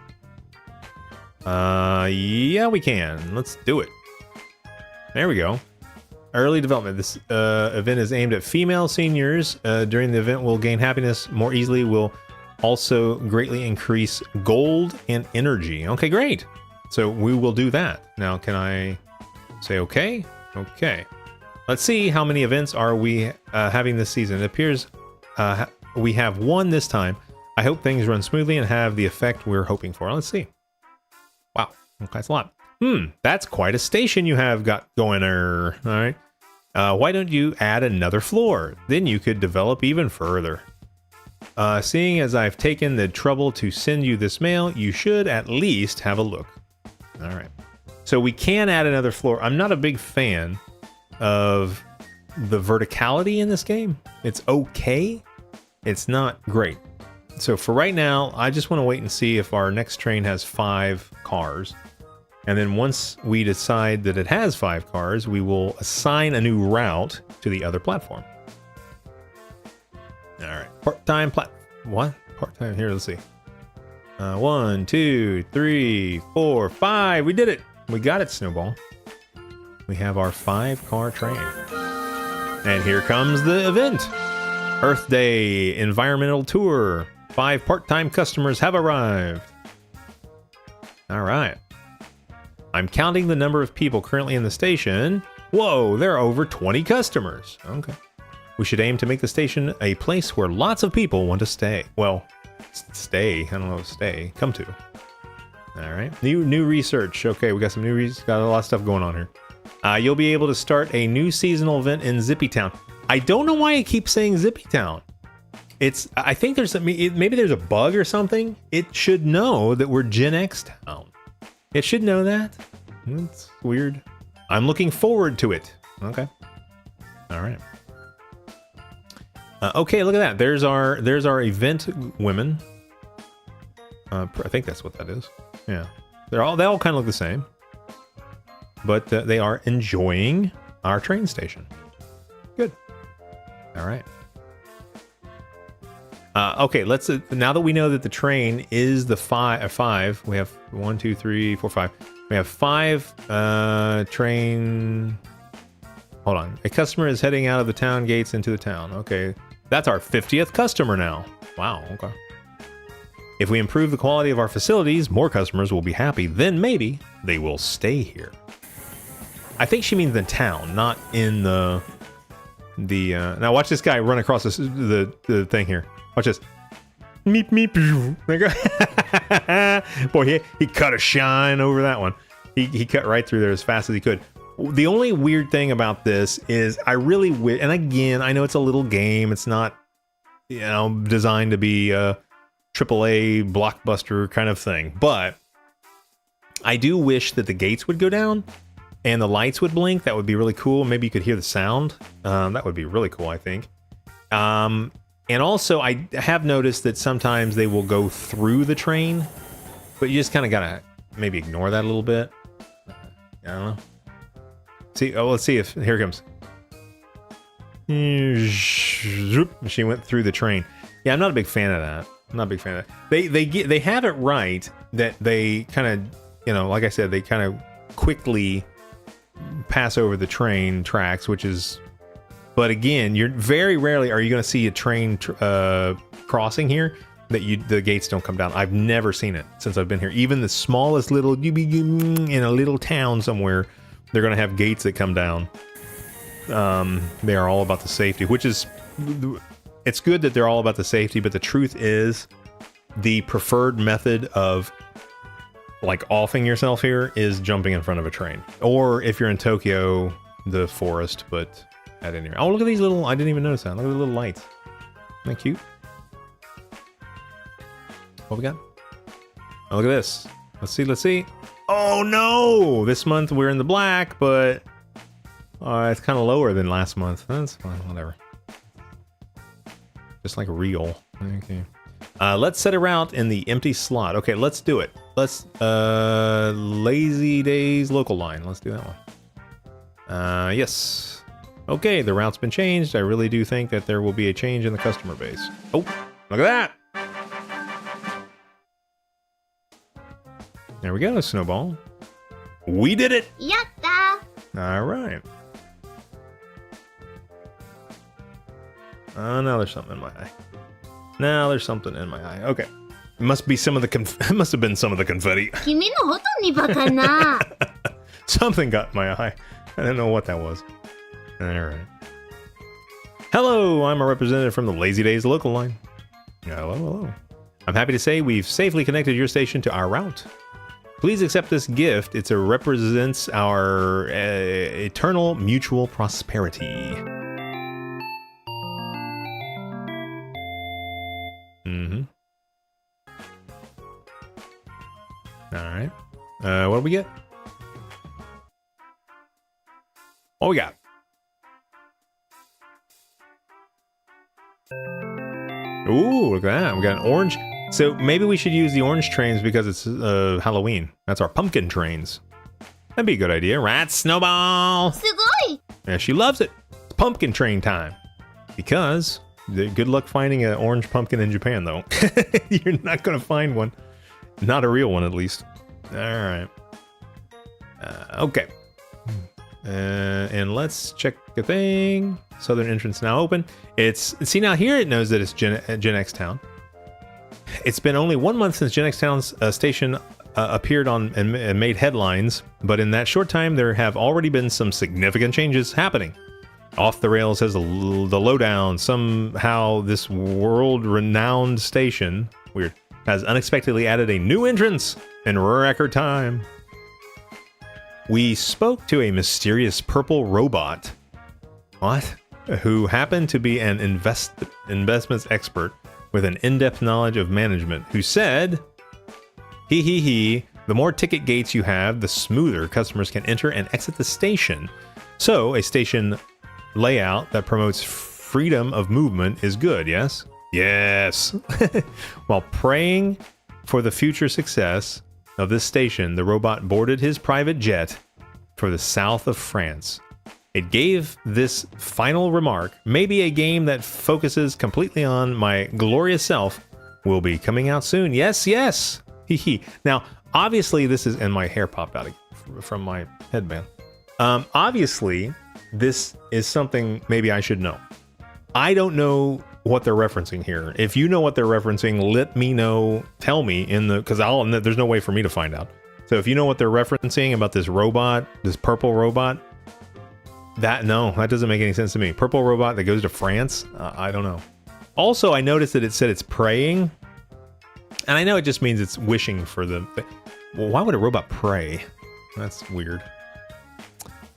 Yeah, we can. Let's do it. There we go. Early development. This event is aimed at female seniors. During the event, will gain happiness more easily. Will also greatly increase gold and energy. Okay, great. So we will do that. Now, can I say okay? Okay. Let's see how many events are we having this season. It appears we have one this time. I hope things run smoothly and have the effect we're hoping for. Let's see. Wow. Okay, that's a lot. That's quite a station you have got going there. All right. Why don't you add another floor? Then you could develop even further. Seeing as I've taken the trouble to send you this mail, you should at least have a look. All right. So we can add another floor. I'm not a big fan of the verticality in this game. It's okay. It's not great. So for right now, I just want to wait and see if our next train has 5 cars. And then once we decide that it has 5 cars, we will assign a new route to the other platform. All right. Part-time what? Part-time. Here, let's see. 1, 2, 3, 4, 5. We did it. We got it, SnoBall. We have our 5-car train. And here comes the event. Earth Day Environmental Tour. 5 part-time customers have arrived. All right. I'm counting the number of people currently in the station. Whoa, there are over 20 customers. Okay. We should aim to make the station a place where lots of people want to stay. Well, stay. I don't know, stay. Come to. All right. New research. Okay, we got some new research. Got a lot of stuff going on here. You'll be able to start a new seasonal event in Zippy Town. I don't know why I keep saying Zippy Town. I think maybe there's a bug or something. It should know that we're GenX Town. It should know that. It's weird. I'm looking forward to it. Okay. All right. Okay, look at that. There's our event women. I think that's what that is. Yeah. They all kind of look the same. But they are enjoying our train station. Good. All right. Okay, let's now that we know that the train is the 5, we have 1, 2, 3, 4, 5. We have 5 train. Hold on. A customer is heading out of the town gates into the town. Okay, that's our 50th customer now. Wow. Okay. If we improve the quality of our facilities, more customers will be happy. Then maybe they will stay here. I think she means the town, not in the the now watch this guy run across the thing here. Watch this. Meep meep. Boy, he cut a shine over that one. He cut right through there as fast as he could. The only weird thing about this is I really wish, and again, I know it's a little game. It's not, you know, designed to be a AAA blockbuster kind of thing, but I do wish that the gates would go down and the lights would blink. That would be really cool. Maybe you could hear the sound. That would be really cool, I think. And also, I have noticed that sometimes they will go through the train, but you just kind of gotta maybe ignore that a little bit. I don't know. See, oh, let's see if here it comes. She went through the train. Yeah, I'm not a big fan of that. I'm not a big fan of that. They have it right that they kind of, you know, like I said, they kind of quickly pass over the train tracks, which is, but again, you're very rarely are you going to see a train crossing here that the gates don't come down. I've never seen it since I've been here. Even the smallest little in a little town somewhere, they're going to have gates that come down. They are all about the safety, which is, it's good that they're all about the safety, but the truth is the preferred method of like offing yourself here is jumping in front of a train. Or if you're in Tokyo, the forest, but at any rate. Oh, look at these little, I didn't even notice that. Look at the little lights. Isn't that cute? What we got? Oh, look at this. Let's see. Oh no! This month we're in the black, but it's kind of lower than last month. That's fine, whatever. Just like real. Okay. Let's set a route in the empty slot. Okay, let's do it. Let's Lazy Days local line. Let's do that one. Yes. Okay, the route's been changed. I really do think that there will be a change in the customer base. Oh, look at that! There we go, SnoBall. We did it! Yatta! Alright. Now there's something in my eye. Now there's something in my eye. Okay. It must be some of the it must have been some of the confetti. 君のほとんどバカな。 Something got in my eye. I didn't know what that was. Alright. Hello, I'm a representative from the Lazy Days local line. Hello. I'm happy to say we've safely connected your station to our route. Please accept this gift. It represents our eternal mutual prosperity. Alright. What do we get? What we got? Ooh, look at that. We got an orange. So maybe we should use the orange trains because it's Halloween. That's our pumpkin trains. That'd be a good idea, right, SnoBall? すごい! Yeah, she loves it. It's pumpkin train time. Because, good luck finding an orange pumpkin in Japan, though. You're not going to find one. Not a real one, at least. All right. Okay. And let's check the thing. Southern entrance now open. See, now here it knows that it's GenX Town. It's been only 1 month since GenX Town's station appeared on and made headlines, but in that short time, there have already been some significant changes happening. Off the Rails has the lowdown. Somehow, this world-renowned station, weird, has unexpectedly added a new entrance in record time. We spoke to a mysterious purple robot. What? Who happened to be an investments expert with an in-depth knowledge of management, who said, the more ticket gates you have, the smoother customers can enter and exit the station. So, a station layout that promotes freedom of movement is good, yes? Yes! While praying for the future success of this station, the robot boarded his private jet for the south of France. It gave this final remark, maybe a game that focuses completely on my glorious self will be coming out soon. Yes, yes! Now, obviously this is, and my hair popped out from my headband. Obviously, this is something maybe I should know. I don't know what they're referencing here. If you know what they're referencing, let me know, tell me because there's no way for me to find out. So if you know what they're referencing about this robot, this purple robot, No, that doesn't make any sense to me. Purple robot that goes to France? I don't know. Also, I noticed that it said it's praying. And I know it just means it's wishing for the... Well, why would a robot pray? That's weird.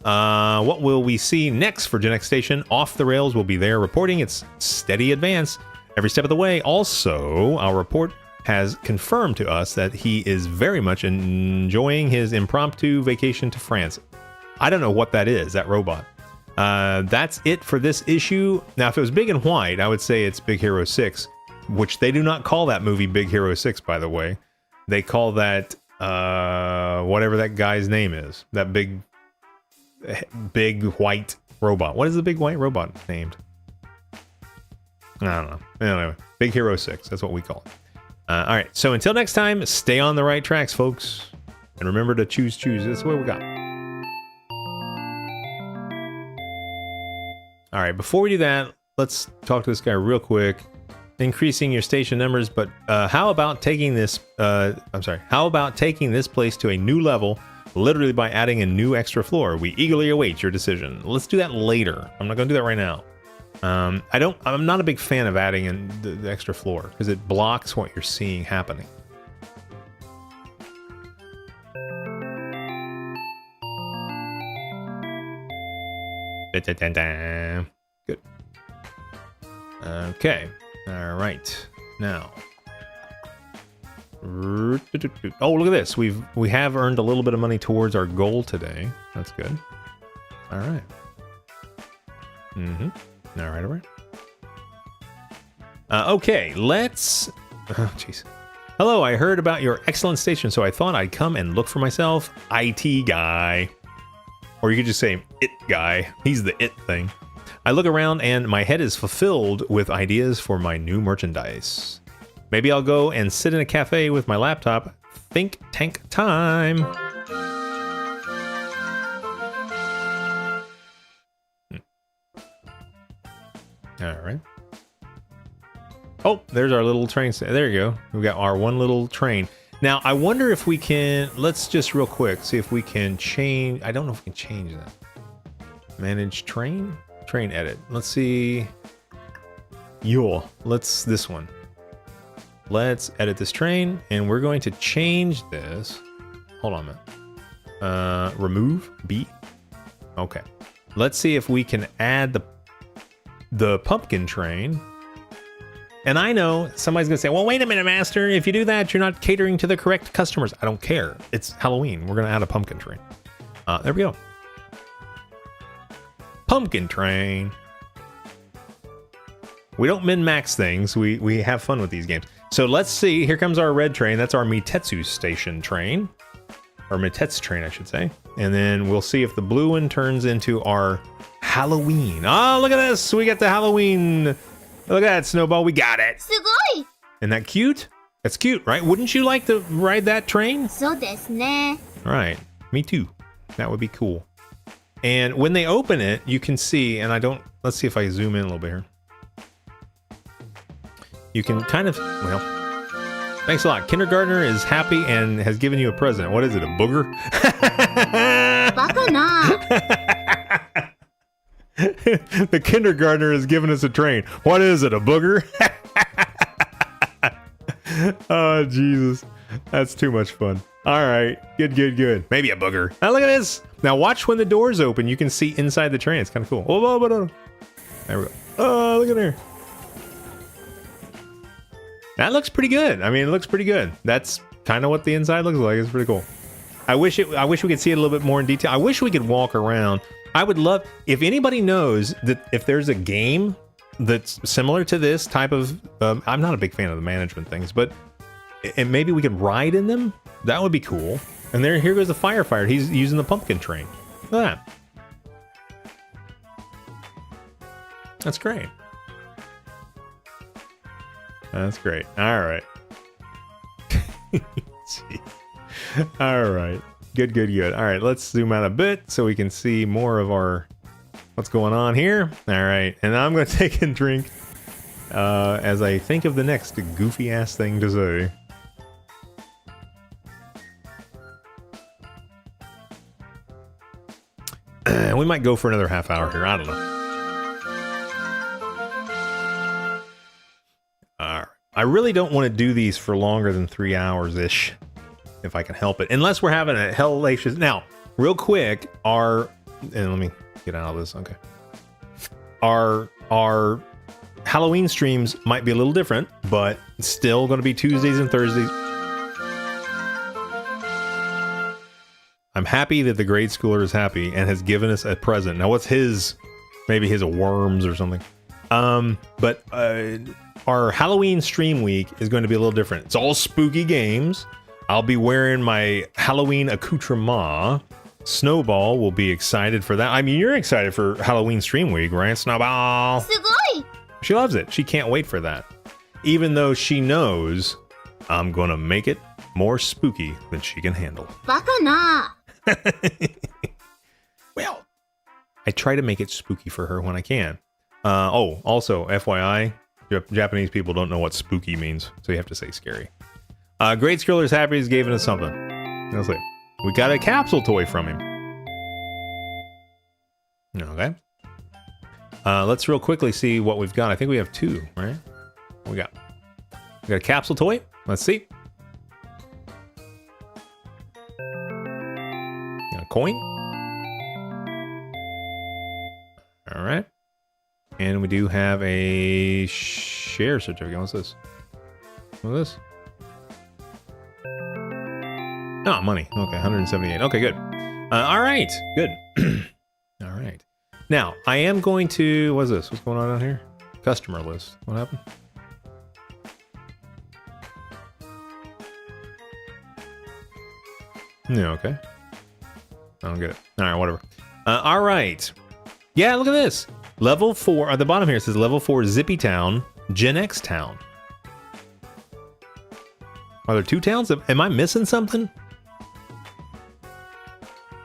What will we see next for GenX Station? Off the Rails will be there reporting its steady advance every step of the way. Also, our report has confirmed to us that he is very much enjoying his impromptu vacation to France. I don't know what that is, that robot. That's it for this issue. Now, if it was Big and White, I would say it's Big Hero 6, which they do not call that movie Big Hero 6, by the way. They call that, whatever that guy's name is. That big white robot. What is the big white robot named? I don't know. Anyway, Big Hero 6. That's what we call it. All right. So until next time, stay on the right tracks, folks. And remember to choose. That's what we got. All right. Before we do that, let's talk to this guy real quick. Increasing your station numbers, but how about taking this? How about taking this place to a new level, literally by adding a new extra floor? We eagerly await your decision. Let's do that later. I'm not going to do that right now. I'm not a big fan of adding in the extra floor because it blocks what you're seeing happening. Good. Okay. All right. Now. Oh, look at this. We have earned a little bit of money towards our goal today. That's good. All right. All right. Okay, let's... Oh, jeez. Hello, I heard about your excellent station, so I thought I'd come and look for myself. IT guy. Or you could just say it guy. He's the it thing. I look around and my head is fulfilled with ideas for my new merchandise. Maybe I'll go and sit in a cafe with my laptop. Think tank time. All right. Oh, there's our little train. There you go. We got our one little train. Now, I wonder if we can, let's just real quick, see if we can change. I don't know if we can change that. Manage train? Train edit. Let's see. This one. Let's edit this train, and we're going to change this. Hold on a minute. Remove B. Okay. Let's see if we can add the pumpkin train. And I know somebody's gonna say, well, wait a minute, master. If you do that, you're not catering to the correct customers. I don't care. It's Halloween. We're gonna add a pumpkin train. There we go. Pumpkin train. We don't min-max things. We have fun with these games. So let's see. Here comes our red train. That's our Mitetsu station train. Or Mitetsu train, I should say. And then we'll see if the blue one turns into our Halloween. Oh, look at this. We got the Halloween. Look at that, SnoBall. We got it. すごい Isn't that cute? That's cute, right? Wouldn't you like to ride that train? そうですね All right. Me too. That would be cool. And when they open it, you can see, and let's see if I zoom in a little bit here. You can kind of, well, thanks a lot. Kindergartner is happy and has given you a present. What is it, a booger? バカな The kindergartner has given us a train. What is it, a booger? Oh, Jesus. That's too much fun. All right. Good. Maybe a booger. Now, look at this. Now, watch when the doors open. You can see inside the train. It's kind of cool. Oh, there we go. Oh, look at there. That looks pretty good. I mean, it looks pretty good. That's kind of what the inside looks like. It's pretty cool. I wish we could see it a little bit more in detail. I wish we could walk around. I would love, if anybody knows that if there's a game that's similar to this type of, I'm not a big fan of the management things, but and maybe we could ride in them. That would be cool. And here goes the firefighter. He's using the pumpkin train. Look at that. That's great. That's great. All right. All right. Good. All right, let's zoom out a bit so we can see more of what's going on here. All right, and I'm going to take a drink as I think of the next goofy ass thing to say. We might go for another half hour here. I don't know. All right. I really don't want to do these for longer than 3 hours-ish, if I can help it. Unless we're having a hellacious... Now, real quick, and let me get out of this. Okay. Our Halloween streams might be a little different, but it's still going to be Tuesdays and Thursdays. I'm happy that the grade schooler is happy and has given us a present. Now, what's his? Maybe his worms or something. But our Halloween stream week is going to be a little different. It's all spooky games. I'll be wearing my Halloween accoutrement. SnoBall will be excited for that. I mean, you're excited for Halloween stream week, right, SnoBall? すごい She loves it. She can't wait for that. Even though she knows I'm going to make it more spooky than she can handle. バカな Well, I try to make it spooky for her when I can. Also, FYI, Japanese people don't know what spooky means, so you have to say scary. Grade Schooler's happy he's giving us something. Let's see. We got a capsule toy from him. Okay. Let's real quickly see what we've got. I think we have 2, right? What we got? We got a capsule toy. Let's see. Got a coin. All right. And we do have a share certificate. What's this? What's this? Oh, money. Okay, 178. Okay, good. All right, good. All right. Now, I am going to... What's this? What's going on down here? Customer list. What happened? Yeah, okay. I don't get it. All right, whatever. All right. Yeah, look at this. Level 4, at the bottom here, it says level 4 Zippy Town, GenX Town. Are there 2 towns? Am I missing something?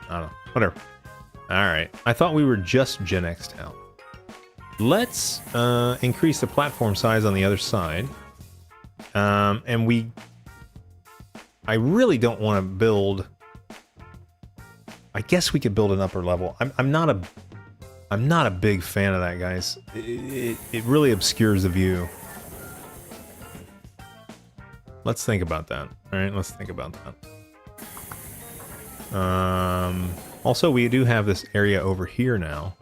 I don't know. Whatever. All right. I thought we were just GenX Town. Let's increase the platform size on the other side. And I really don't want to build... I guess we could build an upper level. I'm not a big fan of that, guys. It really obscures the view. Let's think about that. All right, let's think about that. Also, we do have this area over here now.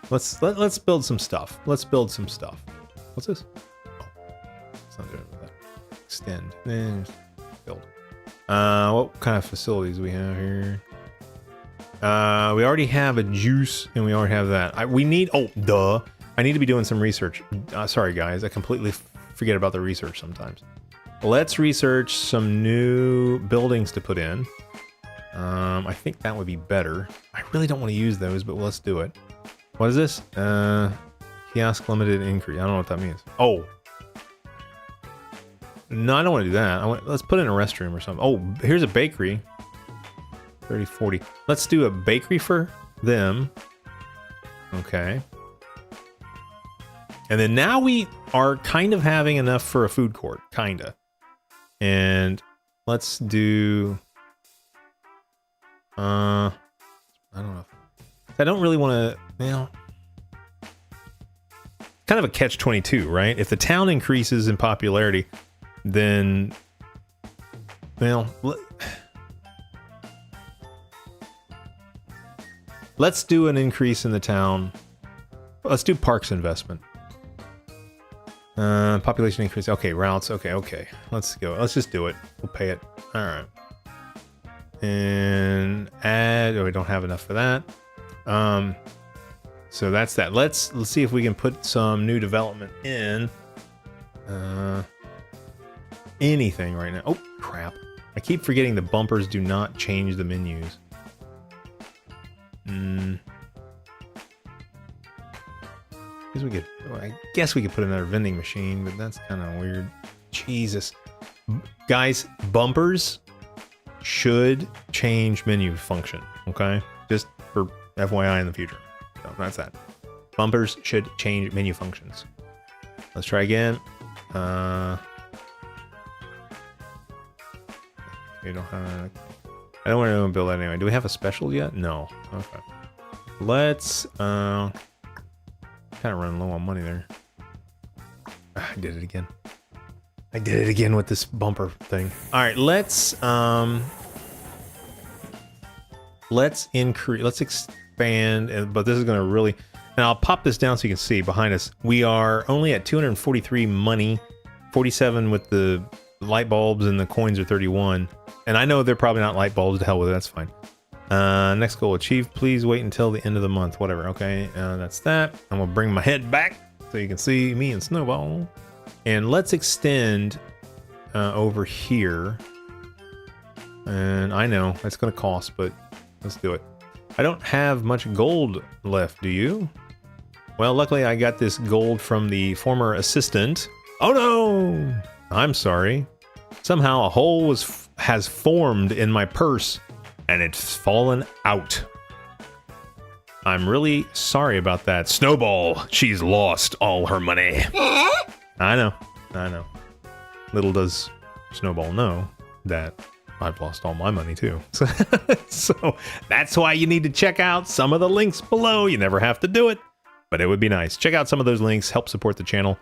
Let's build some stuff. Let's build some stuff. What's this? Oh, it's not doing that. Extend. Build. What kind of facilities do we have here? We already have a juice, and we already have that. We need... Oh, duh. I need to be doing some research. Sorry, guys. I completely forget about the research sometimes. Let's research some new buildings to put in. I think that would be better. I really don't want to use those, but let's do it. What is this? Kiosk limited increase. I don't know what that means. Oh. No, I don't want to do that. Let's put in a restroom or something. Oh, here's a bakery. 30, 40. Let's do a bakery for them. Okay. And then now we are kind of having enough for a food court. Kinda. And let's do... I don't know. I don't really want to... You know... Kind of a catch-22, right? If the town increases in popularity, then... Well... Let's do an increase in the town. Let's do parks investment. Population increase. Okay, routes. Okay. Let's go. Let's just do it. We'll pay it. All right. And add. Oh, we don't have enough for that. So that's that. Let's see if we can put some new development in. Anything right now. Oh, crap. I keep forgetting the bumpers do not change the menus. I guess we could put another vending machine, but that's kind of weird. Jesus. Guys, bumpers should change menu function, okay? Just for FYI in the future. So that's that. Bumpers should change menu functions. Let's try again. We don't have... I don't want to build that anyway. Do we have a special yet? No. Okay. let's kind of running low on money there. I did it again. I did it again with this bumper thing. All right, let's increase, let's expand, but this is going to really, and I'll pop this down so you can see behind us. We are only at 243 money, 47 with the light bulbs, and the coins are 31. And I know they're probably not light bulbs, to hell with it, that's fine. Next goal achieved, please wait until the end of the month, whatever. Okay, that's that. I'm gonna bring my head back so you can see me and SnoBall. And let's extend over here. And I know that's gonna cost, but let's do it. I don't have much gold left, do you? Well, luckily I got this gold from the former assistant. Oh no! I'm sorry. Somehow a hole has formed in my purse and it's fallen out. I'm really sorry about that. SnoBall, she's lost all her money. I know. Little does SnoBall know that I've lost all my money too. So that's why you need to check out some of the links below. You never have to do it, but it would be nice. Check out some of those links, help support the channel,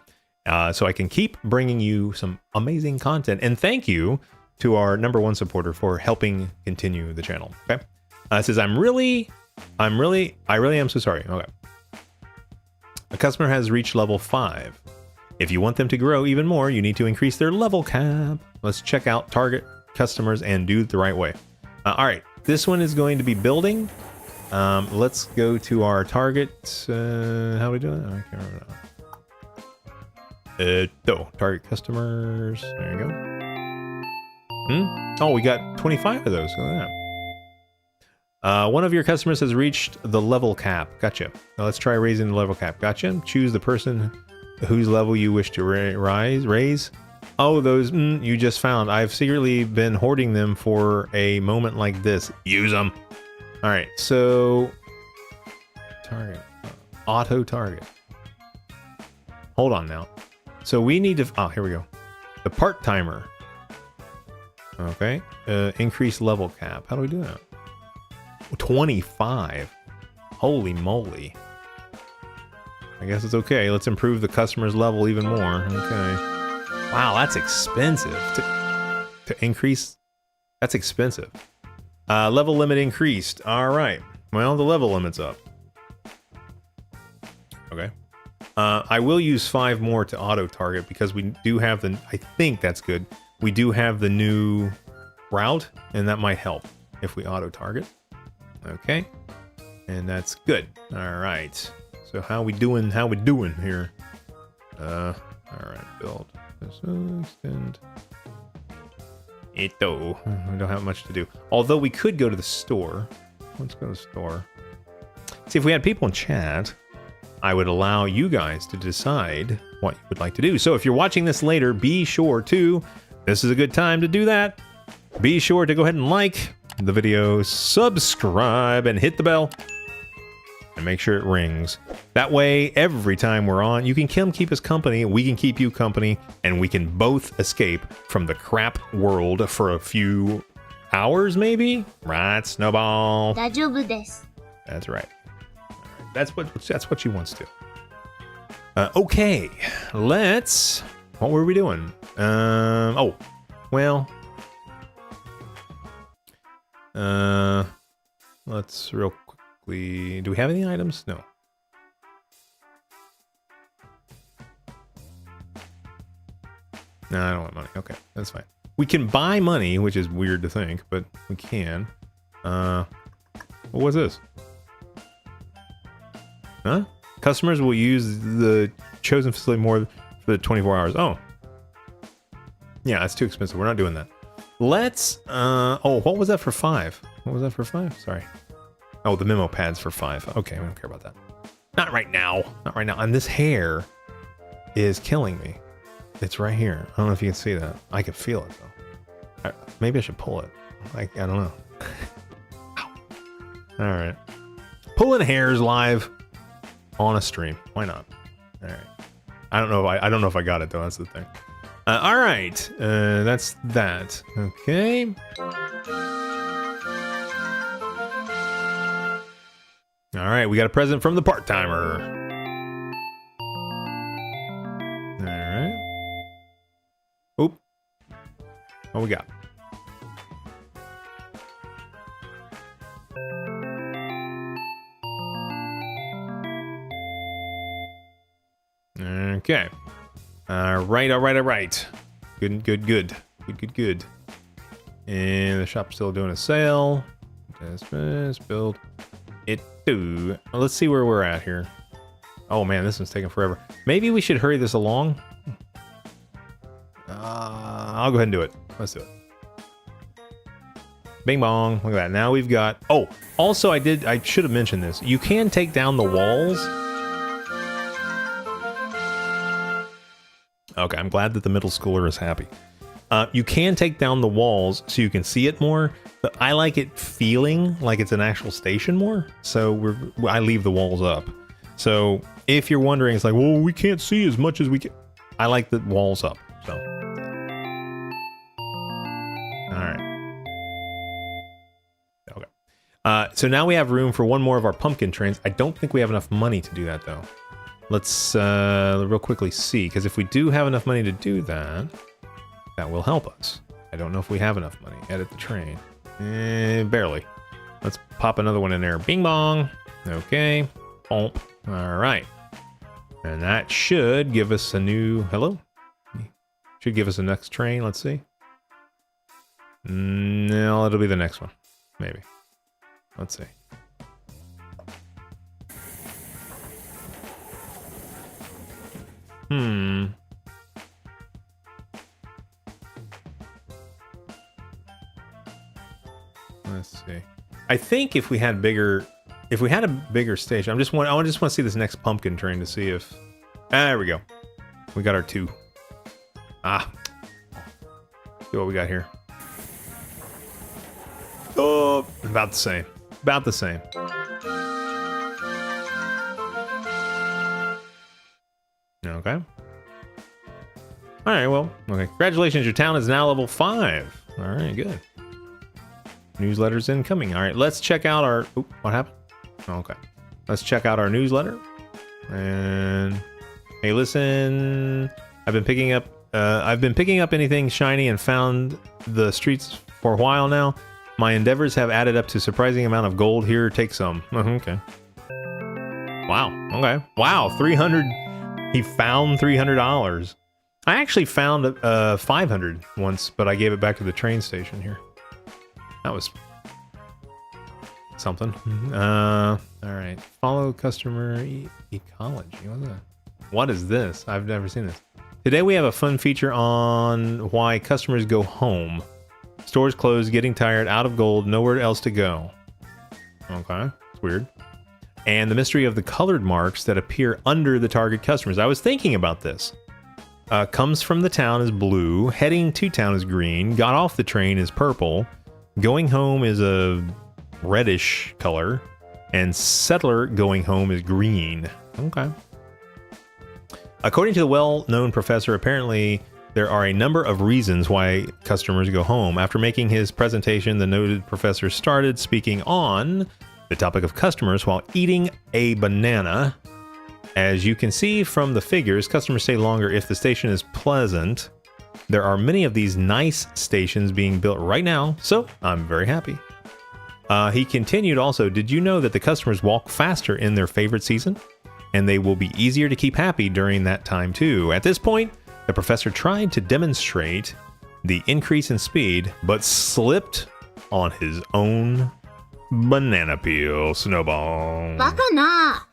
so I can keep bringing you some amazing content. And thank you to our #1 supporter for helping continue the channel. Okay, it says I really am so sorry. Okay, a customer has reached level 5. If you want them to grow even more, you need to increase their level cap. Let's check out target customers and do it the right way. All right, this one is going to be building. Let's go to our target. How are we doing? I can't remember now. Target customers. There you go. Oh, we got 25 of those. Look at that. One of your customers has reached the level cap. Gotcha. Now let's try raising the level cap. Gotcha. Choose the person whose level you wish to raise. Oh, those you just found. I've secretly been hoarding them for a moment like this. Use them. All right, so target, auto target. Hold on now. So we need to, oh, here we go. The part timer. Okay, increase level cap. How do we do that? 25. Holy moly. I guess it's okay. Let's improve the customer's level even more. Okay. Wow, that's expensive. To increase, that's expensive. Level limit increased. All right. Well, the level limit's up. Okay. I will use 5 more to auto target because we do have the, I think that's good. We do have the new route, and that might help if we auto target. Okay. And that's good. All right. So how we doing here? All right, build. Extend. Ito. We don't have much to do. Although we could go to the store. Let's go to the store. See, if we had people in chat, I would allow you guys to decide what you would like to do. So if you're watching this later, be sure to, this is a good time to do that. Be sure to go ahead and like the video, subscribe, and hit the bell. And make sure it rings. That way, every time we're on, you can keep us company, we can keep you company, and we can both escape from the crap world for a few hours, maybe? Right, SnoBall? 大丈夫です。 That's right. That's what she wants to. Okay, let's... What were we doing? Oh, well... let's real quickly... Do we have any items? No. No, I don't want money. Okay, that's fine. We can buy money, which is weird to think, but we can. What was this? Huh? Customers will use the chosen facility more for the 24 hours. Oh. Yeah, that's too expensive. We're not doing that. Let's, oh, what was that for 5? What was that for 5? Sorry. Oh, the memo pad's for 5. Okay, we don't care about that. Not right now. Not right now. And this hair is killing me. It's right here. I don't know if you can see that. I can feel it, though. Maybe I should pull it. I don't know. All right. Pulling hairs live on a stream. Why not? All right. I don't know if I got it, though. That's the thing. All right. That's that. Okay. All right, we got a present from the part-timer. All right. Oop. What we got? Okay. All right. Good. And the shop's still doing a sale. Just build it too. Well, let's see where we're at here. Oh man, this one's taking forever. Maybe we should hurry this along. I'll go ahead and do it. Let's do it. Bing bong. Look at that. Now we've got... Oh, also I should have mentioned this. You can take down the walls. Okay, I'm glad that the middle schooler is happy. You can take down the walls so you can see it more, but I like it feeling like it's an actual station more, so I leave the walls up. So if you're wondering, it's like, well, we can't see as much as we can. I like the walls up, so. All right. Okay. So now we have room for one more of our pumpkin trains. I don't think we have enough money to do that, though. Let's real quickly see, because if we do have enough money to do that, that will help us. I don't know if we have enough money. Edit the train. Barely. Let's pop another one in there. Bing bong. Okay. Bomp. All right. And that should give us a new... Hello? Should give us a next train. Let's see. No, it'll be the next one. Maybe. Let's see. Let's see. I think if we had a bigger station, I just want to see this next pumpkin train to see if... there we go. We got our 2. See what we got here. Oh, about the same. About the same. Okay. All right, well, okay. Congratulations, your town is now level 5. All right, good. Newsletters incoming. All right, let's check out our... Oop, what happened? Okay. Let's check out our newsletter. And hey, listen, I've been picking up anything shiny and found the streets for a while now. My endeavors have added up to surprising amount of gold. Here, take some. Okay. Wow. Okay. Wow, 300. He found $300. I actually found 500 once, but I gave it back to the train station here. That was something. All right. Follow customer ecology. What is this? I've never seen this. Today we have a fun feature on why customers go home. Stores closed, getting tired, out of gold, nowhere else to go. Okay. It's weird. And the mystery of the colored marks that appear under the target customers. I was thinking about this. Comes from the town is blue, heading to town is green, got off the train is purple, going home is a reddish color, and settler going home is green. Okay. According to the well-known professor, apparently there are a number of reasons why customers go home. After making his presentation, the noted professor started speaking on the topic of customers while eating a banana. As you can see from the figures, customers stay longer if the station is pleasant. There are many of these nice stations being built right now, so I'm very happy. He continued also, did you know that the customers walk faster in their favorite season? And they will be easier to keep happy during that time too. At this point, the professor tried to demonstrate the increase in speed, but slipped on his own banana peel. SnoBall. バカな。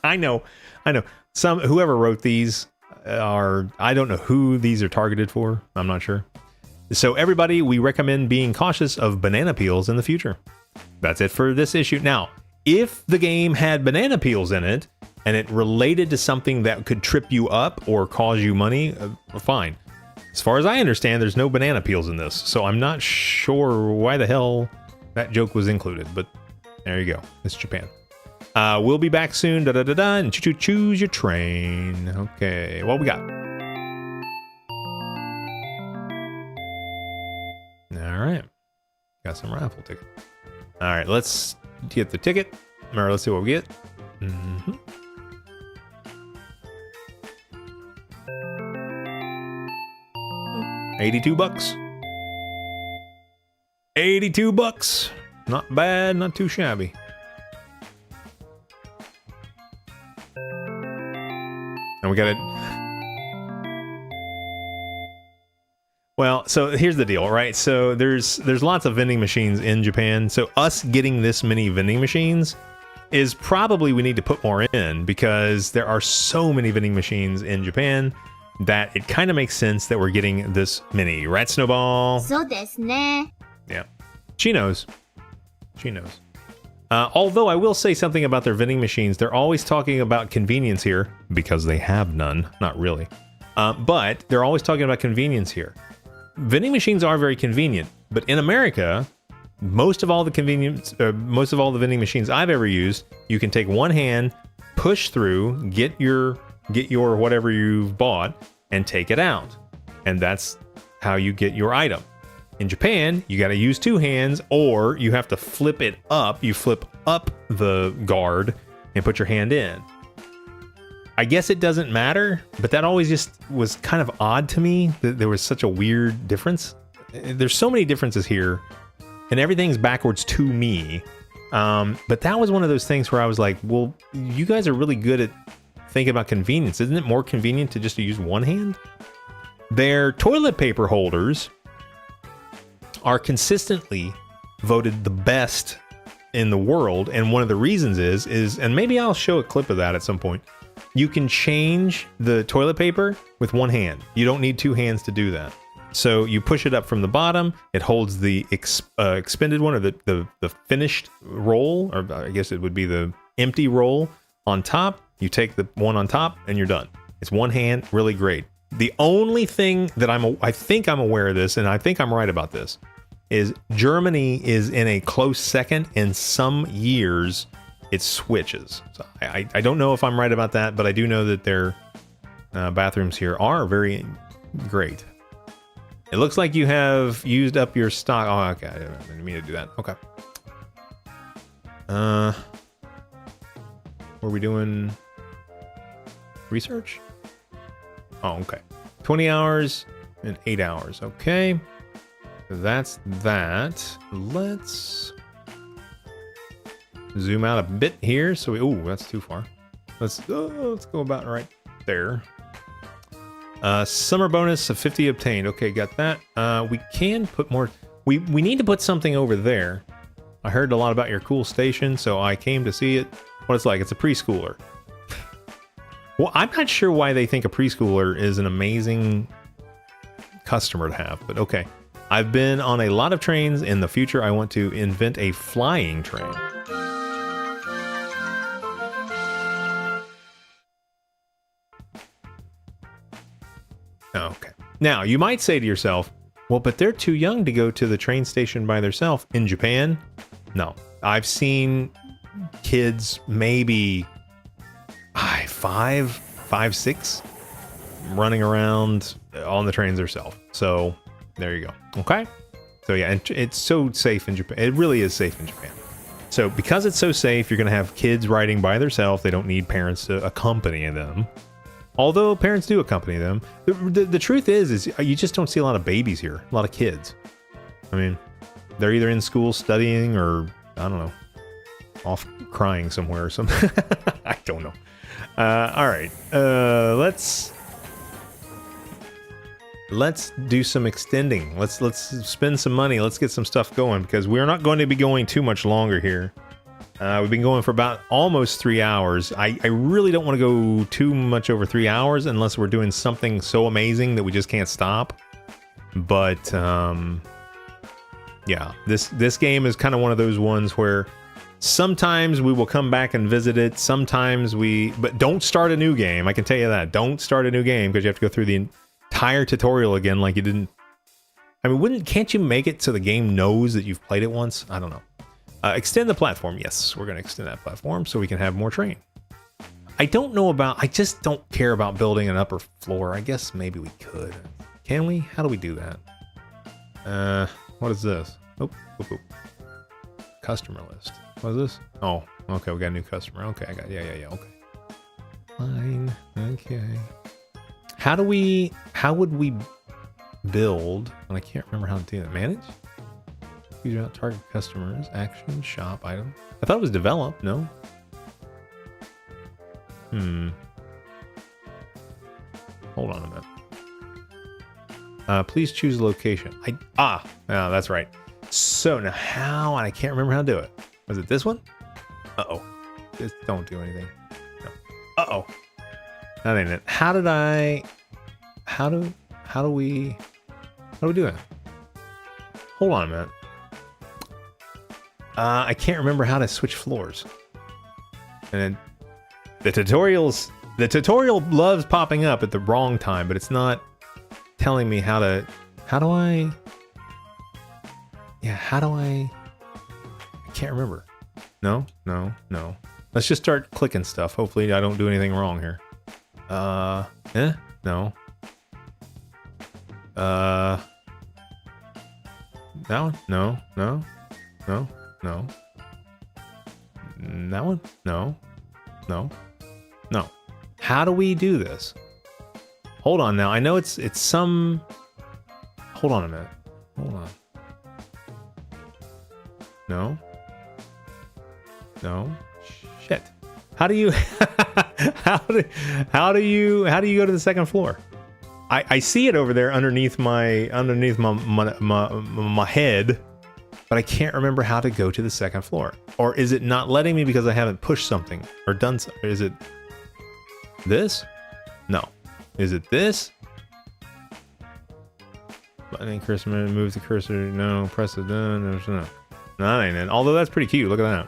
I know. Whoever wrote these I don't know who these are targeted for. I'm not sure. So everybody, we recommend being cautious of banana peels in the future. That's it for this issue. Now, if the game had banana peels in it and it related to something that could trip you up or cause you money, fine. As far as I understand, there's no banana peels in this, so I'm not sure why the hell that joke was included, but there you go. It's Japan. We'll be back soon, and choose your train. Okay, what we got? All right, got some raffle ticket. All right, let's get the ticket. All right, let's see what we get. Mm-hmm. $82. $82. Not bad, not too shabby. And we got it. Well, so here's the deal, right? So there's lots of vending machines in Japan. So us getting this many vending machines is probably we need to put more in because there are so many vending machines in Japan that it kind of makes sense that we're getting this many. Right, SnoBall? そうですね。 Yeah. She knows. She knows. Although I will say something about their vending machines. They're always talking about convenience here because they have none. Not really. But they're always talking about convenience here. Vending machines are very convenient. But in America, most of all the vending machines I've ever used, you can take one hand, push through, get your whatever you've bought, and take it out. And that's how you get your item. In Japan, you got to use two hands, or you have to flip it up. You flip up the guard and put your hand in. I guess it doesn't matter, but that always just was kind of odd to me that there was such a weird difference. There's so many differences here, and everything's backwards to me. But that was one of those things where I was like, well, you guys are really good at thinking about convenience. Isn't it more convenient to just use one hand? Their toilet paper holders are consistently voted the best in the world, and one of the reasons is and maybe I'll show a clip of that at some point. You can change the toilet paper with one hand. You don't need two hands to do that. So you push it up from the bottom, it holds the expended one, or the finished roll, or I guess it would be the empty roll on top. You take the one on top and you're done. It's one hand, really great. The only thing that I think I'm aware of this, and I think I'm right about this, is Germany is in a close second, and some years it switches. So I don't know if I'm right about that, but I do know that their bathrooms here are very great. It looks like you have used up your stock. Oh, okay. I didn't mean to do that. Okay. Were we doing research? Oh, okay. 20 hours and 8 hours. Okay. That's that. Let's zoom out a bit here. So we, oh, that's too far. Let's go about right there. Summer bonus of 50 obtained. Okay, got that. We can put more. We need to put something over there. I heard a lot about your cool station, so I came to see it. What it's like. It's a preschooler. Well, I'm not sure why they think a preschooler is an amazing customer to have, but okay. I've been on a lot of trains. In the future, I want to invent a flying train. Okay. Now, you might say to yourself, well, but they're too young to go to the train station by themselves. In Japan, no. I've seen kids maybe 5, 6 running around on the trains themselves. So there you go. Okay. So yeah, and it's so safe in Japan. It really is safe in Japan. So because it's so safe, you're going to have kids riding by themselves. They don't need parents to accompany them. Although parents do accompany them. The truth is you just don't see a lot of babies here. A lot of kids. I mean, they're either in school studying or, I don't know, off crying somewhere or something. I don't know. All right. Let's do some extending. Let's spend some money. Let's get some stuff going because we're not going to be going too much longer here. We've been going for about almost 3 hours. I really don't want to go too much over 3 hours unless we're doing something so amazing that we just can't stop. But yeah, this game is kind of one of those ones where sometimes we will come back and visit it. Sometimes but don't start a new game. I can tell you that. Don't start a new game because you have to go through the entire tutorial again like you didn't. I mean, can't you make it so the game knows that you've played it once? I don't know. Extend the platform. Yes, we're going to extend that platform so we can have more train. I just don't care about building an upper floor. I guess maybe we could. Can we? How do we do that? What is this? Oh. customer list. What is this? Oh, okay, we got a new customer. Okay, I got, yeah, okay. Fine, okay. How would we build, and I can't remember how to do that. Manage? Figure out target customers, action, shop, item. I thought it was develop, no? Hold on a minute. Please choose location. Yeah, that's right. So now how, and I can't remember how to do it. Was it this one? Uh-oh. Just don't do anything. No. Uh-oh. That ain't it. How do we do it? Hold on a minute. I can't remember how to switch floors. And the tutorial loves popping up at the wrong time, but it's not telling me how do I can't remember. No. Let's just start clicking stuff. Hopefully I don't do anything wrong here. No. That one? No. That one? No. How do we do this? Hold on now. I know it's some... Hold on a minute. Hold on. No. Shit. How do you how do you go to the second floor? I see it over there underneath my head, but I can't remember how to go to the second floor. Or is it not letting me because I haven't pushed something or done something? Is it this? No. Is it this? Button cursor, move the cursor. No. Press it down. No. No, that ain't it. Although that's pretty cute. Look at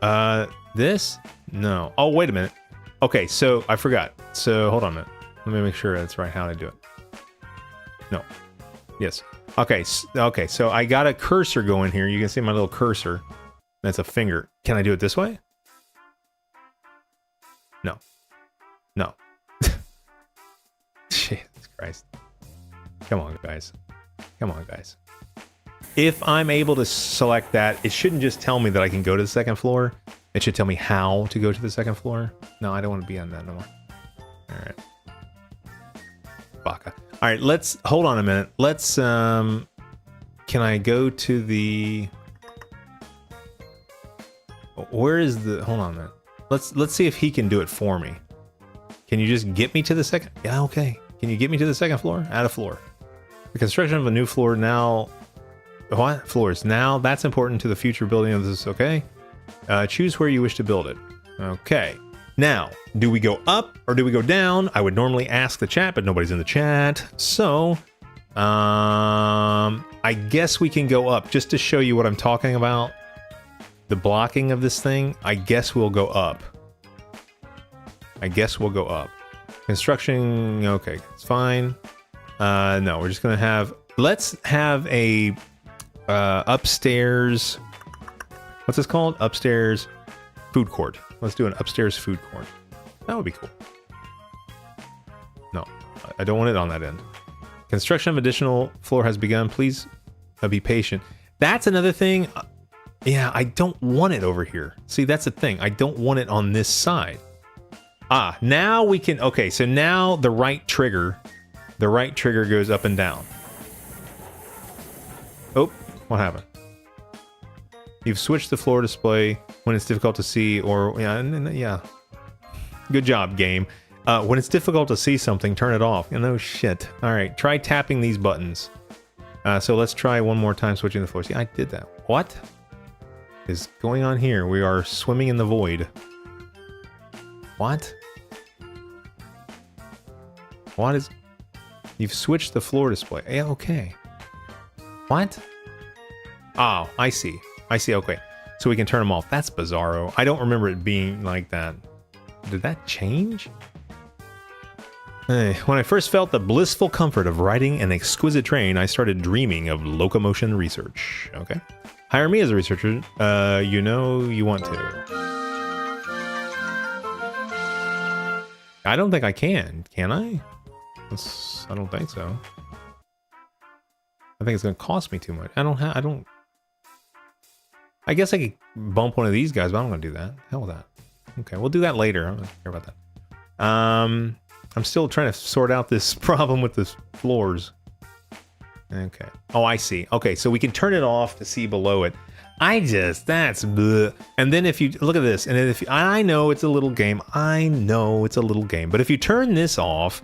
that. This? No. Oh, wait a minute. Okay, so I forgot. So hold on a minute. Let me make sure that's right how to do it. No. Yes. Okay. Okay. So I got a cursor going here. You can see my little cursor. That's a finger. Can I do it this way? No. Jesus Christ. Come on, guys. If I'm able to select that, it shouldn't just tell me that I can go to the second floor. It should tell me how to go to the second floor. No, I don't want to be on that no more. All right. Baka. All right, let's hold on a minute. Let's can I go to the where is the hold on a minute. Let's see if he can do it for me. Can you just get me to the second? Yeah, okay. Can you get me to the second floor? Add a floor. The construction of a new floor now. What? Floors. Now that's important to the future building of this, okay? Choose where you wish to build it. Okay. Now, do we go up or do we go down? I would normally ask the chat, but nobody's in the chat. So, I guess we can go up just to show you what I'm talking about. The blocking of this thing, I guess we'll go up. Construction, okay, it's fine. No, we're just gonna have, let's have a upstairs, what's this called? Upstairs food court. Let's do an upstairs food court. That would be cool. No, I don't want it on that end. Construction of additional floor has begun. Please be patient. That's another thing. Yeah, I don't want it over here. See, that's the thing. I don't want it on this side. Ah, now we can, okay, so now the right trigger goes up and down. Oh, what happened? You've switched the floor display when it's difficult to see, or yeah. Good job, game. When it's difficult to see something, turn it off. No shit. All right, try tapping these buttons. So let's try one more time switching the floor. See, I did that. What is going on here? We are swimming in the void. What? What is... You've switched the floor display. Yeah, okay. What? Oh, I see. Okay. So we can turn them off. That's bizarro. I don't remember it being like that. Did that change? When I first felt the blissful comfort of riding an exquisite train, I started dreaming of locomotion research. Okay. Hire me as a researcher. You know you want to. I don't think I can. Can I? I don't think so. I think it's going to cost me too much. I don't. I guess I could bump one of these guys, but I'm not going to do that. Hell with that. Okay, we'll do that later. I don't care about that. I'm still trying to sort out this problem with the floors. Okay. Oh, I see. Okay, so we can turn it off to see below it. That's bleh. And then if you look at this, and if I know it's a little game, but if you turn this off,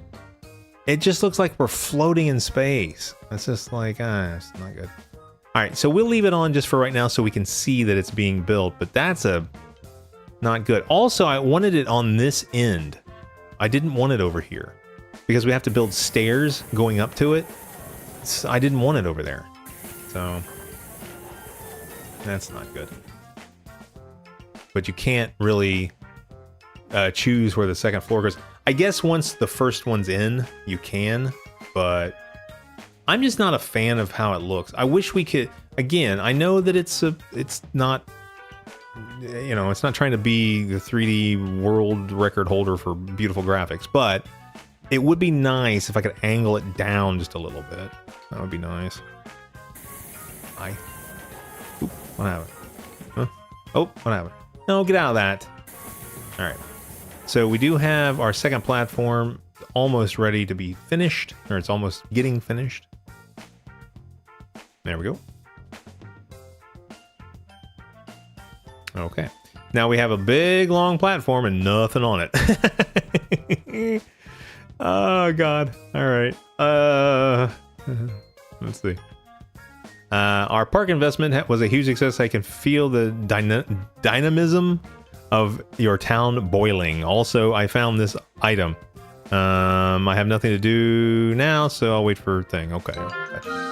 it just looks like we're floating in space. It's just like, it's not good. All right, so we'll leave it on just for right now so we can see that it's being built, but that's not good. Also, I wanted it on this end. I didn't want it over here because we have to build stairs going up to it. I didn't want it over there. So that's not good. But you can't really choose where the second floor goes. I guess once the first one's in, you can, but I'm just not a fan of how it looks. I wish we could, again, I know that it's not, you know, it's not trying to be the 3D world record holder for beautiful graphics, but it would be nice if I could angle it down just a little bit. That would be nice. Oop, what happened? Huh? Oh, what happened? No, get out of that. All right. So we do have our second platform almost ready to be finished, or it's almost getting finished. There we go. Okay. Now we have a big, long platform and nothing on it. Oh, God. All right. Let's see. Our park investment was a huge success. I can feel the dynamism of your town boiling. Also, I found this item. I have nothing to do now, so I'll wait for a thing. Okay. Gotcha.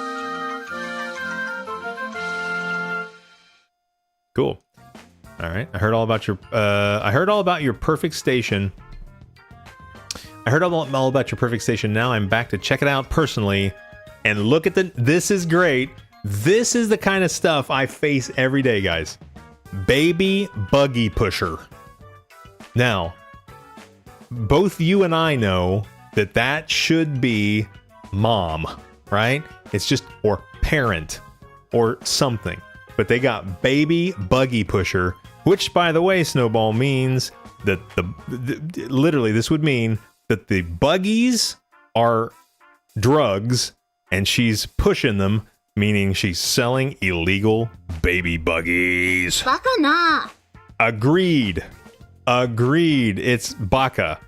Cool. All right. I heard all about your perfect station. I heard all about your perfect station. Now I'm back to check it out personally. And look at this is great. This is the kind of stuff I face every day, guys. Baby buggy pusher. Now, both you and I know that should be mom, right? It's just, or parent, or something. But they got baby buggy pusher, which, by the way, SnoBall, means that literally this would mean that the buggies are drugs and she's pushing them, meaning she's selling illegal baby buggies. Baka na. Agreed. It's baka.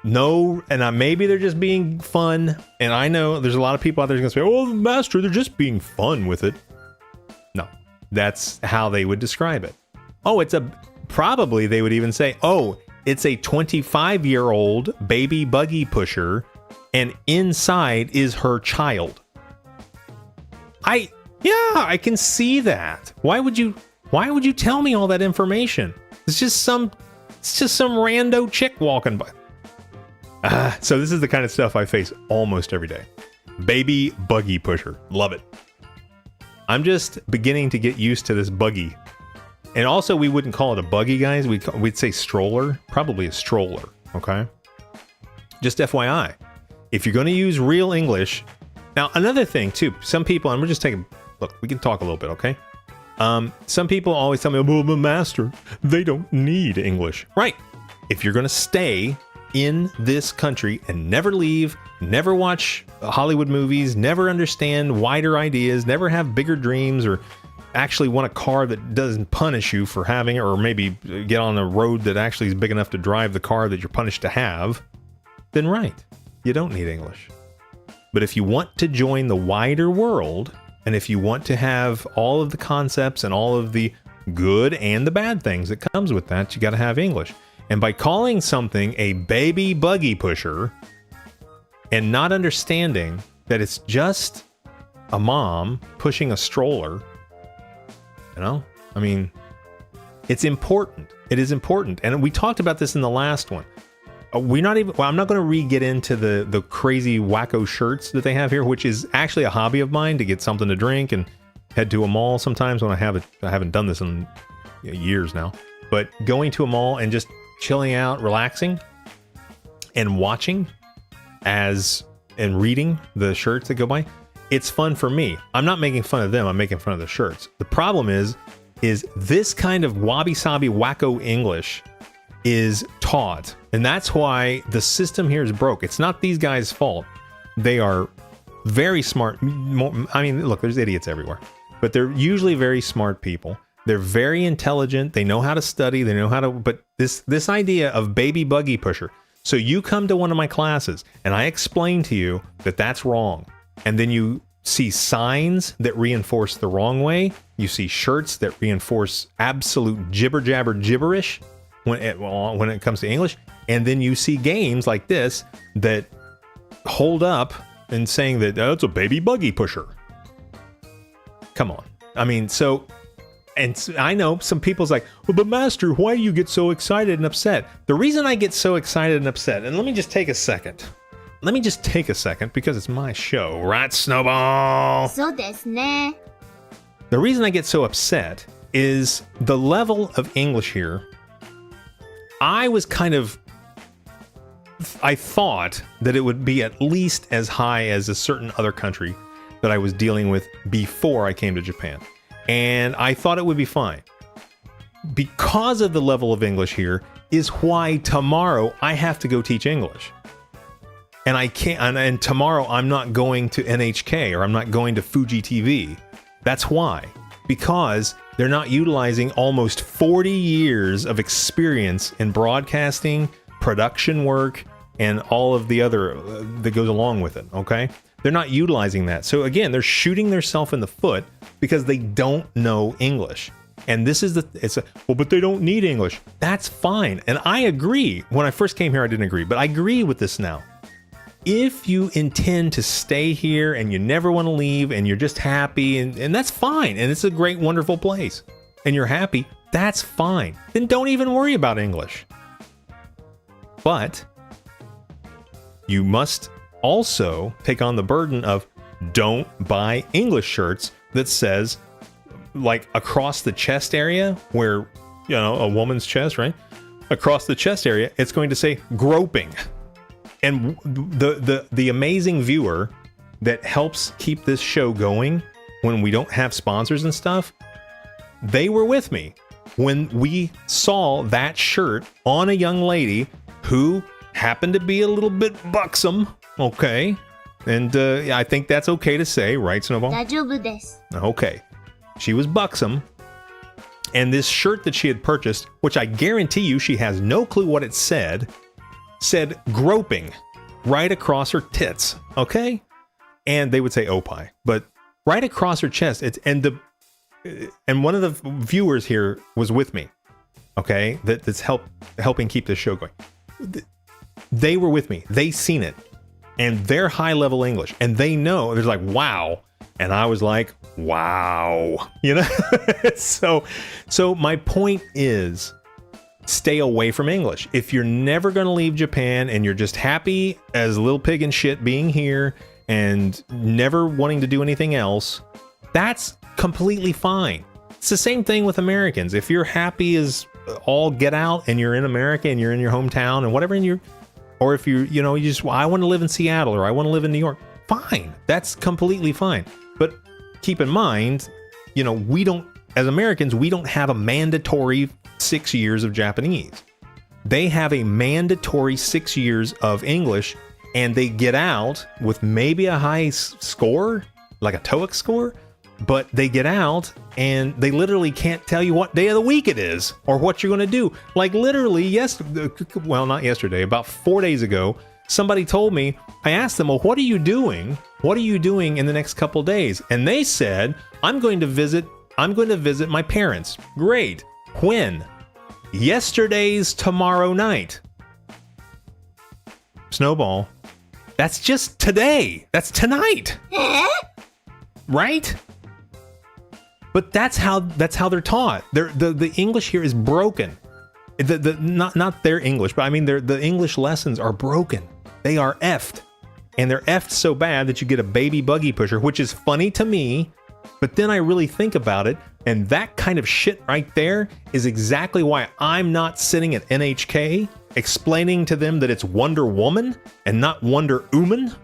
No, and maybe they're just being fun. And I know there's a lot of people out there who's going to say, oh, master, they're just being fun with it. No, that's how they would describe it. Oh, probably they would even say, oh, it's a 25-year-old baby buggy pusher, and inside is her child. I can see that. Why would you tell me all that information? It's just some rando chick walking by. So this is the kind of stuff I face almost every day. Baby buggy pusher. Love it. I'm just beginning to get used to this buggy. And also, we wouldn't call it a buggy, guys. We'd say stroller. Probably a stroller, okay? Just FYI. If you're going to use real English... Now, another thing, too. Some people... And we're just taking... Look, we can talk a little bit, okay? Some people always tell me, oh, but master, they don't need English. Right. If you're going to stay in this country and never leave, never watch Hollywood movies, never understand wider ideas, never have bigger dreams, or actually want a car that doesn't punish you for having it, or maybe get on a road that actually is big enough to drive the car that you're punished to have, then right, you don't need English. But if you want to join the wider world, and if you want to have all of the concepts and all of the good and the bad things that comes with that, you got to have English. And by calling something a baby buggy pusher and not understanding that it's just a mom pushing a stroller, you know, I mean, it's important. It is important. And we talked about this in the last one. I'm not going to get into the crazy wacko shirts that they have here, which is actually a hobby of mine, to get something to drink and head to a mall sometimes when I haven't done this in years now. But going to a mall and just chilling out, relaxing, and watching and reading the shirts that go by, it's fun for me. I'm not making fun of them. I'm making fun of the shirts. The problem is is this kind of wabi-sabi wacko English is taught. And that's why the system here is broke. It's not these guys' fault. They are very smart. I mean, look, there's idiots everywhere, but they're usually very smart people. They're very intelligent. They know how to study. They know how to, but this idea of baby buggy pusher. So you come to one of my classes and I explain to you that that's wrong. And then you see signs that reinforce the wrong way. You see shirts that reinforce absolute jibber jabber gibberish when it comes to English. And then you see games like this that hold up and saying that it's a baby buggy pusher. Come on. I mean, so, and I know some people's like, well, but master, why do you get so excited and upset? The reason I get so excited and upset, and let me just take a second. Let me just take a second because it's my show, right, SnoBall? そうですね。 The reason I get so upset is the level of English here. I thought that it would be at least as high as a certain other country that I was dealing with before I came to Japan. And I thought it would be fine. Because of the level of English here is why tomorrow I have to go teach English. And I can't, and tomorrow I'm not going to NHK or I'm not going to Fuji TV. That's why. Because they're not utilizing almost 40 years of experience in broadcasting, production work, and all of the other that goes along with it, okay? They're not utilizing that. So again, they're shooting themselves in the foot because they don't know English. And this is well, but they don't need English. That's fine. And I agree. When I first came here, I didn't agree, but I agree with this now. If you intend to stay here and you never want to leave and you're just happy and that's fine. And it's a great, wonderful place and you're happy, that's fine. Then don't even worry about English. But you must also take on the burden of don't buy English shirts that says like across the chest area where, you know, a woman's chest, right? Across the chest area, it's going to say groping. And the amazing viewer that helps keep this show going when we don't have sponsors and stuff, they were with me when we saw that shirt on a young lady who happened to be a little bit buxom, okay? And I think that's okay to say, right, SnoBall? 大丈夫です。 Okay. She was buxom. And this shirt that she had purchased, which I guarantee you she has no clue what it said groping right across her tits, okay? And they would say opie, but right across her chest. And one of the viewers here was with me, okay? That's helping keep this show going. They were with me. They seen it, and they're high level English, and they know. They're like, wow, and I was like, wow, you know. So my point is, stay away from English. If you're never going to leave Japan and you're just happy as a little pig in shit being here and never wanting to do anything else, that's completely fine. It's the same thing with Americans. If you're happy as all get out and you're in America and you're in your hometown and whatever, or if you just, well, I want to live in Seattle or I want to live in New York, fine. That's completely fine. But keep in mind, as Americans, we don't have a mandatory 6 years of Japanese. They have a mandatory 6 years of English, and they get out with maybe a high score, like a TOEIC score, but they get out and they literally can't tell you what day of the week it is or what you're going to do. Like literally not yesterday, about 4 days ago, somebody told me, I asked them, well, what are you doing? What are you doing in the next couple days? And they said, I'm going to visit my parents. Great. When? Yesterday's tomorrow night. SnoBall. That's just today. That's tonight. Right? But that's how they're taught. The English here is broken. Not their English, but I mean the English lessons are broken. They are effed. And they're effed so bad that you get a baby buggy pusher, which is funny to me. But then I really think about it, and that kind of shit right there is exactly why I'm not sitting at NHK explaining to them that it's Wonder Woman and not Wonder Woman.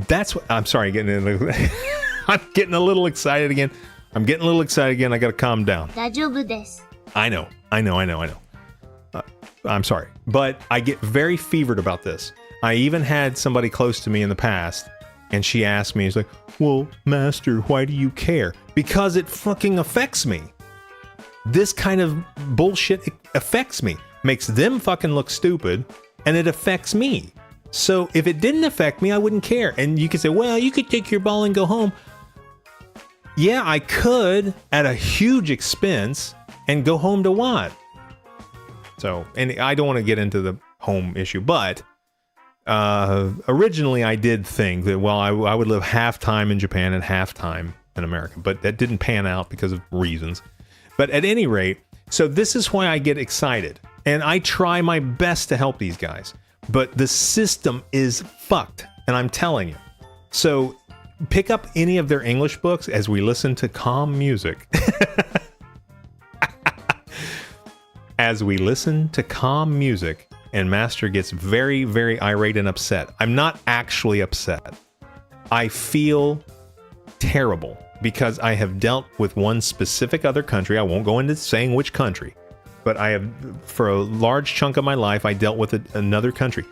That's what I'm sorry, I'm getting a little excited again. I'm getting a little excited again. I got to calm down. 大丈夫です。 I know. I'm sorry, but I get very fevered about this. I even had somebody close to me in the past, and she asked me, she's like, well, Master, why do you care? Because it fucking affects me. This kind of bullshit affects me. Makes them fucking look stupid, and it affects me. So if it didn't affect me, I wouldn't care. And you could say, well, you could take your ball and go home. Yeah, I could at a huge expense and go home to what? So, and I don't want to get into the home issue, but originally I did think that, well, I would live half time in Japan and half time in America, but that didn't pan out because of reasons. But at any rate, so this is why I get excited, and I try my best to help these guys, but the system is fucked, and I'm telling you. So pick up any of their English books as we listen to calm music. As we listen to calm music, and Master gets very, very irate and upset. I'm not actually upset. I feel terrible because I have dealt with one specific other country. I won't go into saying which country, but I have, for a large chunk of my life, I dealt with another country.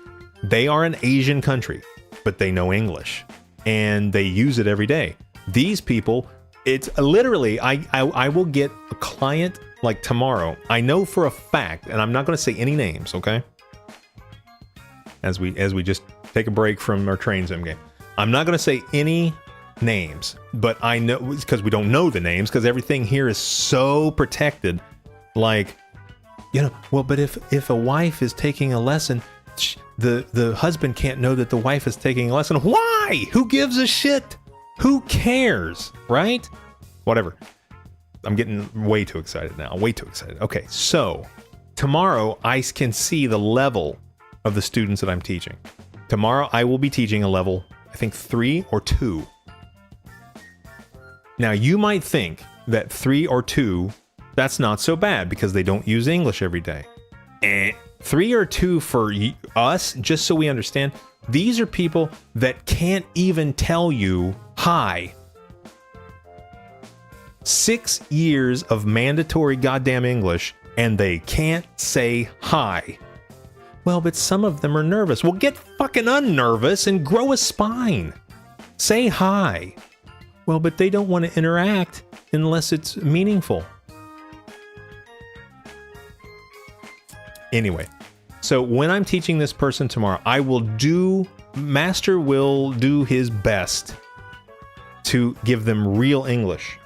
They are an Asian country, but they know English, and they use it every day. These people, it's literally, I will get a client like tomorrow. I know for a fact, and I'm not going to say any names, okay? As we just take a break from our train sim game. I'm not going to say any names, but I know, because we don't know the names, because everything here is so protected. Like, you know, well, but if a wife is taking a lesson, the husband can't know that the wife is taking a lesson. Why? Who gives a shit? Who cares? Right? Whatever. I'm getting way too excited now. Way too excited. Okay, so tomorrow I can see the level of the students that I'm teaching. Tomorrow I will be teaching a level, I think 3 or 2. Now you might think that 3 or 2, that's not so bad because they don't use English every day. 3 or 2 for us, just so we understand, these are people that can't even tell you hi. 6 years of mandatory goddamn English, and they can't say hi. Well, but some of them are nervous. Well, get fucking unnervous and grow a spine. Say hi. Well, but they don't want to interact unless it's meaningful. Anyway, so when I'm teaching this person tomorrow, Master will do his best to give them real English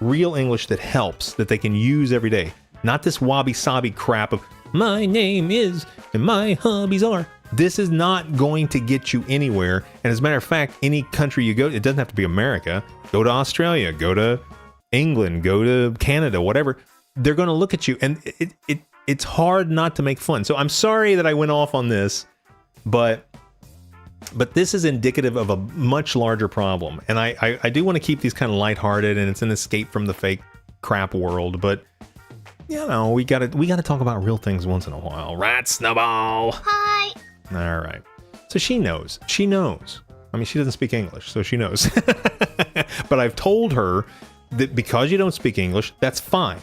that helps, that they can use every day. Not this wabi-sabi crap of, my name is, and my hobbies are. This is not going to get you anywhere. And as a matter of fact, any country you go, it doesn't have to be America. Go to Australia, go to England, go to Canada, whatever. They're going to look at you, and it's hard not to make fun. So I'm sorry that I went off on this, but this is indicative of a much larger problem. And I do want to keep these kind of lighthearted, and it's an escape from the fake crap world. But you know, we gotta talk about real things once in a while, right, SnoBall? Hi. All right. So she knows. She knows. I mean, she doesn't speak English, so she knows. But I've told her that because you don't speak English, that's fine.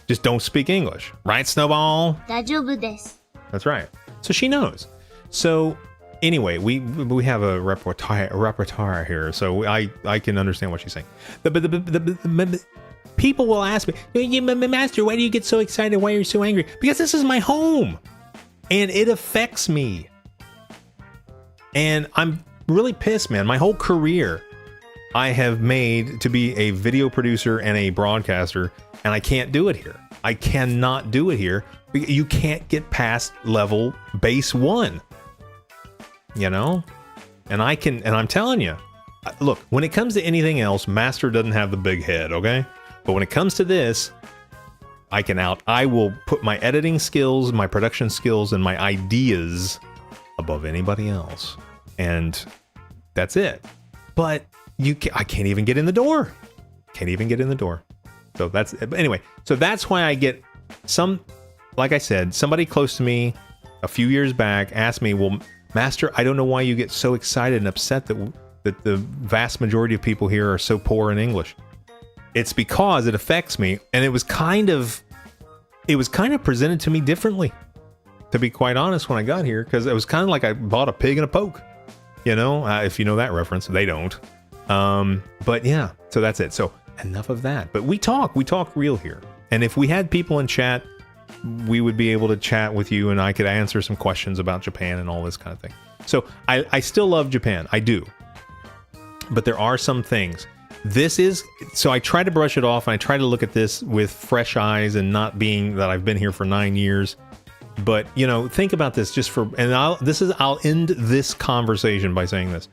Just don't speak English, right, SnoBall? 大丈夫です。 That's right. So she knows. So anyway, we have a repertoire here, so I can understand what she's saying. The people will ask me, Master, why do you get so excited? Why are you so angry? Because this is my home, and it affects me. And I'm really pissed, man. My whole career, I have made to be a video producer and a broadcaster, and I can't do it here. I cannot do it here. You can't get past level base 1. You know? And I'm telling you, look, when it comes to anything else, Master doesn't have the big head, okay? But when it comes to this, I will put my editing skills, my production skills, and my ideas above anybody else. And that's it. But I can't even get in the door. Can't even get in the door. So anyway, so that's why I get like I said, somebody close to me a few years back asked me, well, Master, I don't know why you get so excited and upset that the vast majority of people here are so poor in English. It's because it affects me, and it was kind of presented to me differently, to be quite honest, when I got here, because it was kind of like I bought a pig in a poke, you know, if you know that reference. They don't. But yeah, so that's it. So enough of that. But we talk real here. And if we had people in chat, we would be able to chat with you, and I could answer some questions about Japan and all this kind of thing. So I still love Japan. I do. But there are some things. So I try to brush it off, and I try to look at this with fresh eyes and not being that I've been here for 9 years. But, you know, think about this I'll end this conversation by saying this.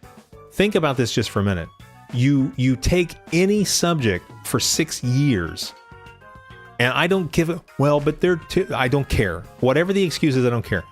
Think about this just for a minute. You take any subject for 6 years, and I don't give it, well, but I don't care. Whatever the excuse is, I don't care.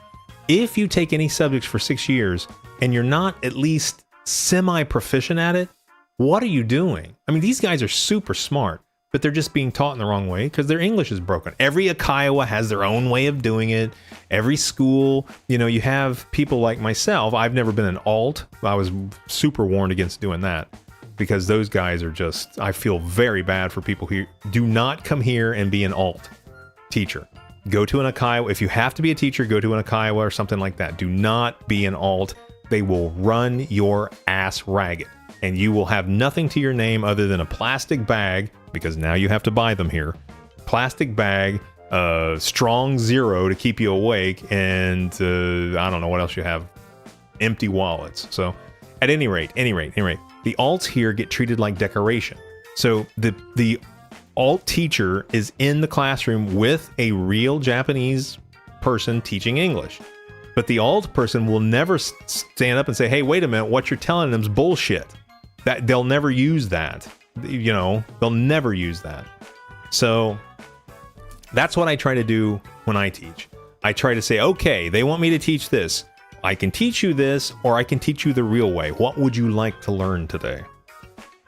If you take any subjects for 6 years and you're not at least semi-proficient at it, what are you doing? I mean, these guys are super smart, but they're just being taught in the wrong way because their English is broken. Every Kiowa has their own way of doing it. Every school, you know, you have people like myself. I've never been an alt. I was super warned against doing that because those guys are just, I feel very bad for people who do not come here and be an alt teacher. Go to an Kiowa. If you have to be a teacher, go to an Kiowa or something like that. Do not be an alt. They will run your ass ragged. And you will have nothing to your name other than a plastic bag, because now you have to buy them here. Plastic bag, strong zero to keep you awake, and I don't know what else you have. Empty wallets. So, at any rate, the alts here get treated like decoration. So the alt teacher is in the classroom with a real Japanese person teaching English. But the alt person will never stand up and say, "Hey, wait a minute, what you're telling them's bullshit." That they'll never use that. You know, they'll never use that. So that's what I try to do when I teach. I try to say, okay, they want me to teach this. I can teach you this, or I can teach you the real way. What would you like to learn today?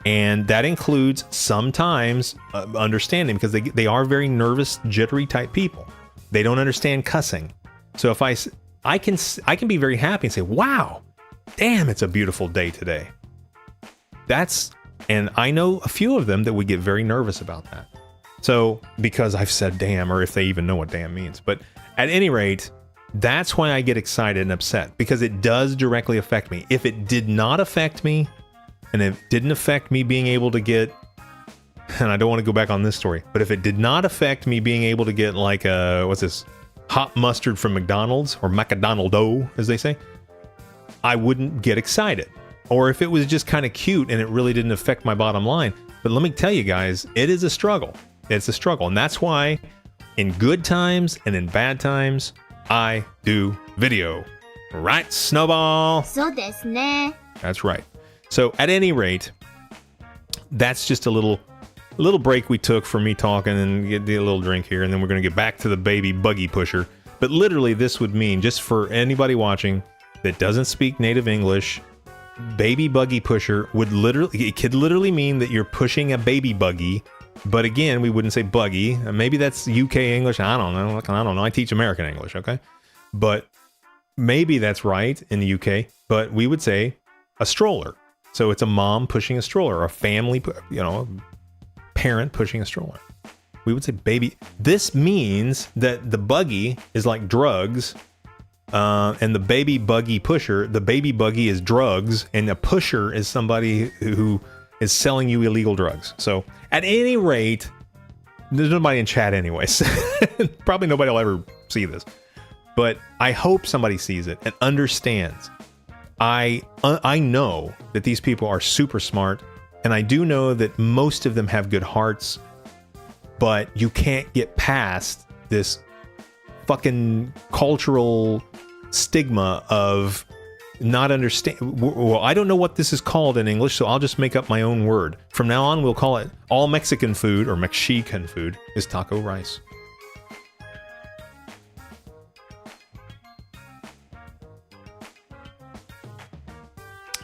And that includes sometimes understanding, because they are very nervous, jittery type people. They don't understand cussing. So if I can be very happy and say, wow, damn, it's a beautiful day today. And I know a few of them that would get very nervous about that. So, because I've said damn, or if they even know what damn means. But at any rate, that's why I get excited and upset, because it does directly affect me. If it did not affect me, and it didn't affect me being able to get, and I don't want to go back on this story, but if it did not affect me being able to get like what's this, hot mustard from McDonald's, or Macadonaldo, as they say, I wouldn't get excited. Or if it was just kind of cute and it really didn't affect my bottom line. But let me tell you guys, it is a struggle. It's a struggle. And that's why in good times and in bad times, I do video. Right, SnoBall? そうですね. That's right. So at any rate, that's just a little break we took for me talking and get a little drink here. And then we're going to get back to the baby buggy pusher. But literally this would mean, just for anybody watching that doesn't speak native English, baby buggy pusher could literally mean that you're pushing a baby buggy. But again, we wouldn't say buggy. Maybe that's UK English. I don't know. I teach American English, okay? But maybe that's right in the UK. But we would say a stroller. So it's a mom pushing a stroller, or a family, a parent pushing a stroller. We would say baby. This means that the buggy is like drugs. And the baby buggy pusher, the baby buggy is drugs, and the pusher is somebody who is selling you illegal drugs. So at any rate, there's nobody in chat anyways. Probably nobody will ever see this, but I hope somebody sees it and understands. I know that these people are super smart, and I do know that most of them have good hearts, but you can't get past this fucking cultural stigma of not understand. Well, I don't know what this is called in English, so I'll just make up my own word. From now on, we'll call it all Mexican food, or Mexican food, is taco rice.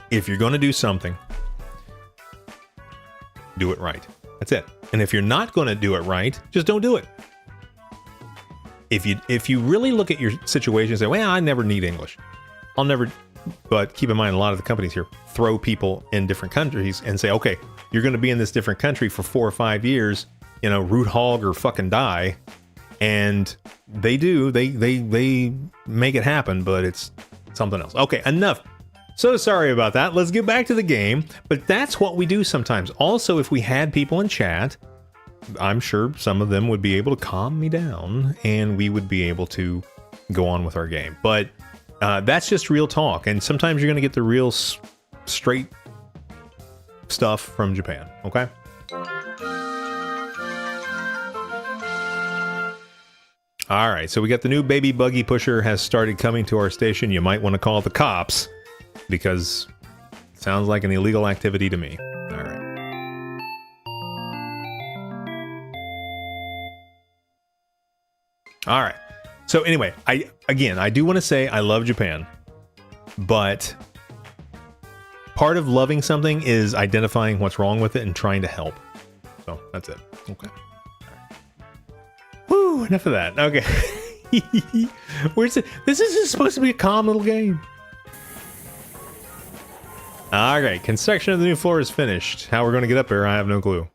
If you're going to do something, do it right. That's it. And if you're not going to do it right, just don't do it. If you really look at your situation and say, well, I never need English. But keep in mind, a lot of the companies here throw people in different countries and say, okay, you're going to be in this different country for 4 or 5 years, you know, root hog or fucking die. And they do, they make it happen, but it's something else. Okay, enough. So sorry about that. Let's get back to the game. But that's what we do sometimes. Also, if we had people in chat, I'm sure some of them would be able to calm me down and we would be able to go on with our game. But that's just real talk. And sometimes you're going to get the real straight stuff from Japan. Okay. All right. So we got the new baby buggy pusher has started coming to our station. You might want to call the cops because it sounds like an illegal activity to me. All right. All right. So anyway, I do want to say I love Japan, but part of loving something is identifying what's wrong with it and trying to help. So that's it. Okay. Woo, enough of that. Okay. Where's it? This is just supposed to be a calm little game. All right. Construction of the new floor is finished. How we're going to get up there, I have no clue.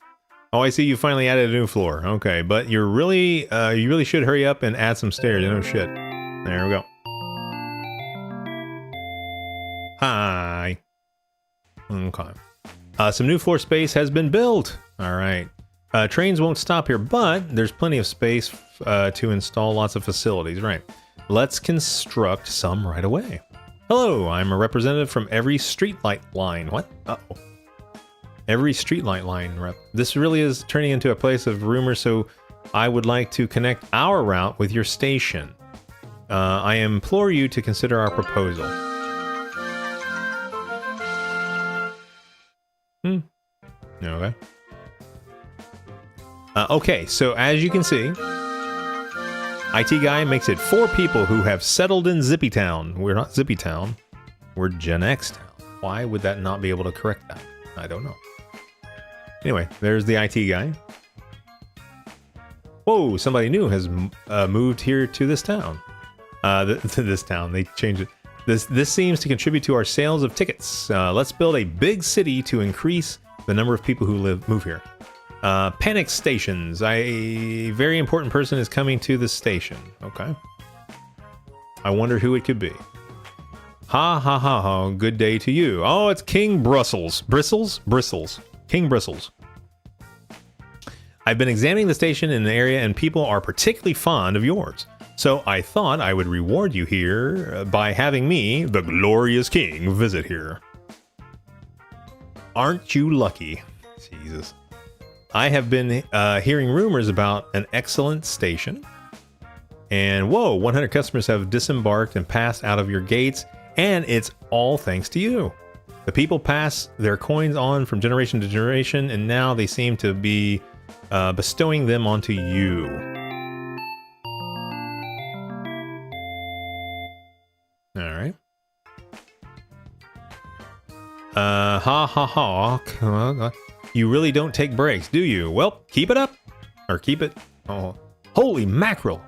Oh, I see you finally added a new floor. Okay, but you really should hurry up and add some stairs. No shit. There we go. Hi. Okay. Some new floor space has been built. All right. Trains won't stop here, but there's plenty of space to install lots of facilities. Right. Let's construct some right away. Hello, I'm a representative from every streetlight line. What? Uh-oh. Every streetlight line rep. This really is turning into a place of rumors, so I would like to connect our route with your station. I implore you to consider our proposal. Okay. Okay, so as you can see, IT guy makes it 4 people who have settled in Zippy Town. We're not Zippy Town. We're GenX Town. Why would that not be able to correct that? I don't know. Anyway, there's the IT guy. Whoa, somebody new has moved here to this town. To this town, they changed it. This seems to contribute to our sales of tickets. Let's build a big city to increase the number of people who move here. Panic stations. A very important person is coming to the station. Okay. I wonder who it could be. Ha ha ha ha. Good day to you. Oh, it's King Brussels. Bristles. King Bristles. I've been examining the station in the area and people are particularly fond of yours. So I thought I would reward you here by having me, the glorious king, visit here. Aren't you lucky? Jesus. I have been hearing rumors about an excellent station. And whoa, 100 customers have disembarked and passed out of your gates. And it's all thanks to you. The people pass their coins on from generation to generation, and now they seem to be bestowing them onto you. All right. Ha ha ha. You really don't take breaks, do you? Well, keep it up. Or keep it. Oh, holy mackerel.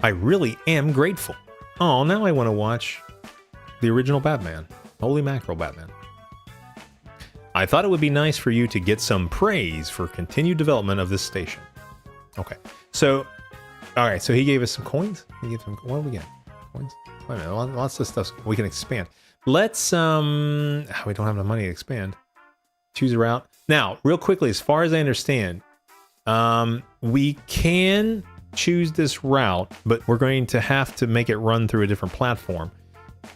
I really am grateful. Oh, now I want to watch the original Batman. Holy mackerel, Batman. I thought it would be nice for you to get some praise for continued development of this station. Okay. So, all right. So he gave us some coins. He gave some, what do we get? Coins? Wait a minute. Lots of stuff. We can expand. Let's, we don't have enough money to expand. Choose a route. Now, real quickly, as far as I understand, we can choose this route, but we're going to have to make it run through a different platform.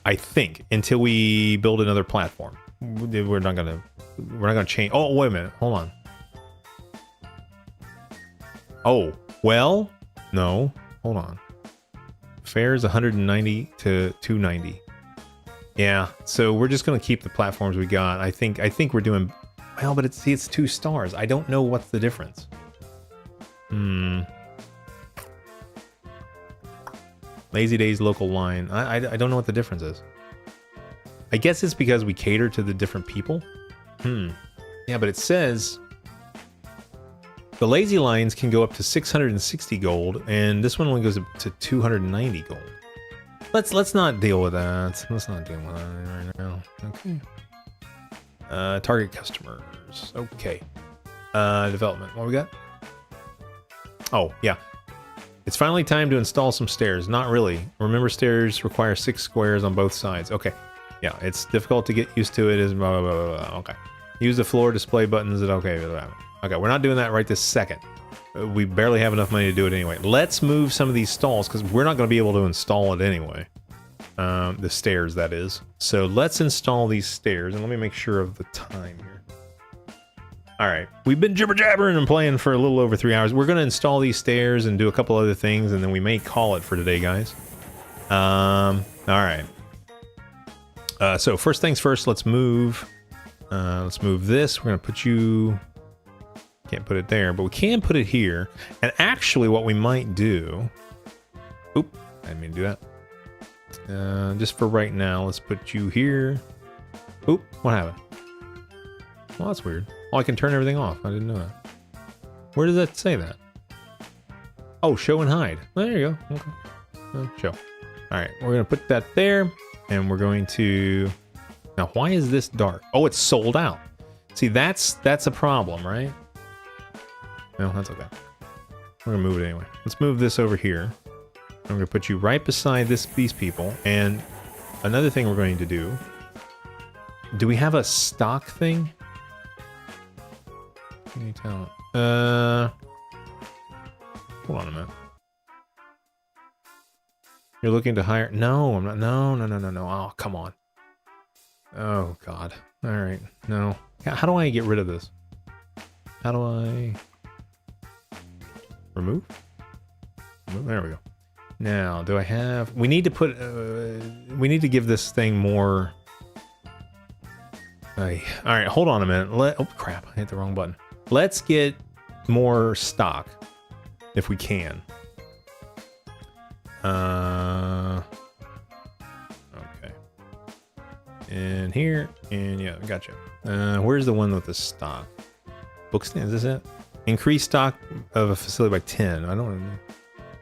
I think until we build another platform. We're not gonna change. Oh, wait a minute. Hold on. Oh, well, no. Hold on. Fare is 190 to 290. Yeah, so we're just gonna keep the platforms we got. I think we're doing well, but it's 2 stars. I don't know what's the difference. Lazy Days local line. I don't know what the difference is. I guess it's because we cater to the different people. Yeah, but it says the lazy lines can go up to 660 gold, and this one only goes up to 290 gold. Let's not deal with that. Let's not deal with that right now. Okay. Target customers. Okay. Development. What we got? Oh, yeah. It's finally time to install some stairs. Not really. Remember, stairs require 6 squares on both sides. Okay. Yeah, it's difficult to get used to it. Is blah, blah, blah, blah. Okay. Use the floor display buttons. Okay. Okay, we're not doing that right this second. We barely have enough money to do it anyway. Let's move some of these stalls because we're not going to be able to install it anyway. The stairs, that is. So let's install these stairs, and let me make sure of the time here. All right, we've been jibber-jabbering and playing for a little over 3 hours. We're going to install these stairs and do a couple other things, and then we may call it for today, guys. All right. So first things first, let's move this. We're going to put you... Can't put it there, but we can put it here. And actually, what we might do... Oop, I didn't mean to do that. Just for right now, let's put you here. Oop, what happened? Well, that's weird. Oh, I can turn everything off. I didn't know that. Where does that say that? Oh, show and hide. There you go. Okay. Show. All right, we're going to put that there. And we're going to... Now, why is this dark? Oh, it's sold out. See, that's a problem, right? No, that's okay. We're going to move it anyway. Let's move this over here. I'm going to put you right beside these people. And another thing we're going to do... Do we have a stock thing? Can you tell? Hold on a minute. You're looking to hire... No, I'm not... No. Oh, come on. Oh, God. All right. No. How do I get rid of this? How do I... Remove? There we go. Now, do I have... We need to put... we need to give this thing more... All right, hold on a minute. Oh, crap. I hit the wrong button. Let's get more stock, if we can. Okay. And here, and yeah, gotcha. Where's the one with the stock? Book stand, is this it? Increase stock of a facility by 10. I don't know.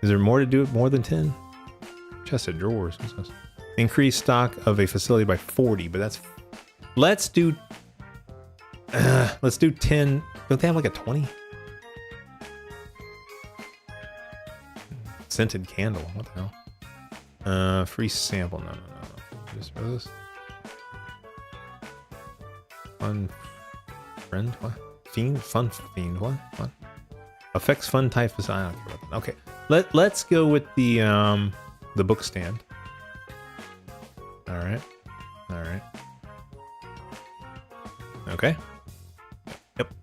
Is there more to do it? More than 10? Chest of drawers. Increase stock of a facility by 40, but that's... Let's do 10. Don't they have like a 20? Scented candle. What the hell? Free sample. No. Just for this. Fun friend. What? Fiend. Fun fiend. What? Affects fun type of... I don't care about that. Okay. Let's go with the book stand. All right. Okay. Yep.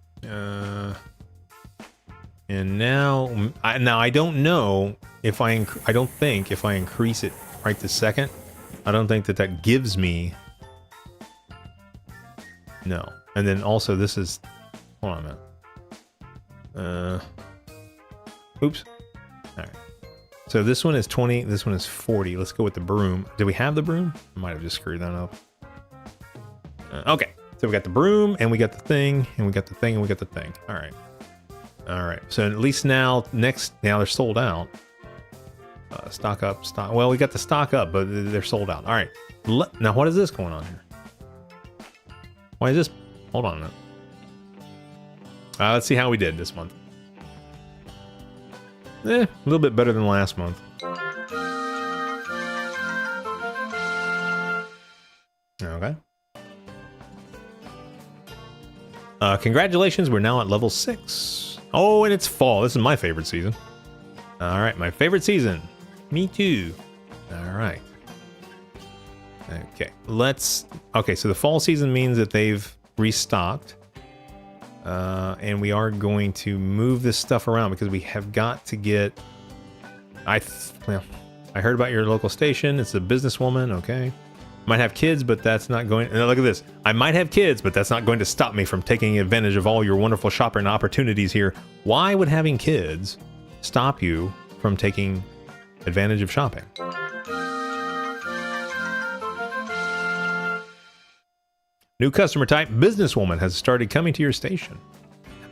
And now I don't know if I don't think if I increase it right this second, I don't think that gives me... No. And then also this is... Hold on a minute. Oops. All right. So this one is 20, this one is 40. Let's go with the broom. Did we have the broom? I might have just screwed that up. Okay. So we got the broom, and we got the thing, and we got the thing, and we got the thing. All right. So at least now they're sold out. Stock up, stock. Well, we got the stock up, but they're sold out. All right. Now what is this going on here? Why is this? Hold on a minute. Let's see how we did this month. A little bit better than last month. Okay. Congratulations, we're now at level 6. Oh, and it's fall. This is my favorite season. All right, my favorite season. Me too. All right. Okay, okay, so the fall season means that they've restocked. And we are going to move this stuff around because we have got to get... I heard about your local station. It's a businesswoman, okay. Might have kids, but that's not going... Look at this. I might have kids, but that's not going to stop me from taking advantage of all your wonderful shopping opportunities here. Why would having kids stop you from taking advantage of shopping? New customer type, businesswoman, has started coming to your station.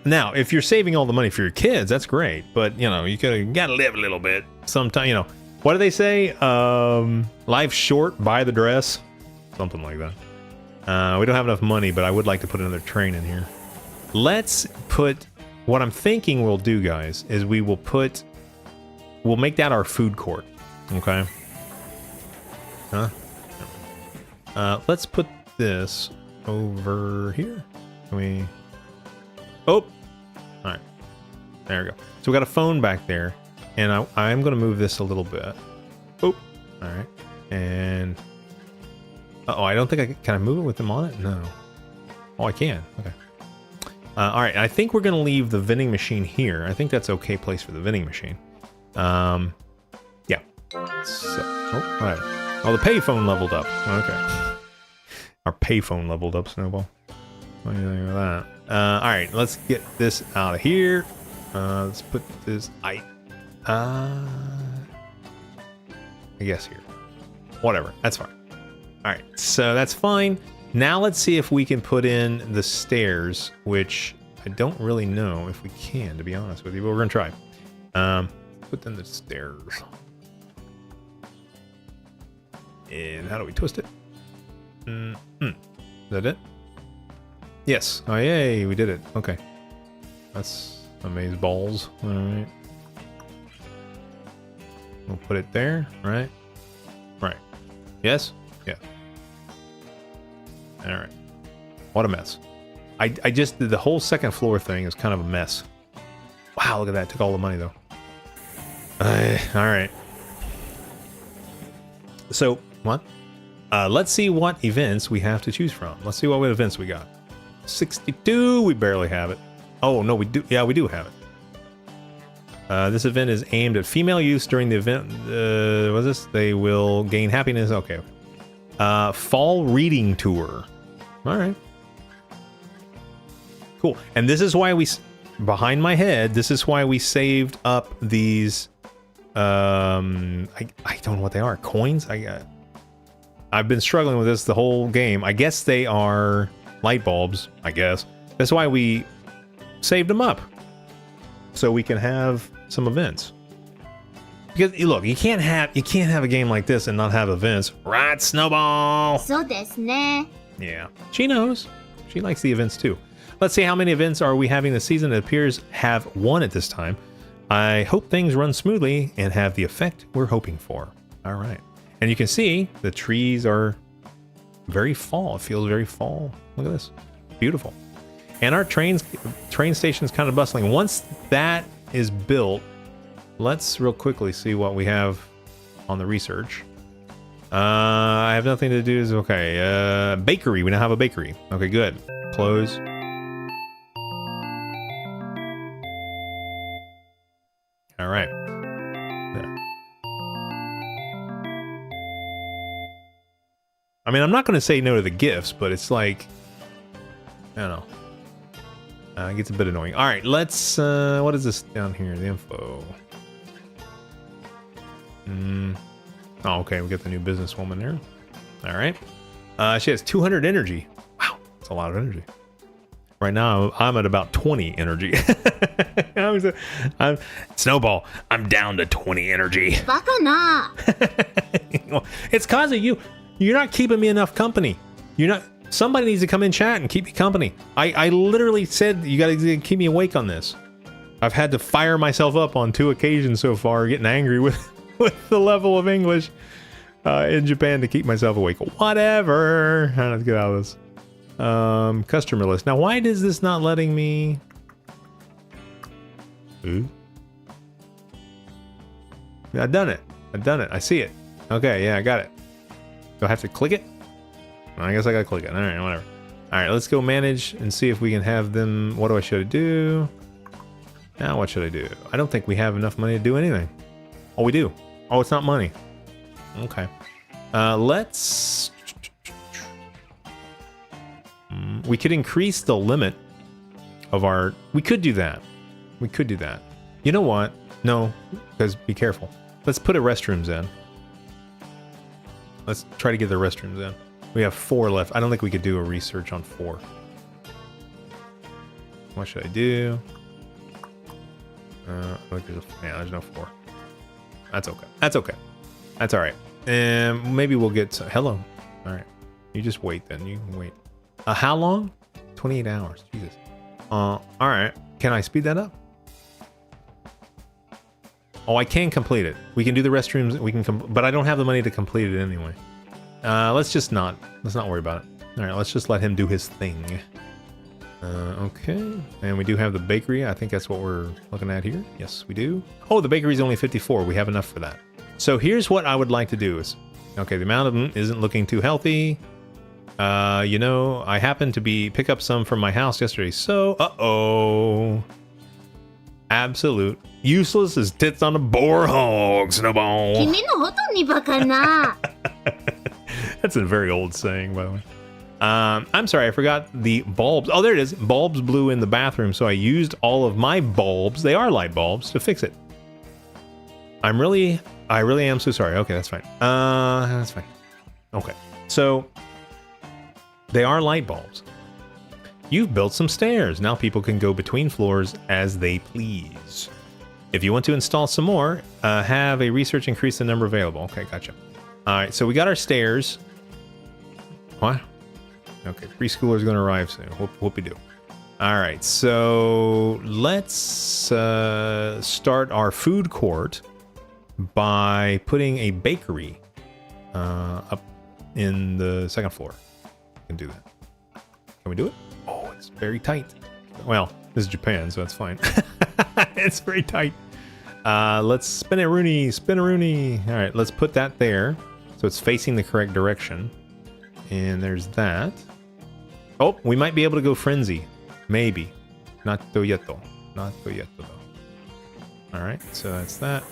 Now, if you're saving all the money for your kids, that's great. But, you know, you gotta live a little bit. Sometimes, you know, What do they say? Life's short, buy the dress. Something like that. We don't have enough money, but I would like to put another train in here. Let's put... What I'm thinking we'll do, guys, is we'll make that our food court. Okay? Huh? Let's put this over here. Can we... Oh! Alright. There we go. So we got a phone back there. And I'm going to move this a little bit. Oh! Alright. And... Uh-oh, I don't think can I move it with them on it? No. Oh, I can. Okay. Alright, I think we're going to leave the vending machine here. I think that's okay place for the vending machine. Yeah. So, oh, whatever. Oh, the payphone leveled up. Okay. Our payphone leveled up, SnoBall. What do you think of that? Alright, let's get this out of here. Let's put this... I guess here. Whatever. That's fine. Alright, so that's fine. Now let's see if we can put in the stairs, which I don't really know if we can, to be honest with you, but we're going to try. Put in the stairs. And how do we twist it? Is that it? Yes. Oh, yay, we did it. Okay. That's amaze balls. Alright. We'll put it there, right? Right. Yes? Yeah. Alright. What a mess. I just did the whole second floor thing is kind of a mess. Wow, look at that. Took all the money, though. Alright. So, what? Let's see what events we have to choose from. Let's see what events we got. 62, we barely have it. Oh, no, we do. Yeah, we do have it. This event is aimed at female use during the event. What's this? They will gain happiness. Okay. Fall reading tour. All right. Cool. And this is why behind my head, this is why we saved up these, I don't know what they are. Coins? I've been struggling with this the whole game. I guess they are light bulbs, I guess. That's why we saved them up. So we can have some events. Because look, you can't have a game like this and not have events, right, SnoBall? そうですね. Yeah, she knows. She likes the events too. Let's see how many events are we having this season. It appears have one at this time. I hope things run smoothly and have the effect we're hoping for. All right, and you can see the trees are very fall. It feels very fall. Look at this, beautiful. And our train station is kind of bustling. Once that is built, let's real quickly see what we have on the research. I have nothing to do. Okay. Bakery. We now have a bakery. Okay, good. Close. All right. I mean, I'm not going to say no to the gifts, but it's like, I don't know. It gets a bit annoying. All right, let's, what is this down here? The info. Oh, okay, we got the new businesswoman there. All right. She has 200 energy. Wow, that's a lot of energy. Right now, I'm at about 20 energy. I'm SnoBall, I'm down to 20 energy. バカな. It's cause of you. You're not keeping me enough company. You're not... Somebody needs to come in chat and keep me company. I literally said you gotta keep me awake on this. I've had to fire myself up on 2 occasions so far, getting angry with the level of English in Japan to keep myself awake. Whatever. Let's get out of this. Customer list. Now, why is this not letting me... Ooh. I've done it. I see it. Okay, yeah, I got it. Do I have to click it? I guess I gotta click it. All right, whatever. All right, let's go manage and see if we can have them. What should I do? Now, what should I do? I don't think we have enough money to do anything. Oh, we do. Oh, it's not money. Okay. Let's... We could increase the limit of our... We could do that. You know what? No, because be careful. Let's put a restrooms in. Let's try to get the restrooms in. We have 4 left. I don't think we could do a research on 4. What should I do? There's no 4. That's okay. That's all right. And maybe we'll get hello. All right. You just wait then. You can wait. How long? 28 hours. Jesus. All right. Can I speed that up? Oh, I can complete it. We can do the restrooms. We can, but I don't have the money to complete it anyway. Let's not worry about it. All right. Let's just let him do his thing. Okay. And we do have the bakery. I think that's what we're looking at here. Yes, we do. Oh, the bakery's only 54. We have enough for that. So here's what I would like to do is, okay, the amount of them isn't looking too healthy. You know, I happened to pick up some from my house yesterday. So, uh-oh. Absolute useless as tits on a boar hog, SnoBall. 君のほとんにバカな。 That's a very old saying, by the way. I'm sorry, I forgot the bulbs. Oh, there it is. Bulbs blew in the bathroom, so I used all of my bulbs. They are light bulbs to fix it. I really am so sorry. Okay, that's fine. That's fine. Okay, so they are light bulbs. You've built some stairs. Now people can go between floors as they please. If you want to install some more, have a research increase the number available. Okay, gotcha. All right, so we got our stairs. What? Okay, preschoolers going to arrive soon. Whoopie-doo. All right, so let's start our food court by putting a bakery up in the second floor. We can do that. Can we do it? Oh, it's very tight. Well, this is Japan, so that's fine. It's very tight. Let's spin a Rooney. All right, let's put that there so it's facing the correct direction. And there's that. Oh, we might be able to go frenzy. Maybe. Not yet though. All right, so that's that.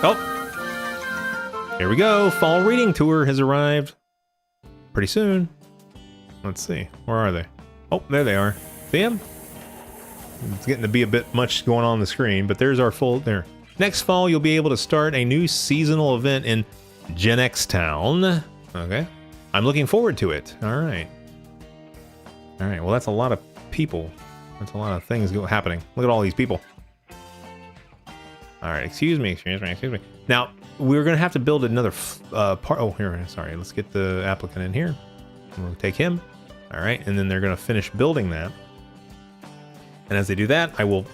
Oh, here we go. Fall reading tour has arrived pretty soon. Let's see. Where are they? Oh, there they are. See them? It's getting to be a bit much going on the screen, but there's our full there. Next fall, you'll be able to start a new seasonal event in GenX Town. Okay. I'm looking forward to it. All right. All right. Well, that's a lot of people. That's a lot of things happening. Look at all these people. All right. Excuse me. Now, we're going to have to build another part. Oh, here. Sorry. Let's get the applicant in here. We'll take him. All right. And then they're going to finish building that. And as they do that, I will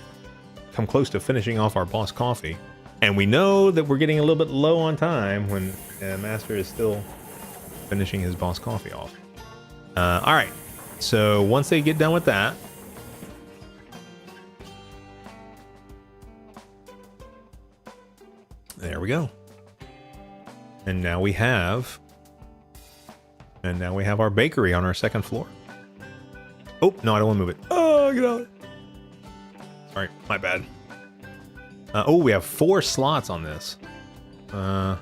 come close to finishing off our boss coffee. And we know that we're getting a little bit low on time when Master is still finishing his boss coffee off. All right. So once they get done with that, there we go. And now we have our bakery on our second floor. Oh, no, I don't want to move it. Oh, get out. Sorry, my bad. Oh, we have 4 slots on this. And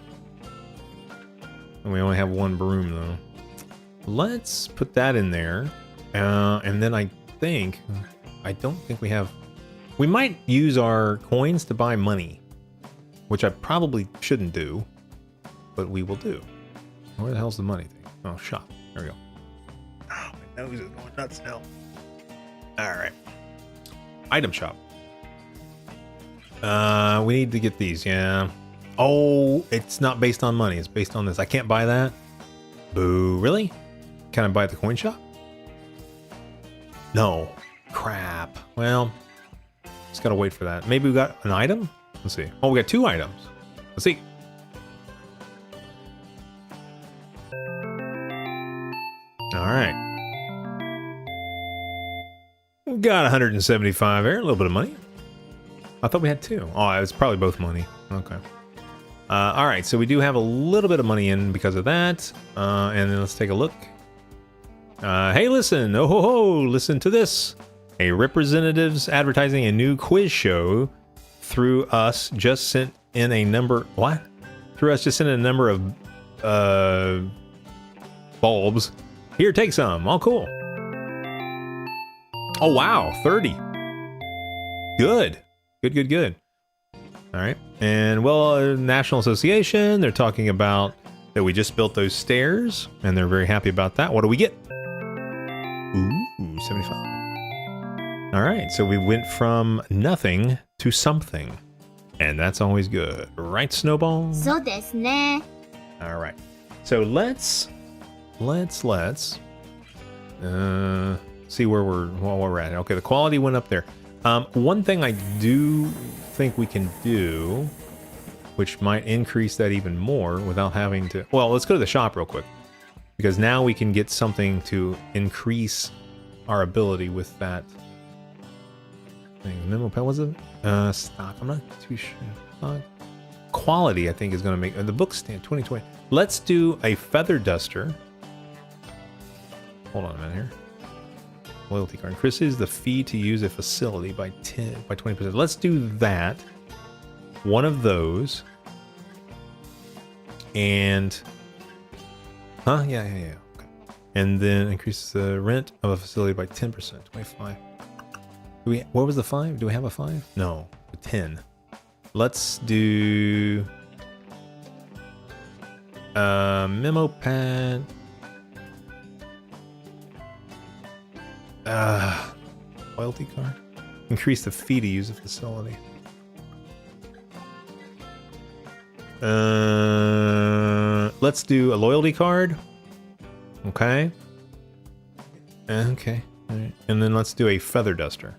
we only have 1 broom, though. Let's put that in there. And then I don't think we have... We might use our coins to buy money, which I probably shouldn't do, but we will do. Where the hell's the money thing? Oh, shop. There we go. Oh, my nose is going nuts now. All right. Item shop. We need to get these, yeah. Oh, it's not based on money. It's based on this. I can't buy that. Boo. Really? Can I buy at the coin shop? No. Crap. Well, just gotta wait for that. Maybe we got an item? Let's see. Oh, we got 2 items. Let's see. All right. We got 175 there. A little bit of money. I thought we had 2. Oh, it was probably both money. Okay. All right, so we do have a little bit of money in because of that. And then let's take a look. Hey, listen. Oh, ho, ho. Listen to this. A representative's advertising a new quiz show through us just sent in a number... What? Through us just sent in a number of bulbs. Here, take some. Oh, cool. Oh, wow. 30. Good. Good. All right. And, well, National Association, they're talking about that we just built those stairs, and they're very happy about that. What do we get? Ooh, 75. All right. So we went from nothing to something. And that's always good. Right, Snowball? そうですね。 All right. So let's see where we're at. Okay, the quality went up there. One thing I do think we can do, which might increase that even more without having to... Well, let's go to the shop real quick. Because now we can get something to increase our ability with that thing. Memo pen, was it? Stock. I'm not too sure. Quality, I think, is going to make... the book stand, 2020. Let's do a feather duster. Hold on a minute here. Loyalty card increases the fee to use a facility by 20%. Let's do that. One of those. And yeah. Okay. And then increase the rent of a facility by 10%. 25. What was the 5? Do we have a 5? No, a 10. Let's do memo pad. Loyalty card. Increase the fee to use a facility. Let's do a loyalty card. Okay. Okay. All right. And then let's do a feather duster.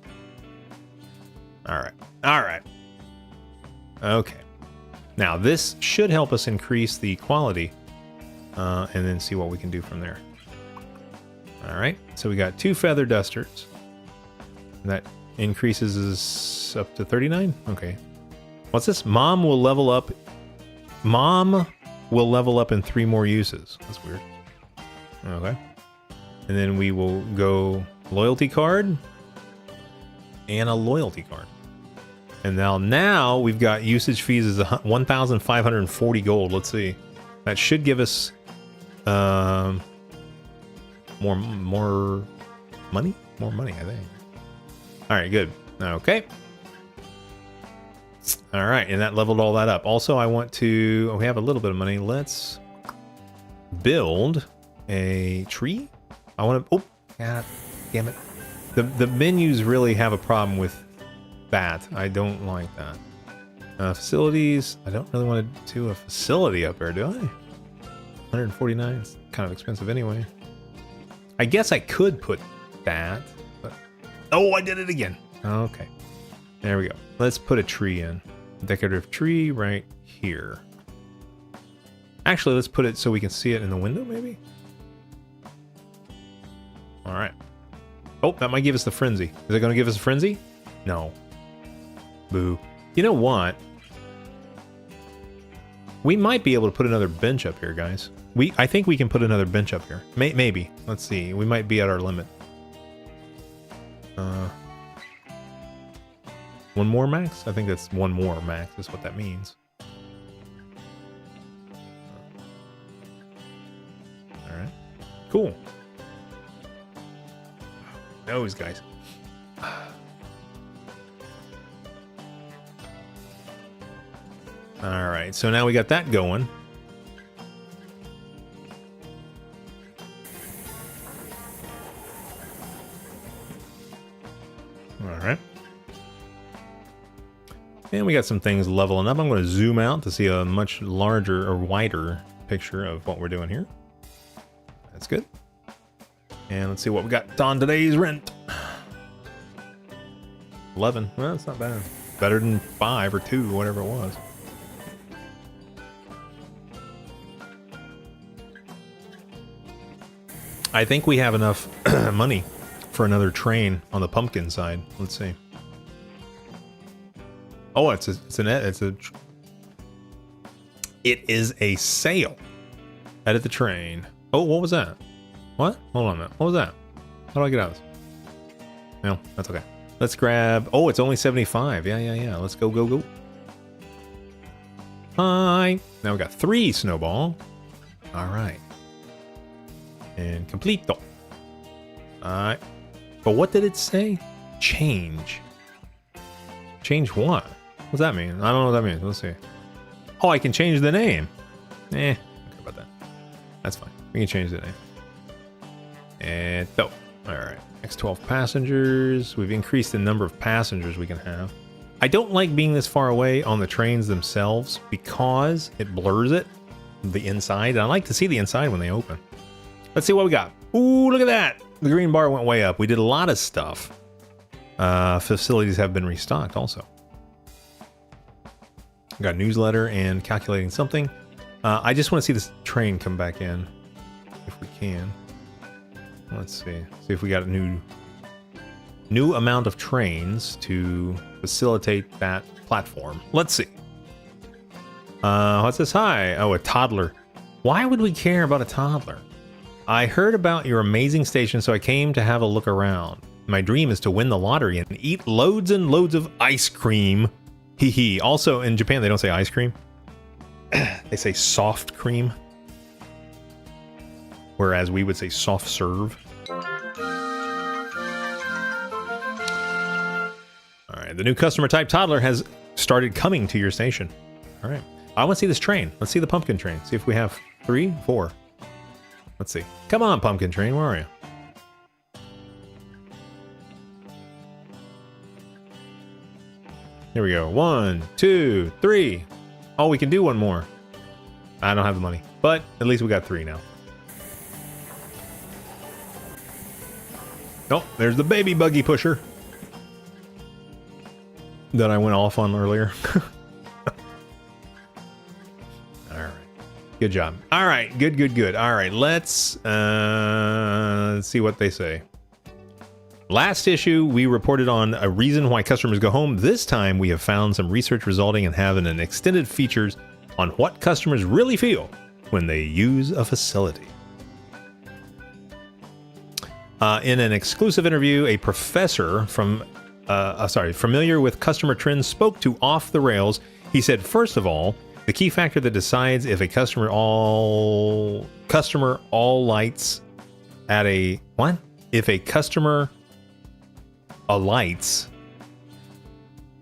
All right. All right. Okay. Now this should help us increase the quality, and then see what we can do from there. All right. So we got 2 feather dusters. That increases us up to 39. Okay. What's this? Mom will level up. Mom will level up in 3 more uses. That's weird. Okay. And then we will go loyalty card and a loyalty card. And now we've got usage fees as 1,540 gold. Let's see. That should give us more money? More money, I think. All right, good. Okay. All right, and that leveled all that up. Also, I want to... we have a little bit of money. Let's build a tree. I want to... oh, god damn it. The menus really have a problem with that. I don't like that. Facilities. I don't really want to do a facility up there, do I? 149. It's kind of expensive anyway. I guess I could put that, but... oh, I did it again. Okay. There we go. Let's put a tree in. Decorative tree right here. Actually, let's put it so we can see it in the window, maybe? All right. Oh, that might give us the frenzy. Is it going to give us a frenzy? No. Boo. You know what? We might be able to put another bench up here, guys. I think we can put another bench up here. Maybe. Let's see. We might be at our limit. One more max? I think that's one more max is what that means. Alright. Cool. Those guys. Alright, so now we got that going. Alright. And we got some things leveling up. I'm going to zoom out to see a much larger or wider picture of what we're doing here. That's good. And let's see what we got on today's rent. 11. Well, that's not bad. Better than 5 or 2, whatever it was. I think we have enough money for another train on the pumpkin side. Let's see. Oh, it is a sale. Edit the train. Oh, what was that? What? Hold on a minute. What was that? How do I get out of this? No, that's okay. Let's grab... oh, it's only 75. Yeah. Let's go. Hi. Now we got 3 snowball. All right. And completo. All right. But what did it say? Change. Change what? What's that mean? I don't know what that means. Let's see. Oh, I can change the name. I don't care about that. That's fine. We can change the name. And oh, all right. Next 12 passengers. We've increased the number of passengers we can have. I don't like being this far away on the trains themselves because it blurs it, the inside. I like to see the inside when they open. Let's see what we got. Ooh, look at that. The green bar went way up. We did a lot of stuff. Facilities have been restocked also. Got a newsletter and calculating something. I just want to see this train come back in if we can. Let's see. See if we got a new amount of trains to facilitate that platform. Let's see. What's this? Hi. Oh, a toddler. Why would we care about a toddler? I heard about your amazing station, so I came to have a look around. My dream is to win the lottery and eat loads and loads of ice cream. Hee hee. Also, in Japan, they don't say ice cream. They say soft cream. Whereas we would say soft serve. Alright, the new customer type toddler has started coming to your station. Alright. I want to see this train. Let's see the pumpkin train. See if we have 3, 4. Let's see. Come on, pumpkin train. Where are you? Here we go. 1, 2, 3. Oh, we can do one more. I don't have the money, but at least we got 3 now. Oh, there's the baby buggy pusher that I went off on earlier. All right. Good job. All right. Good. All right. Let's see what they say. Last issue, we reported on a reason why customers go home. This time, we have found some research resulting in having an extended features on what customers really feel when they use a facility. In an exclusive interview, a professor from, familiar with customer trends spoke to Off the Rails. He said, first of all, the key factor that decides if a customer all lights at a, what? If a customer alights,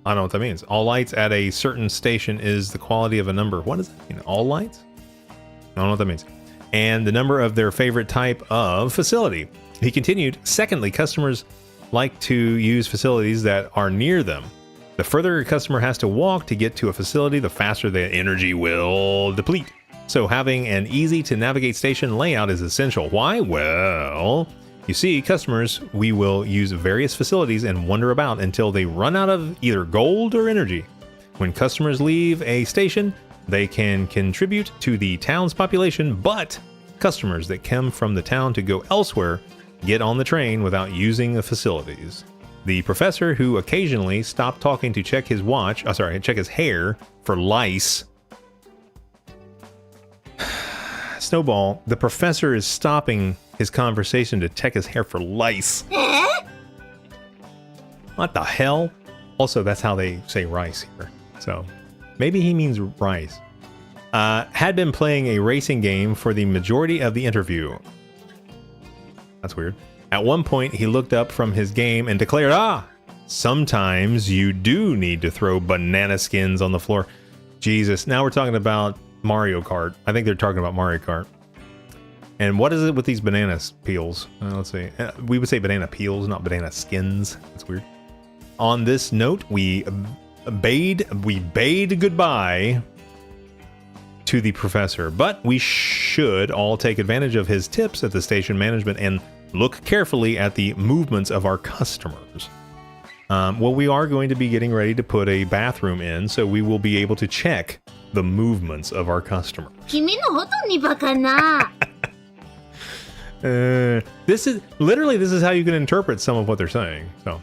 I don't know what that means. All lights at a certain station is the quality of a number. What does that mean? All lights? I don't know what that means. And the number of their favorite type of facility. He continued, secondly, customers like to use facilities that are near them. The further a customer has to walk to get to a facility, the faster the energy will deplete. So having an easy to navigate station layout is essential. Why? Well, you see, customers, we will use various facilities and wander about until they run out of either gold or energy. When customers leave a station, they can contribute to the town's population, but customers that come from the town to go elsewhere get on the train without using the facilities. The professor, who occasionally stopped talking to check his watch, check his hair for lice. SnoBall, the professor is stopping his conversation to check his hair for lice. What the hell? Also, that's how they say rice here. So maybe he means rice. Had been playing a racing game for the majority of the interview. That's weird. At one point, he looked up from his game and declared, sometimes you do need to throw banana skins on the floor. Jesus, now we're talking about Mario Kart. I think they're talking about Mario Kart. And what is it with these banana peels? Let's see. We would say banana peels, not banana skins. That's weird. On this note, we bade goodbye to the professor, but we should all take advantage of his tips at the station management and look carefully at the movements of our customers. Well, we are going to be getting ready to put a bathroom in, so we will be able to check the movements of our customers. This is how you can interpret some of what they're saying. So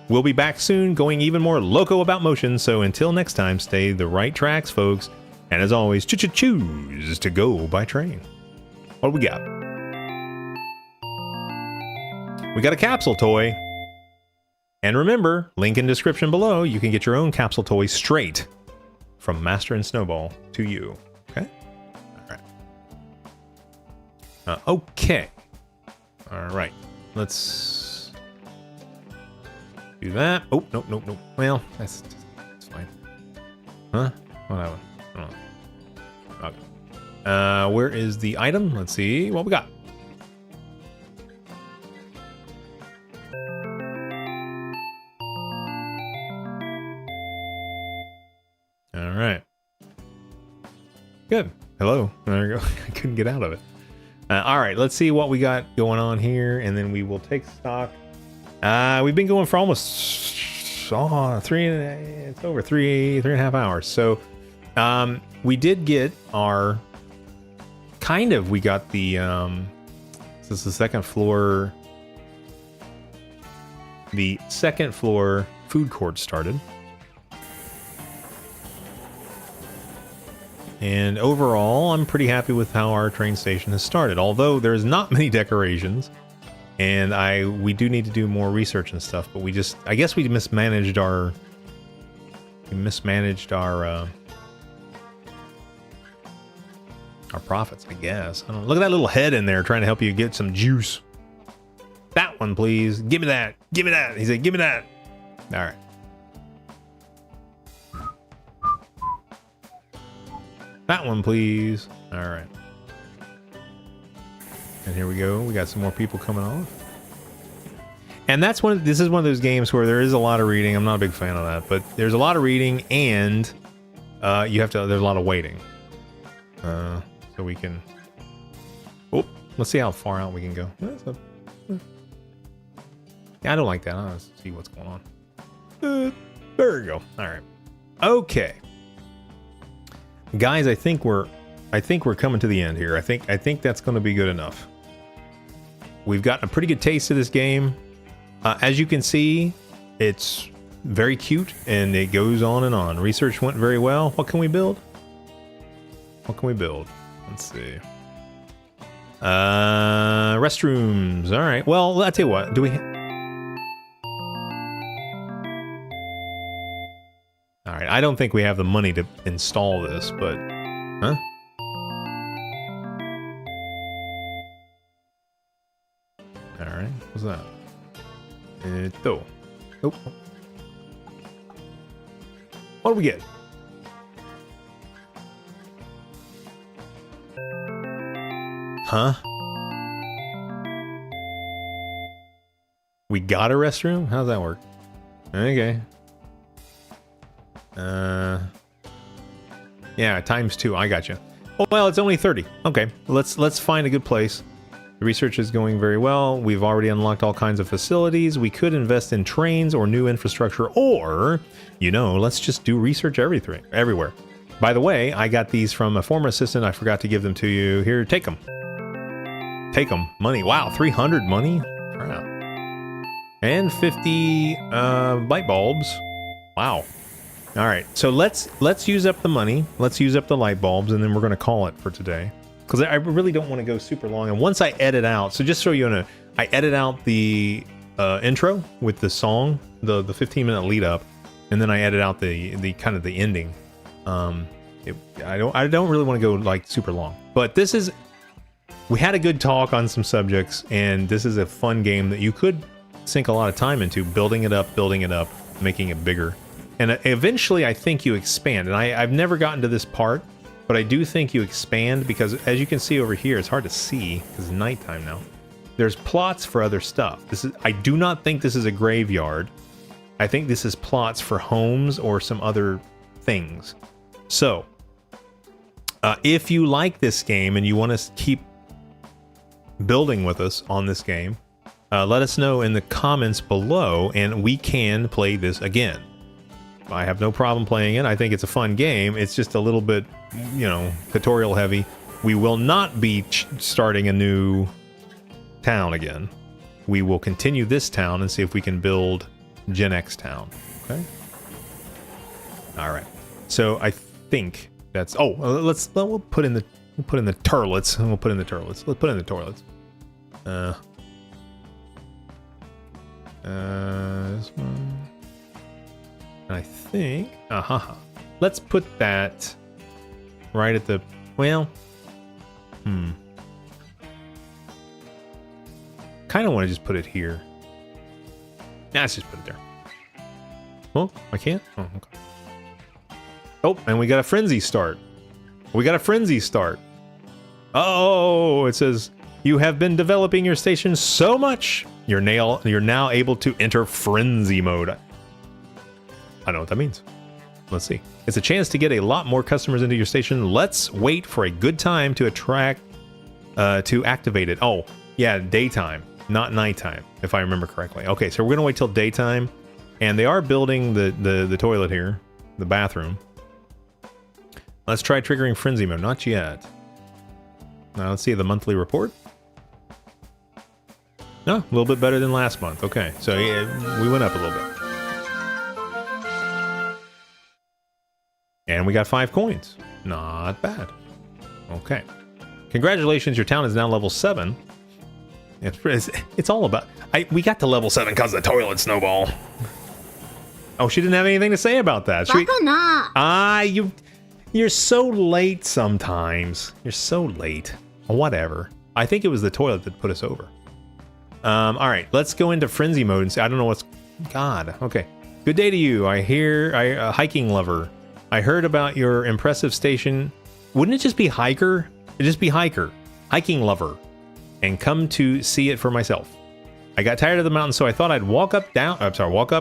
we'll be back soon, going even more loco about motion. So until next time, stay the right tracks, folks. And as always, choose to go by train. What do we got? We got a capsule toy. And remember, link in description below, you can get your own capsule toy straight from Master and SnoBall to you. Okay? All right. Okay. All right. Let's do that. Oh, nope. Well, that's fine. Huh? What happened? Okay. Where is the item? Let's see what we got. Good. Hello. There we go. I couldn't get out of it. All right, let's see what we got going on here, and then we will take stock. We've been going for almost it's over three and a half hours. So we did get our we got the this is the second floor food court started. And overall, I'm pretty happy with how our train station has started. Although there's not many decorations, and we do need to do more research and stuff. But I guess we mismanaged our profits. I guess. I don't know. Look at that little head in there trying to help you get some juice. That one, please. Give me that. Give me that. He said, "Give me that." All right. That one, please. All right. And here we go. We got some more people coming on. And this is one of those games where there is a lot of reading. I'm not a big fan of that, but there's a lot of reading, and there's a lot of waiting. So we can. Oh, let's see how far out we can go. Yeah, I don't like that. I want to see what's going on. There we go. All right. Okay. Guys, I think we're coming to the end here. I think that's going to be good enough. We've gotten a pretty good taste of this game. As you can see, it's very cute and it goes on and on. Research went very well. What can we build? Let's see. Restrooms. All right. Well, I'll tell you what. Do we? All right, I don't think we have the money to install this, but... Huh? All right, what's that? Oh. What do we get? Huh? We got a restroom? How's that work? Okay. Yeah, ×2. I got you. Oh, well, it's only 30. Okay, let's find a good place. The research is going very well. We've already unlocked all kinds of facilities. We could invest in trains or new infrastructure, or, let's just do research everywhere. By the way, I got these from a former assistant. I forgot to give them to you. Here, take them. Take them. Money. Wow, 300 money? Crap. And 50 light bulbs. Wow. All right, so let's use up the money. Let's use up the light bulbs, and then we're going to call it for today. Because I really don't want to go super long. And once I edit out, so just so you know, I edit out the intro with the song, the 15-minute lead up, and then I edit out the kind of the ending. I don't really want to go like super long. But we had a good talk on some subjects, and this is a fun game that you could sink a lot of time into, building it up, making it bigger. And eventually, I think you expand. And I've never gotten to this part, but I do think you expand because, as you can see over here, it's hard to see because it's nighttime now. There's plots for other stuff. I do not think this is a graveyard. I think this is plots for homes or some other things. So, if you like this game and you want to keep building with us on this game, let us know in the comments below, and we can play this again. I have no problem playing it. I think it's a fun game. It's just a little bit, tutorial heavy. We will not be starting a new town again. We will continue this town and see if we can build GenX town. Okay. All right. So I think that's. Oh, we'll put in the turlets. We'll put in the turlets. Let's put in the toilets. This one. And I think, let's put that right at the, kind of want to just put it here. Nah, let's just put it there. Oh, I can't? Oh, okay. Oh, and we got a frenzy start. Oh, it says, you have been developing your station so much, you're now able to enter frenzy mode. I don't know what that means. Let's see. It's a chance to get a lot more customers into your station. Let's wait for a good time to to activate it. Oh, yeah, daytime, not nighttime, if I remember correctly. Okay, so we're gonna wait till daytime, and they are building the toilet here, the bathroom. Let's try triggering frenzy mode. Not yet. Now let's see the monthly report. No, a little bit better than last month. Okay, so yeah, we went up a little bit. And we got 5 coins. Not bad. Okay. Congratulations, your town is now level 7. It's all about... we got to level 7 because of the toilet, SnoBall. Oh, she didn't have anything to say about that. You're so late sometimes. You're so late. Whatever. I think it was the toilet that put us over. All right, let's go into frenzy mode and see. I don't know what's... God, okay. Good day to you. A hiking lover. I heard about your impressive station. Wouldn't it just be hiker? It'd just be hiker. Hiking lover. And come to see it for myself. I got tired of the mountain, so I thought I'd walk up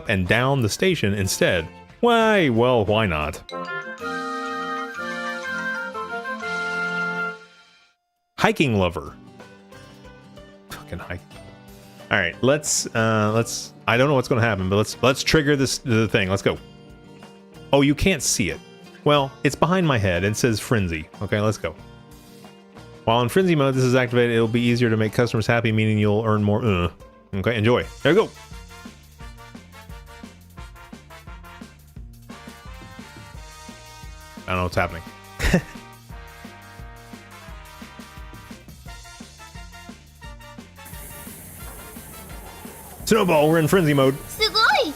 and down the station instead. Why? Well, why not? Hiking lover. Fucking hike. All right, let's. I don't know what's going to happen, but let's trigger the thing. Let's go. Oh, you can't see it. Well, it's behind my head and says frenzy. Okay, let's go. While in frenzy mode, this is activated. It'll be easier to make customers happy, meaning you'll earn more. Okay, enjoy. There you go. I don't know what's happening. SnoBall, we're in frenzy mode. すごい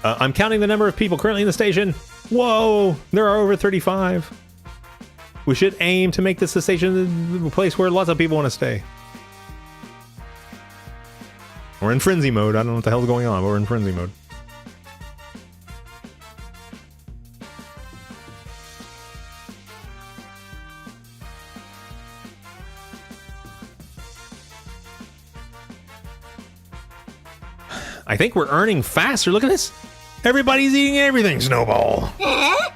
I'm counting the number of people currently in the station. Whoa, there are over 35. We should aim to make this the station, the place where lots of people want to stay. We're in frenzy mode. I don't know what the hell's going on, but we're in frenzy mode. I think we're earning faster. Look at this. Everybody's eating everything, SnoBall. え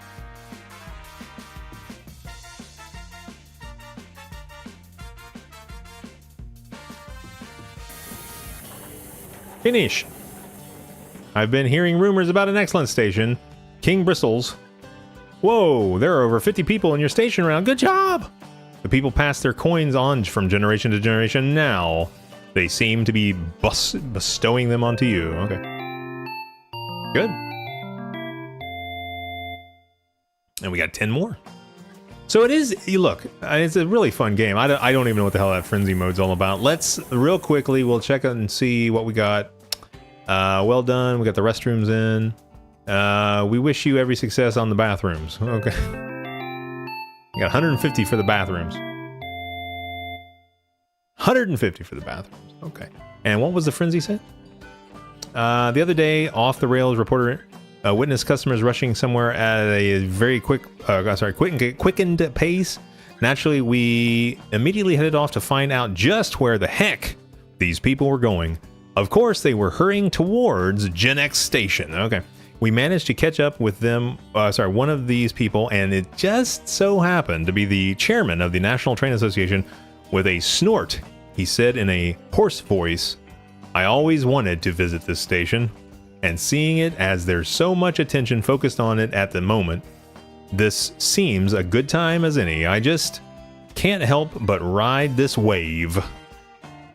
Finish. I've been hearing rumors about an excellent station, King Bristles. Whoa, there are over 50 people in your station round. Good job. The people pass their coins on from generation to generation now. They seem to be bestowing them onto you. Okay. Good. And we got 10 more. So it is, look, it's a really fun game. I don't even know what the hell that frenzy mode's all about. Let's, real quickly, we'll check and see what we got. Well done. We got the restrooms in. We wish you every success on the bathrooms. Okay. We got 150 for the bathrooms. 150 for the bathrooms. Okay. And what was the frenzy set? The other day, off the rails reporter witnessed customers rushing somewhere at a very quickened pace. Naturally, we immediately headed off to find out just where the heck these people were going. Of course, they were hurrying towards GenX station. Okay. We managed to catch up with them, one of these people, and it just so happened to be the chairman of the National Train Association with a snort. He said in a hoarse voice, I always wanted to visit this station, and seeing it as there's so much attention focused on it at the moment, this seems a good time as any. I just can't help but ride this wave.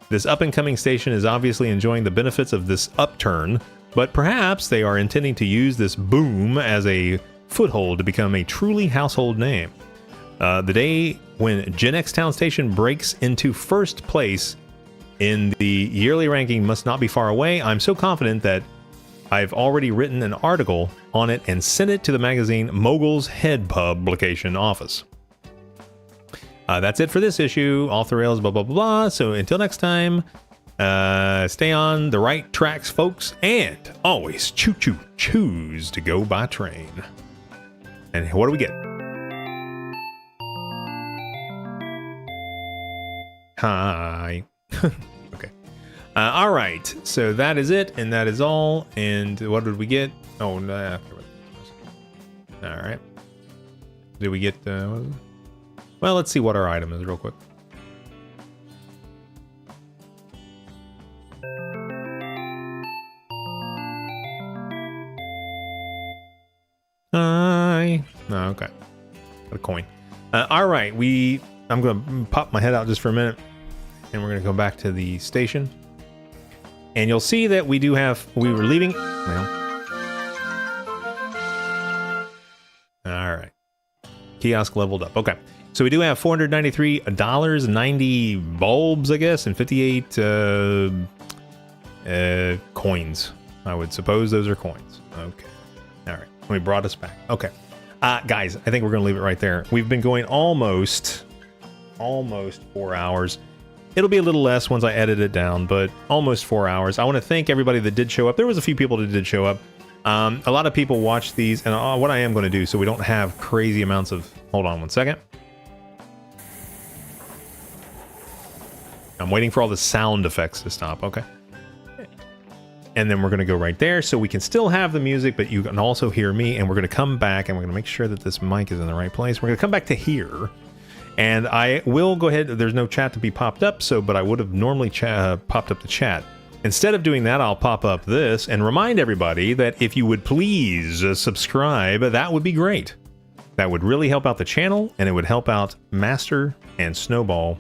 This up-and-coming station is obviously enjoying the benefits of this upturn, but perhaps they are intending to use this boom as a foothold to become a truly household name. The day when GenX Town Station breaks into first place in the yearly ranking must not be far away. I'm so confident that I've already written an article on it and sent it to the magazine Mogul's Head Publication Office. That's it for this issue. Off the rails, blah, blah, blah, blah. So until next time, stay on the right tracks, folks, and always choose to go by train. And what do we get? Hi. Okay. All right. So that is it, and that is all. And what did we get? Oh, no. Okay, all right. Did we get... well, let's see what our item is real quick. No, okay. Got a coin. All right, I'm going to pop my head out just for a minute, and we're going to go back to the station. And you'll see that we do have... We were leaving... Well, all right. Kiosk leveled up. Okay. So we do have $493, 90 bulbs, I guess, and 58 coins. I would suppose those are coins. Okay. All right. We brought us back. Okay. Guys, I think we're going to leave it right there. We've been going almost 4 hours. It'll be a little less once I edit it down, but almost 4 hours. I want to thank everybody that did show up. There was a few people that did show up. A lot of people watch these, and what I am going to do so we don't have crazy amounts of... Hold on one second. I'm waiting for all the sound effects to stop. Okay. And then we're going to go right there so we can still have the music, but you can also hear me, and we're going to come back, and we're going to make sure that this mic is in the right place. We're going to come back to here, and I will go ahead. There's no chat to be popped up, but I would have normally popped up the chat. Instead of doing that, I'll pop up this and remind everybody that if you would please subscribe, that would be great. That would really help out the channel, and it would help out Master and SnoBall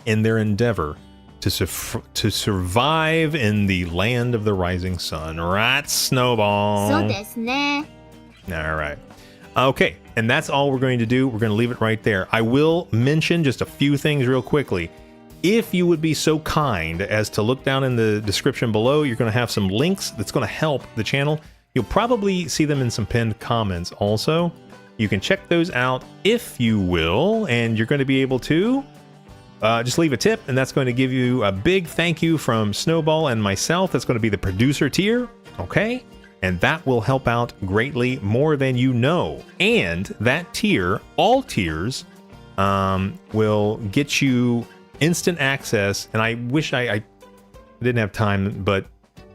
in their endeavor to survive in the land of the rising sun. Right, SnoBall? そうですね。 All right. Okay, and that's all we're going to do. We're going to leave it right there. I will mention just a few things real quickly. If you would be so kind as to look down in the description below, you're going to have some links that's going to help the channel. You'll probably see them in some pinned comments also. You can check those out if you will, and you're going to be able to just leave a tip, and that's going to give you a big thank you from SnoBall and myself. That's going to be the producer tier, okay? And that will help out greatly more than you know. And that tier, all tiers, will get you instant access. And I wish I didn't have time, but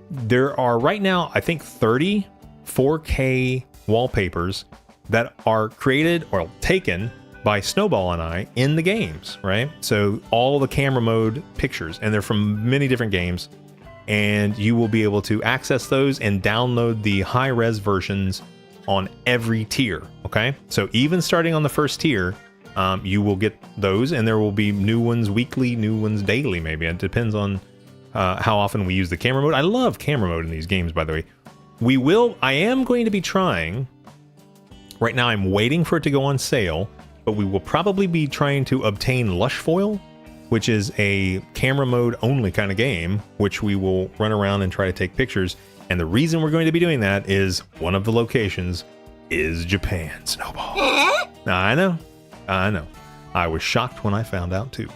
there are right now, I think 30 4K wallpapers that are created or taken by SnoBall and I in the games, right? So all the camera mode pictures, and they're from many different games, and you will be able to access those and download the high-res versions on every tier, okay? So even starting on the first tier, you will get those, and there will be new ones weekly, new ones daily, maybe. It depends on how often we use the camera mode. I love camera mode in these games, by the way. I am going to be trying, right now I'm waiting for it to go on sale, but we will probably be trying to obtain Lush Foil, which is a camera mode only kind of game, which we will run around and try to take pictures. And the reason we're going to be doing that is one of the locations is Japan, SnoBall. I know. I was shocked when I found out too.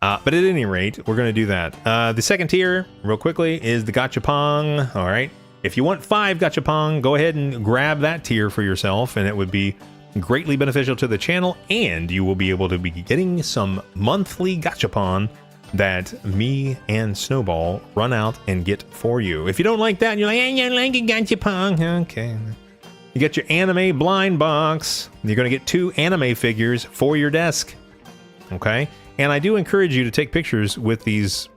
But at any rate, we're going to do that. The second tier, real quickly, is the Gachapon. All right. If you want 5 Gachapon, go ahead and grab that tier for yourself, and it would be greatly beneficial to the channel, and you will be able to be getting some monthly Gachapon that me and SnoBall run out and get for you. If you don't like that, and you're like, I don't like a Gachapon. Okay. You get your anime blind box. You're going to get 2 anime figures for your desk. Okay? And I do encourage you to take pictures with these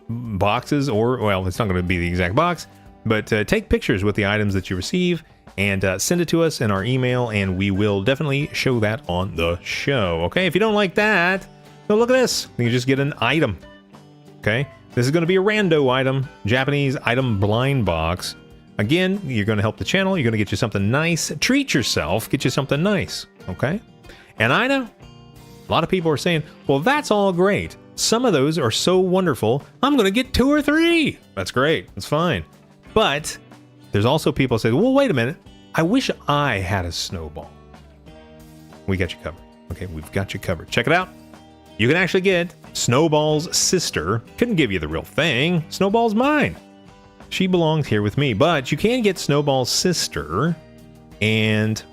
boxes, or, well, it's not going to be the exact box, but take pictures with the items that you receive and send it to us in our email, and we will definitely show that on the show. Okay? If you don't like that, well, look at this. You can just get an item. Okay? This is going to be a rando item, Japanese item blind box. Again, you're going to help the channel. You're going to get you something nice. Treat yourself. Get you something nice. Okay? And I know a lot of people are saying, well, that's all great. Some of those are so wonderful. I'm going to get 2 or 3. That's great. That's fine. But there's also people say, well, wait a minute. I wish I had a SnoBall. We got you covered. Okay, we've got you covered. Check it out. You can actually get SnoBalls Sister. Couldn't give you the real thing. SnoBall's mine. She belongs here with me. But you can get SnoBalls Sister, and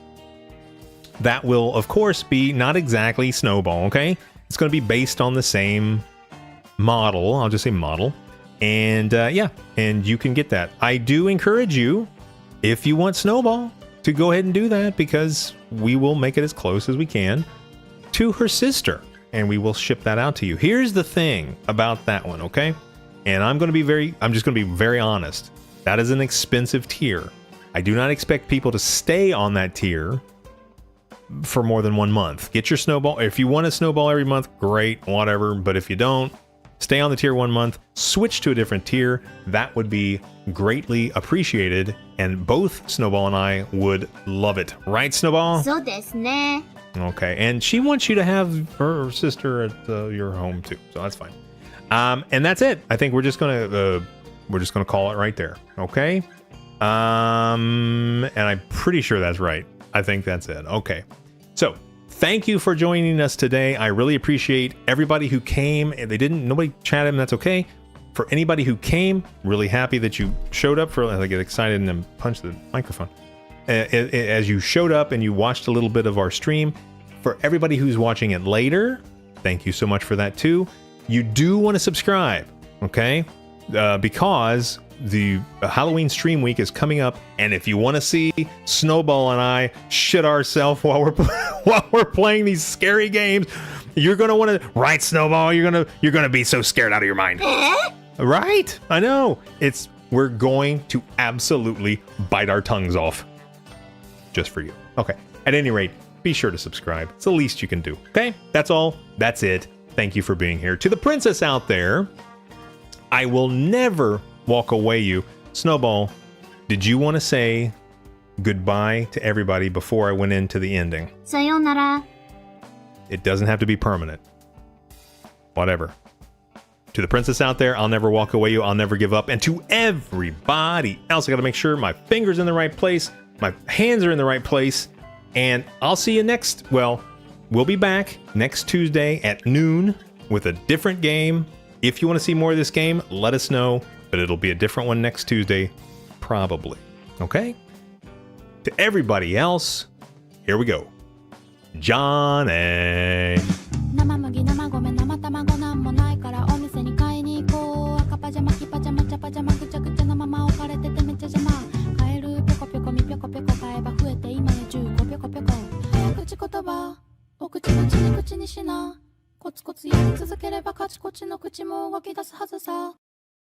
that will, of course, be not exactly SnoBall, okay? It's going to be based on the same model. I'll just say model. And yeah, and you can get that. I do encourage you if you want SnoBall to go ahead and do that, because we will make it as close as we can to her sister, and we will ship that out to you. Here's the thing about that one, okay? And I'm just going to be very honest. That is an expensive tier. I do not expect people to stay on that tier for more than 1 month. Get your SnoBall. If you want a SnoBall every month, great, whatever. But if you don't, stay on the tier 1 month, switch to a different tier. That would be greatly appreciated, and both SnoBall and I would love it. Right, SnoBall? そうですね。 Okay, and she wants you to have her sister at your home too, so that's fine. And that's it. I think we're just gonna call it right there. Okay. And I'm pretty sure that's right. I think that's it. Okay. So thank you for joining us today. I really appreciate everybody who came. Nobody chatted, and that's okay. For anybody who came, really happy that you showed up. I get excited and then punch the microphone. As you showed up and you watched a little bit of our stream. For everybody who's watching it later, thank you so much for that too. You do want to subscribe, okay? Because the Halloween stream week is coming up, and if you want to see SnoBall and I shit ourselves while we're playing these scary games, you're gonna want to right, SnoBall. You're gonna be so scared out of your mind, right? I know. We're going to absolutely bite our tongues off just for you. Okay. At any rate, be sure to subscribe. It's the least you can do. Okay? That's all. That's it. Thank you for being here. To the princess out there, I will never walk away you. SnoBall, did you want to say goodbye to everybody before I went into the ending? さようなら。 It doesn't have to be permanent. Whatever. To the princess out there, I'll never walk away you. I'll never give up. And to everybody else, I got to make sure my finger's in the right place. My hands are in the right place. And I'll see you we'll be back next Tuesday at noon with a different game. If you want to see more of this game, let us know. But it'll be a different one next Tuesday, probably. Okay? To everybody else, here we go. Johnny. 生麦生米生卵なんもないからお店に買いに行こう赤パジャマ黄パジャマ茶パジャマぐちゃぐちゃのまま置かれててめっちゃ邪魔買えるぴょこぴょこみぴょこぴょこ買えば増えて今や15ぴょこぴょこ口言葉お口々に口にしなコツコツやり続ければカチコチの口も動き出すはずさ